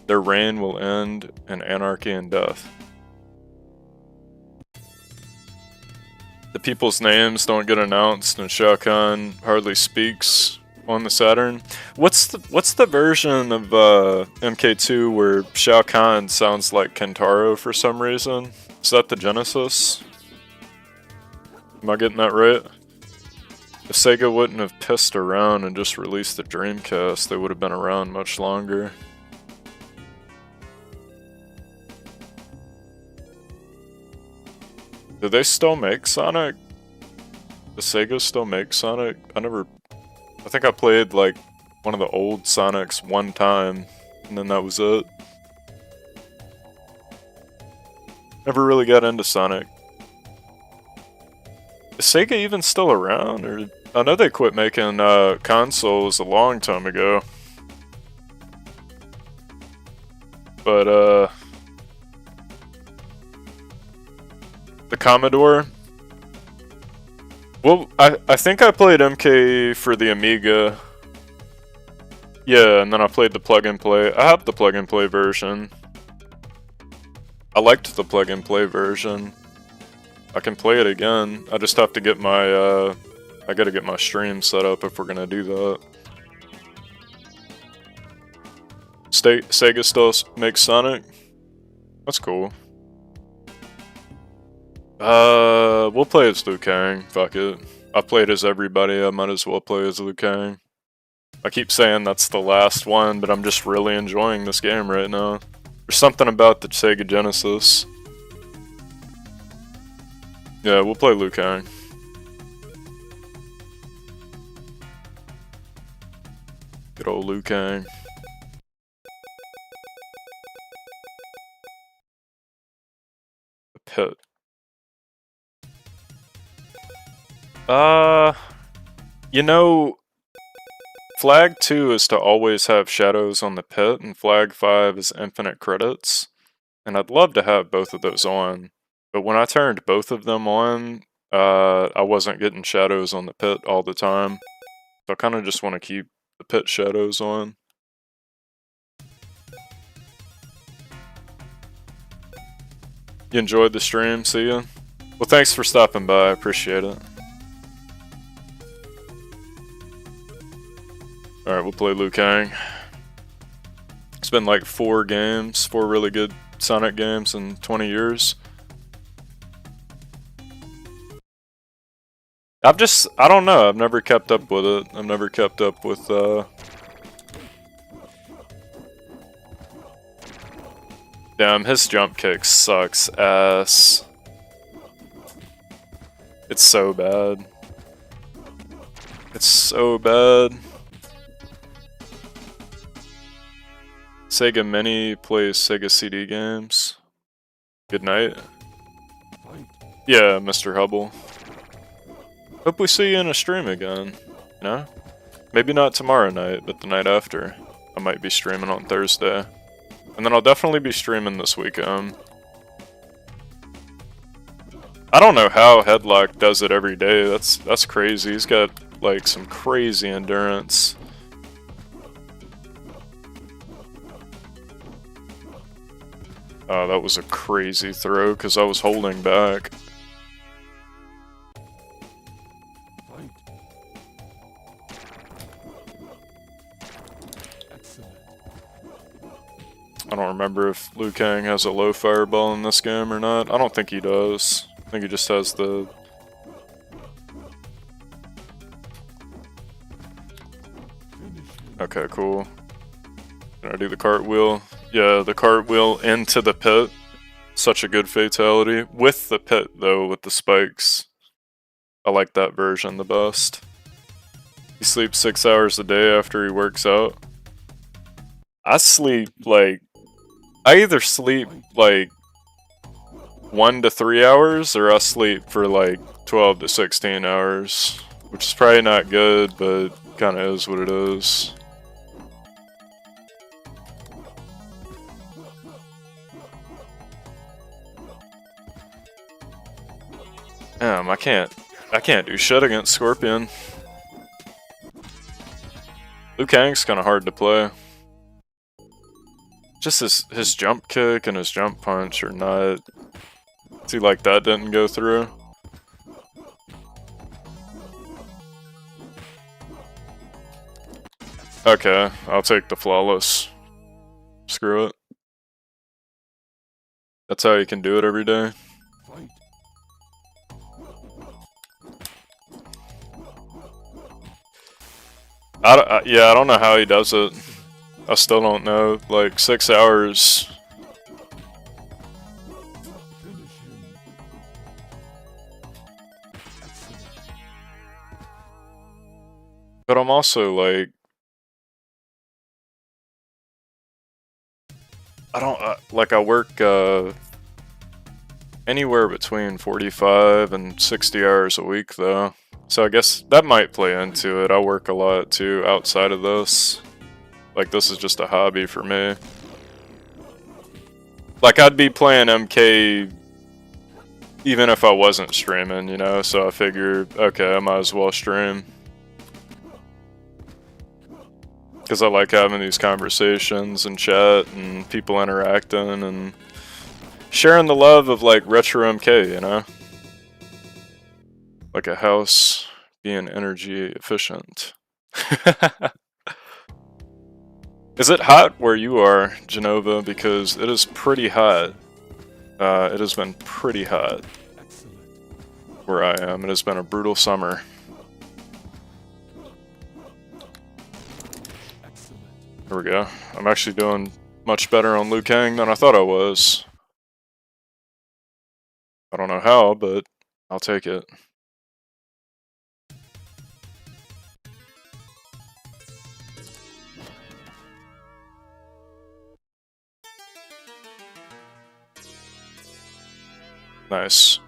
Their reign will end in anarchy and death. The people's names don't get announced, and Shao Kahn hardly speaks on the Saturn. What's the version of MK2 where Shao Kahn sounds like Kentaro for some reason? Is that the Genesis? Am I getting that right? If Sega wouldn't have pissed around and just released the Dreamcast, they would have been around much longer. Do they still make Sonic? Does Sega still make Sonic? I think I played like one of the old Sonics one time, and then that was it. Never really got into Sonic. Is Sega even still around? Or I know they quit making consoles a long time ago. But the Commodore. Well, I think I played MK for the Amiga. Yeah, and then I played the plug and play. I have the plug and play version. I liked the plug and play version. I can play it again. I just have to get my I gotta get my stream set up if we're gonna do that. Sega still makes Sonic? That's cool. We'll play as Liu Kang. Fuck it. I played as everybody. I might as well play as Liu Kang. I keep saying that's the last one, but I'm just really enjoying this game right now. There's something about the Sega Genesis. Yeah, we'll play Liu Kang. Good old Liu Kang. The pit. You know, Flag 2 is to always have shadows on the pit, and Flag 5 is infinite credits. And I'd love to have both of those on. But when I turned both of them on, I wasn't getting shadows on the pit all the time. So I kind of just want to keep the pit shadows on. You enjoyed the stream, see ya? Well, thanks for stopping by, I appreciate it. Alright, we'll play Liu Kang. It's been like 4 really good Sonic games in 20 years. I don't know, I've never kept up with it. I've never kept up with, Damn, his jump kick sucks ass. It's so bad. It's so bad. Sega Mini plays Sega CD games. Good night. Yeah, Mr. Hubble. Hope we see you in a stream again. You know? Maybe not tomorrow night, but the night after. I might be streaming on Thursday. And then I'll definitely be streaming this weekend. I don't know how Headlock does it every day. That's crazy. He's got like some crazy endurance. Oh, that was a crazy throw because I was holding back. I don't remember if Liu Kang has a low fireball in this game or not. I don't think he does. I think he just has the... Okay, cool. Can I do the cartwheel? Yeah, the cartwheel into the pit. Such a good fatality. With the pit, though, with the spikes. I like that version the best. He sleeps 6 hours a day after he works out. I sleep, like... I either sleep, like, 1 to 3 hours, or I sleep for, like, 12 to 16 hours. Which is probably not good, but kinda is what it is. Damn, I can't do shit against Scorpion. Liu Kang's kinda hard to play. Just his jump kick and his jump punch are not... See, like that didn't go through. Okay, I'll take the flawless. Screw it. That's how you can do it every day. Yeah, I don't know how he does it. I still don't know. Like, 6 hours. But I'm also like... I don't... I work anywhere between 45 and 60 hours a week, though. So I guess that might play into it. I work a lot, too, outside of this. Like, this is just a hobby for me. Like, I'd be playing MK even if I wasn't streaming, you know? So I figured, okay, I might as well stream. Because I like having these conversations and chat and people interacting and sharing the love of, like, retro MK, you know? Like a house being energy efficient. Is it hot where you are, Genova? Because it is pretty hot. It has been pretty hot where I am. It has been a brutal summer. There we go. I'm actually doing much better on Liu Kang than I thought I was. I don't know how, but I'll take it. Nice.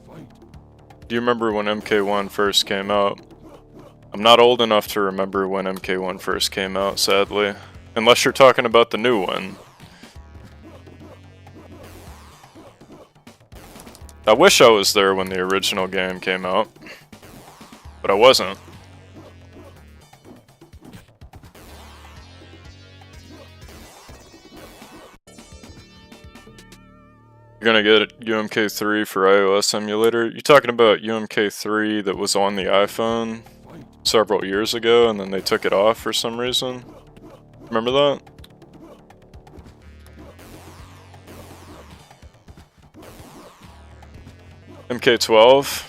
Do you remember when MK1 first came out? I'm not old enough to remember when MK1 first came out, sadly. Unless you're talking about the new one. I wish I was there when the original game came out. But I wasn't. You're gonna get UMK3 for iOS emulator? You talking about UMK3 that was on the iPhone several years ago and then they took it off for some reason? Remember that? MK12?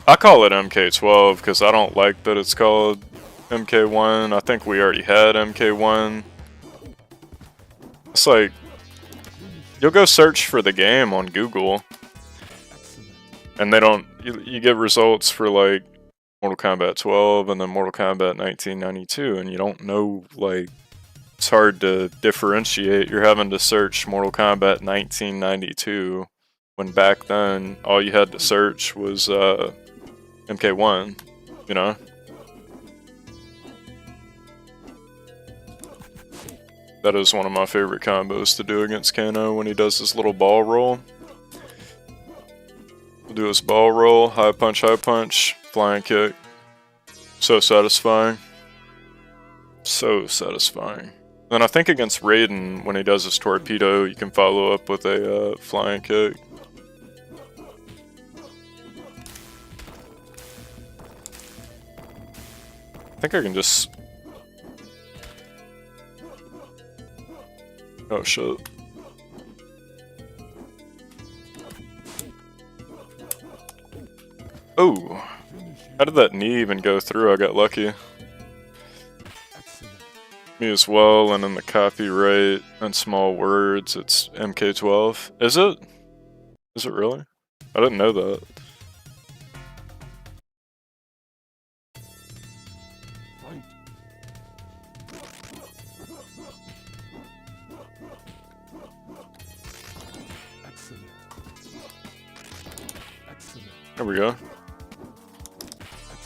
I call it MK12 because I don't like that it's called MK1. I think we already had MK1. It's like, you'll go search for the game on Google, and they don't, you get results for like Mortal Kombat 12 and then Mortal Kombat 1992, and you don't know, like, it's hard to differentiate. You're having to search Mortal Kombat 1992, when back then, all you had to search was MK1, you know? That is one of my favorite combos to do against Kano when he does his little ball roll. He'll do his ball roll, high punch, flying kick. So satisfying. So satisfying. Then I think against Raiden, when he does his torpedo, you can follow up with a flying kick. I think I can just Oh shit. Oh, how did that knee even go through? I got lucky. Me as well, and in the copyright and small words, it's MK12. Is it? Is it really? I didn't know that. There we go.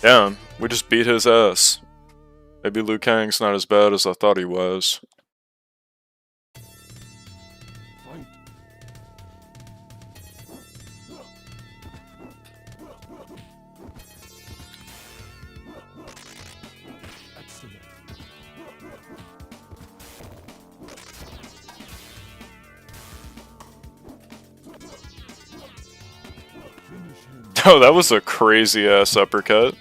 Damn, we just beat his ass. Maybe Liu Kang's not as bad as I thought he was. Oh, that was a crazy ass uppercut.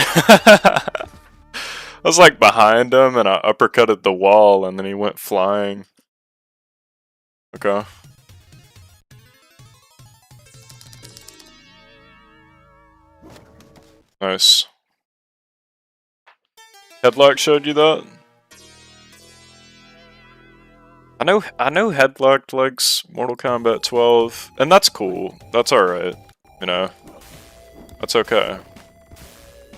I was like behind him and I uppercutted the wall and then he went flying. Okay. Nice. Headlock showed you that? I know Headlock likes Mortal Kombat 12, and that's cool. That's alright. You know, that's okay.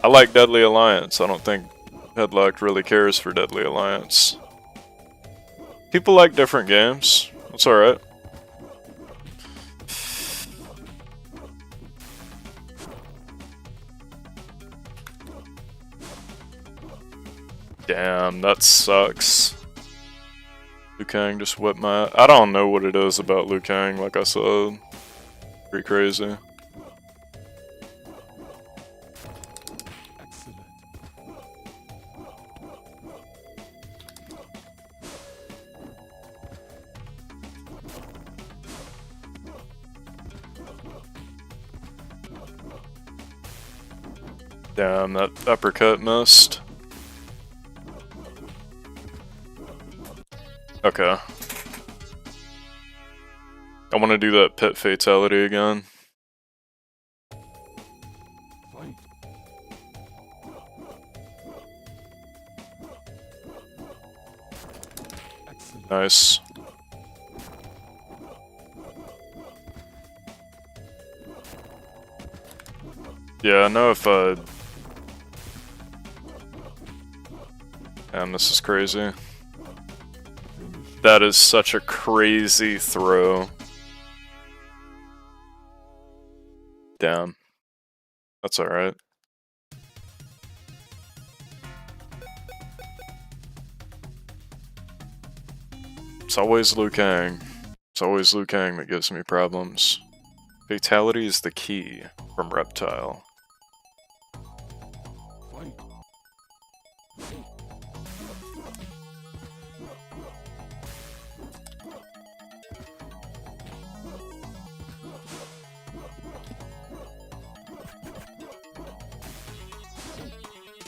I like Deadly Alliance. I don't think Headlock really cares for Deadly Alliance. People like different games. That's alright. Damn, that sucks. Liu Kang just whipped my... I don't know what it is about Liu Kang, like I said. Pretty crazy. Damn, that uppercut missed. Okay. I want to do that pit fatality again. Nice. Yeah, I know if damn, this is crazy. That is such a crazy throw. Damn. That's alright. It's always Liu Kang. It's always Liu Kang that gives me problems. Fatality is the key from Reptile.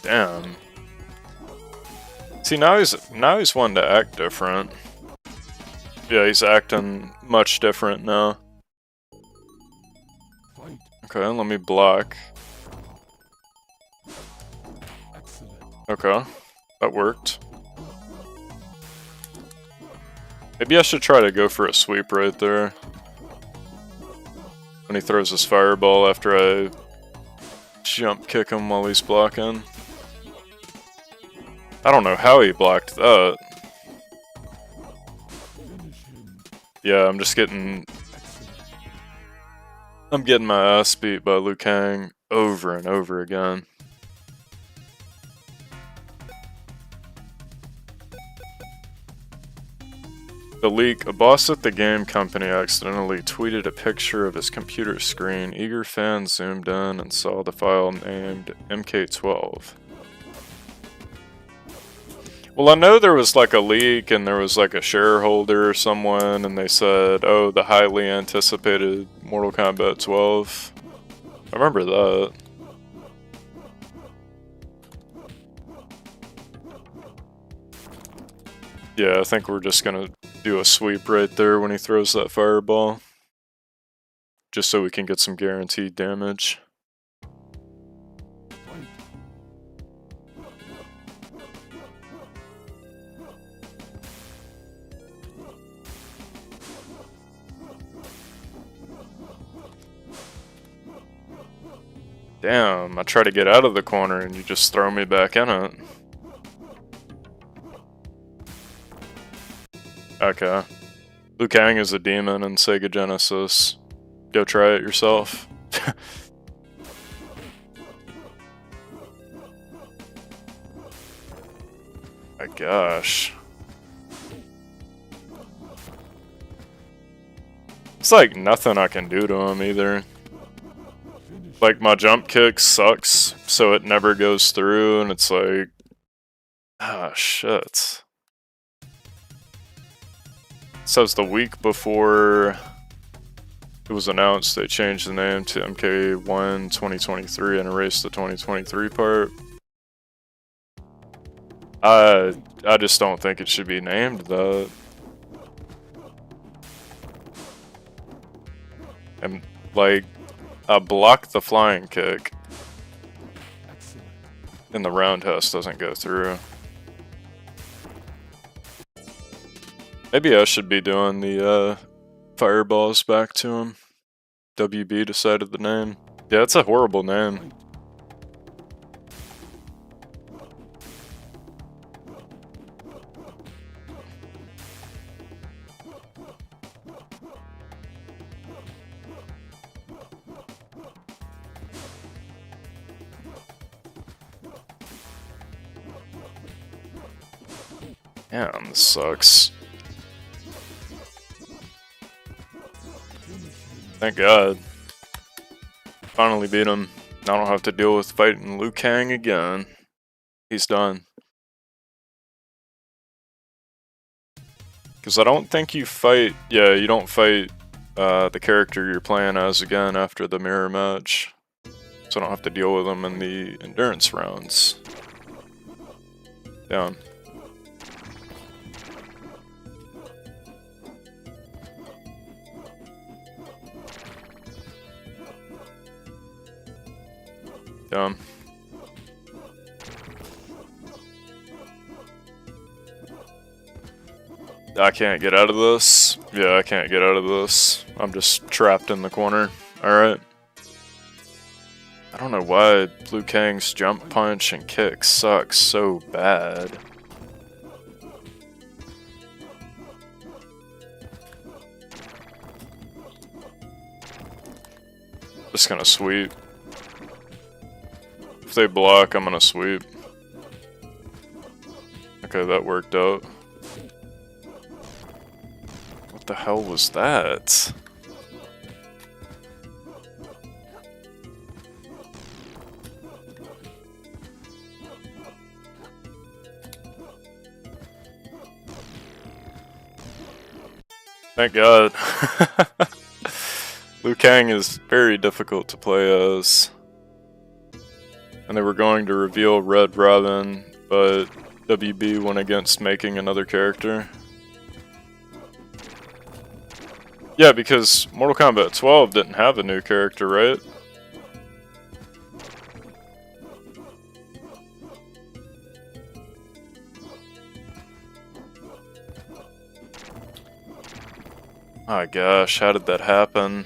Damn. See, now he's wanting to act different. Yeah, he's acting much different now. Okay, let me block. Okay, that worked. Maybe I should try to go for a sweep right there. When he throws his fireball after I jump kick him while he's blocking. I don't know how he blocked that. Yeah, I'm getting my ass beat by Liu Kang over and over again. The leak, a boss at the game company accidentally tweeted a picture of his computer screen. Eager fans zoomed in and saw the file named MK12. Well, I know there was like a leak and there was like a shareholder or someone and they said, oh, the highly anticipated Mortal Kombat 12. I remember that. Yeah, I think we're just gonna do a sweep right there when he throws that fireball. Just so we can get some guaranteed damage. Damn, I try to get out of the corner and you just throw me back in it. Okay. Liu Kang is a demon in Sega Genesis. Go try it yourself. My gosh. It's like nothing I can do to him either. Like my jump kick sucks, so it never goes through, and it's like, ah, shit. It says the week before it was announced they changed the name to MK1 2023 and erased the 2023 part. I just don't think it should be named that. And like, I blocked the flying kick, and the roundhouse doesn't go through. Maybe I should be doing the fireballs back to him. WB decided the name. Yeah, it's a horrible name. Damn, this sucks. Thank God. Finally beat him. I don't have to deal with fighting Liu Kang again. He's done. Because I don't think you fight... Yeah, you don't fight the character you're playing as again after the mirror match. So I don't have to deal with him in the endurance rounds. Down. Dumb. I can't get out of this. Yeah, I can't get out of this. I'm just trapped in the corner. Alright. I don't know why Liu Kang's jump punch and kick sucks so bad. Just gonna sweep. If they block, I'm gonna sweep. Okay, that worked out. What the hell was that? Thank God. Liu Kang is very difficult to play as. And they were going to reveal Red Robin, but WB went against making another character. Yeah, because Mortal Kombat 12 didn't have a new character, right? Oh gosh, how did that happen?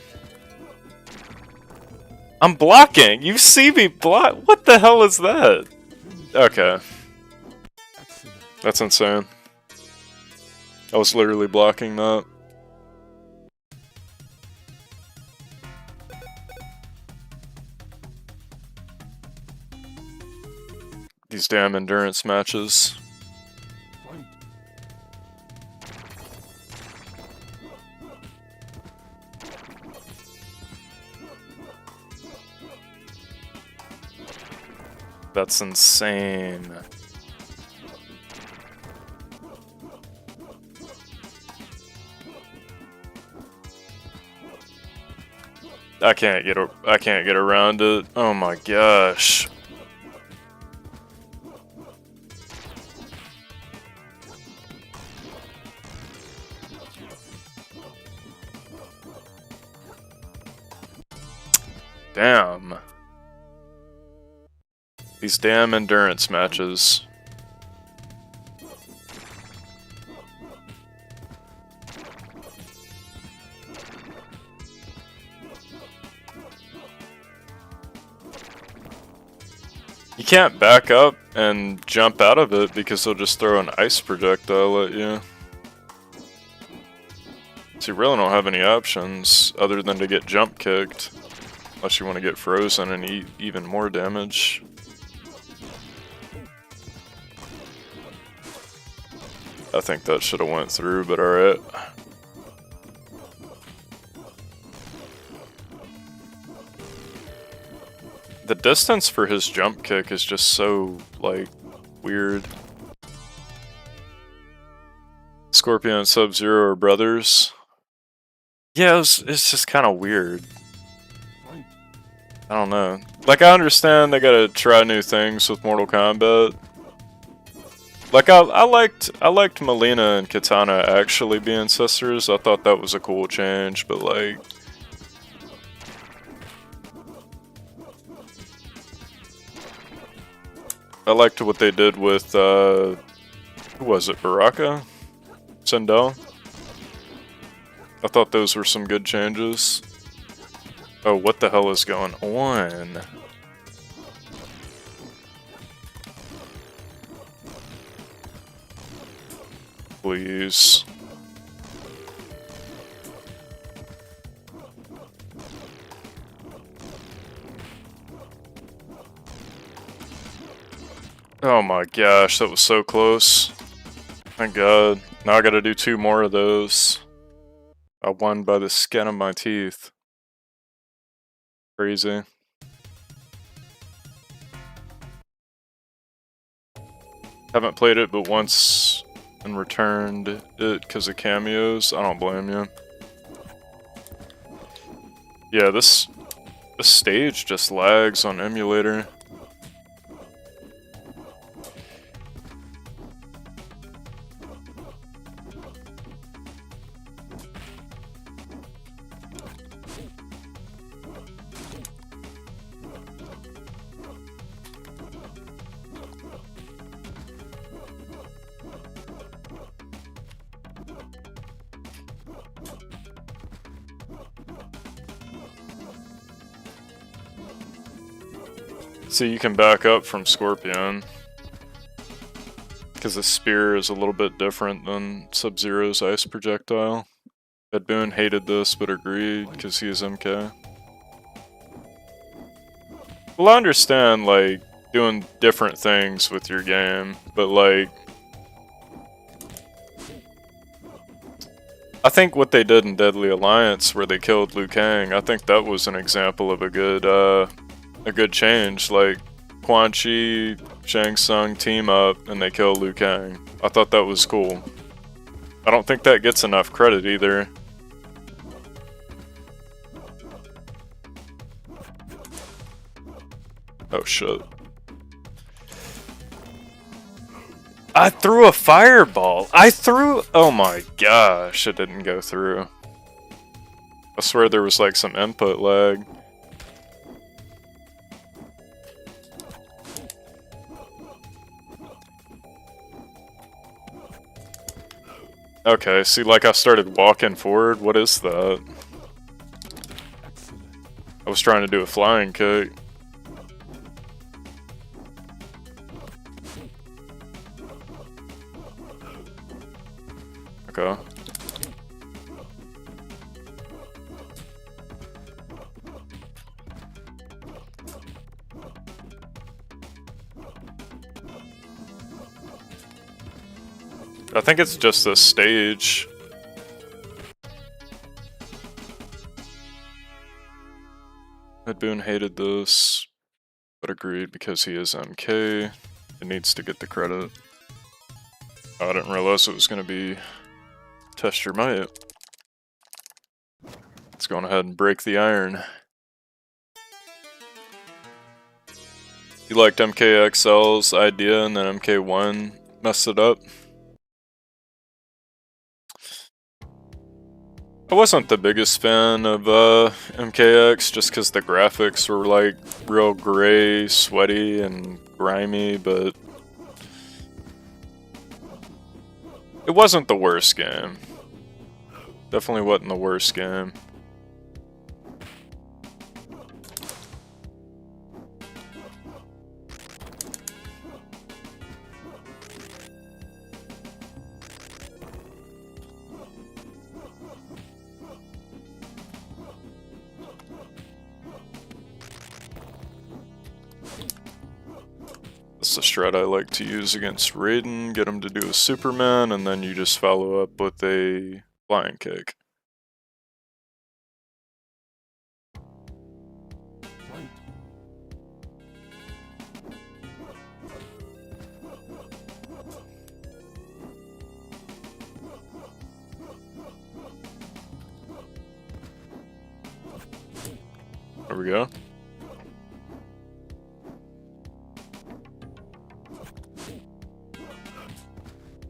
I'm blocking! You see me block? What the hell is that? Okay. That's insane. I was literally blocking that. These damn endurance matches. That's insane. I can't get around it. Oh my gosh. These damn endurance matches. You can't back up and jump out of it because they'll just throw an ice projectile at you. So you really don't have any options other than to get jump kicked. Unless you want to get frozen and eat even more damage. I think that should have went through, but alright. The distance for his jump kick is just so, like, weird. Scorpion and Sub-Zero are brothers. Yeah, it's just kind of weird. I don't know. Like, I understand they gotta try new things with Mortal Kombat. Like, I liked Melina and Kitana actually being sisters. I thought that was a cool change, but like... I liked what they did with, who was it, Baraka? Sindel? I thought those were some good changes. Oh, what the hell is going on? Please. Oh my gosh, that was so close. Thank God. Now I gotta do 2 more of those. I won by the skin of my teeth. Crazy. Haven't played it but once and returned it because of cameos. I don't blame you. Yeah, this stage just lags on emulator. So you can back up from Scorpion. Because the spear is a little bit different than Sub-Zero's ice projectile. Ed Boon hated this but agreed because he is MK. Well, I understand, like, doing different things with your game, but like... I think what they did in Deadly Alliance where they killed Liu Kang, I think that was an example of a good change. Like, Quan Chi, Shang Tsung team up and they kill Liu Kang. I thought that was cool. I don't think that gets enough credit either. Oh shit. I threw a fireball! Oh my gosh, it didn't go through. I swear there was like some input lag. Okay, see, like I started walking forward. What is that? I was trying to do a flying kick. Okay. I think it's just this stage. Ed Boon hated this, but agreed because he is MK. It needs to get the credit. Oh, I didn't realize it was going to be test your might. Let's go ahead and break the iron. You liked MKXL's idea and then MK1 messed it up? I wasn't the biggest fan of MKX just because the graphics were like real gray, sweaty, and grimy, but it wasn't the worst game. Definitely wasn't the worst game. That's the strat I like to use against Raiden, get him to do a Superman, and then you just follow up with a flying kick. There we go.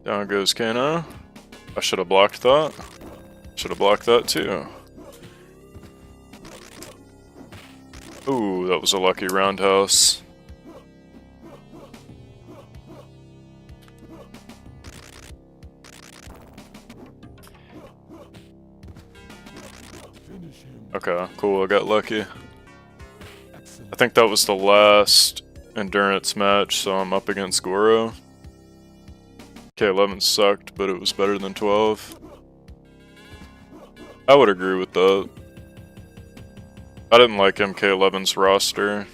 Down goes Kano. I should have blocked that. Should have blocked that too. Ooh, that was a lucky roundhouse. Okay, cool, I got lucky. I think that was the last endurance match, so I'm up against Goro. MK11 sucked, but it was better than 12. I would agree with that. I didn't like MK11's roster.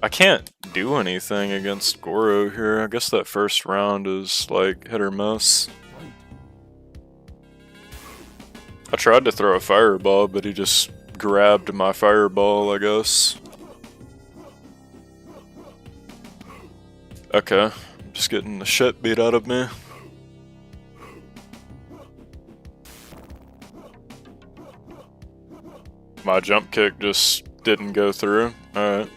I can't do anything against Goro here. I guess that first round is like hit or miss. I tried to throw a fireball, but he just grabbed my fireball, I guess. Okay, I'm just getting the shit beat out of me. My jump kick just didn't go through. Alright.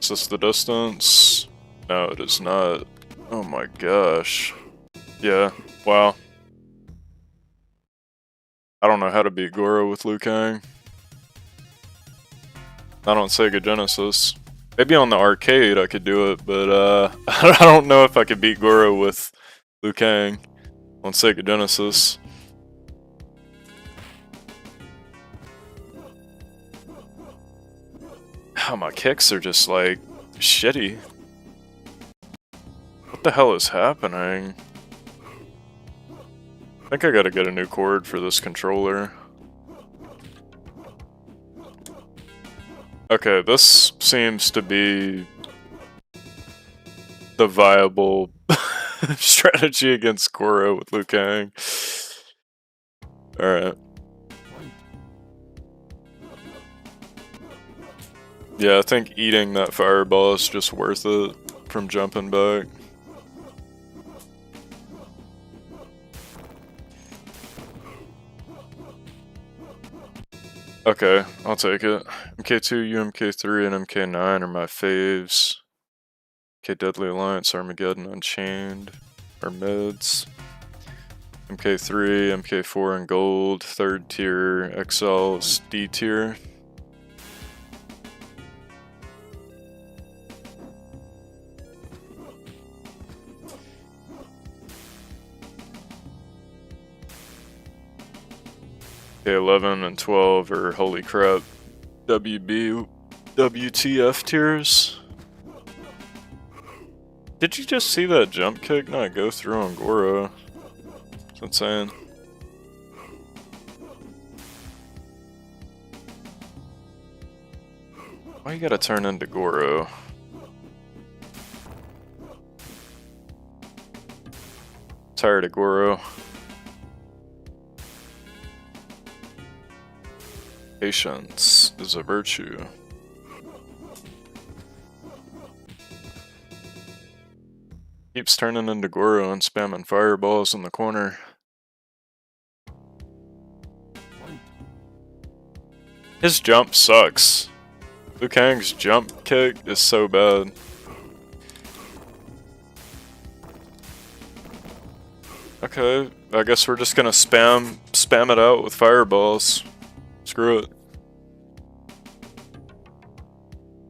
Is this the distance? No, it is not. Oh my gosh. Yeah, wow. I don't know how to beat Goro with Liu Kang. Not on Sega Genesis. Maybe on the arcade I could do it, but I don't know if I could beat Goro with Liu Kang on Sega Genesis. Oh, my kicks are just like shitty. What the hell is happening? I think I gotta get a new cord for this controller. Okay, this seems to be the viable strategy against Goro with Liu Kang. Alright. Yeah, I think eating that fireball is just worth it from jumping back. Okay, I'll take it. MK2, UMK3, and MK9 are my faves. MK Deadly Alliance, Armageddon, Unchained are mids. MK3, MK4 and Gold, third tier, XL is D tier. MK11 and 12 are holy crap WB, WTF tiers. Did you just see that jump kick not go through on Goro? It's insane. Why you gotta turn into Goro? Tired of Goro. Patience is a virtue. Keeps turning into Goro and spamming fireballs in the corner. His jump sucks. Liu Kang's jump kick is so bad. Okay, I guess we're just gonna spam it out with fireballs. Screw it.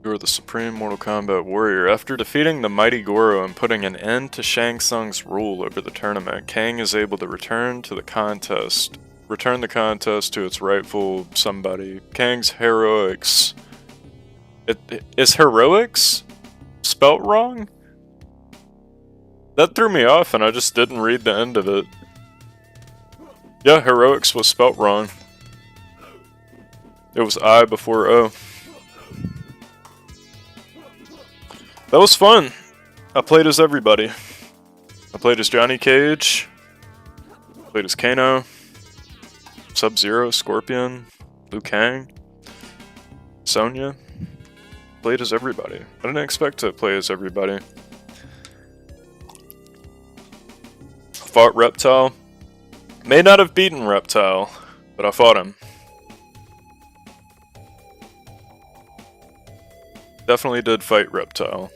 You are the supreme Mortal Kombat warrior. After defeating the mighty Goro and putting an end to Shang Tsung's rule over the tournament, Kang is able to return the contest to its rightful somebody. Kang's heroics. Is heroics spelt wrong? That threw me off and I just didn't read the end of it. Yeah, heroics was spelt wrong. It was I before O. That was fun. I played as everybody. I played as Johnny Cage. Played as Kano. Sub-Zero, Scorpion, Liu Kang, Sonya. Played as everybody. I didn't expect to play as everybody. Fought Reptile. May not have beaten Reptile, but I fought him. Definitely did fight Reptile.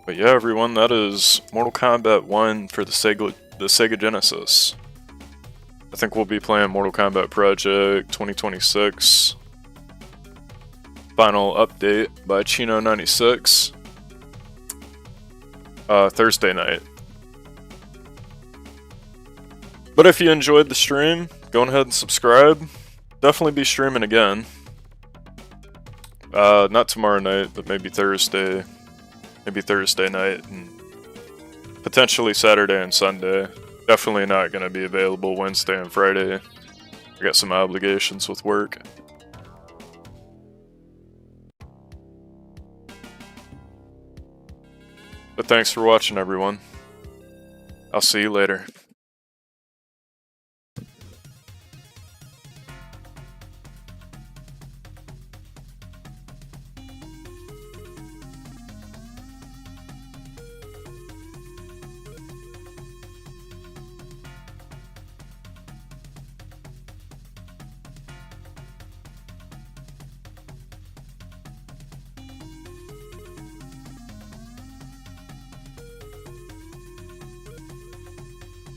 But yeah, everyone, that is Mortal Kombat 1 for the Sega Genesis. I think we'll be playing Mortal Kombat Project 2026. Final update by Chino96. Thursday night. But if you enjoyed the stream, go ahead and subscribe. Definitely be streaming again. Not tomorrow night, but maybe Thursday. Maybe Thursday night, and potentially Saturday and Sunday. Definitely not going to be available Wednesday and Friday. I got some obligations with work. But thanks for watching, everyone. I'll see you later.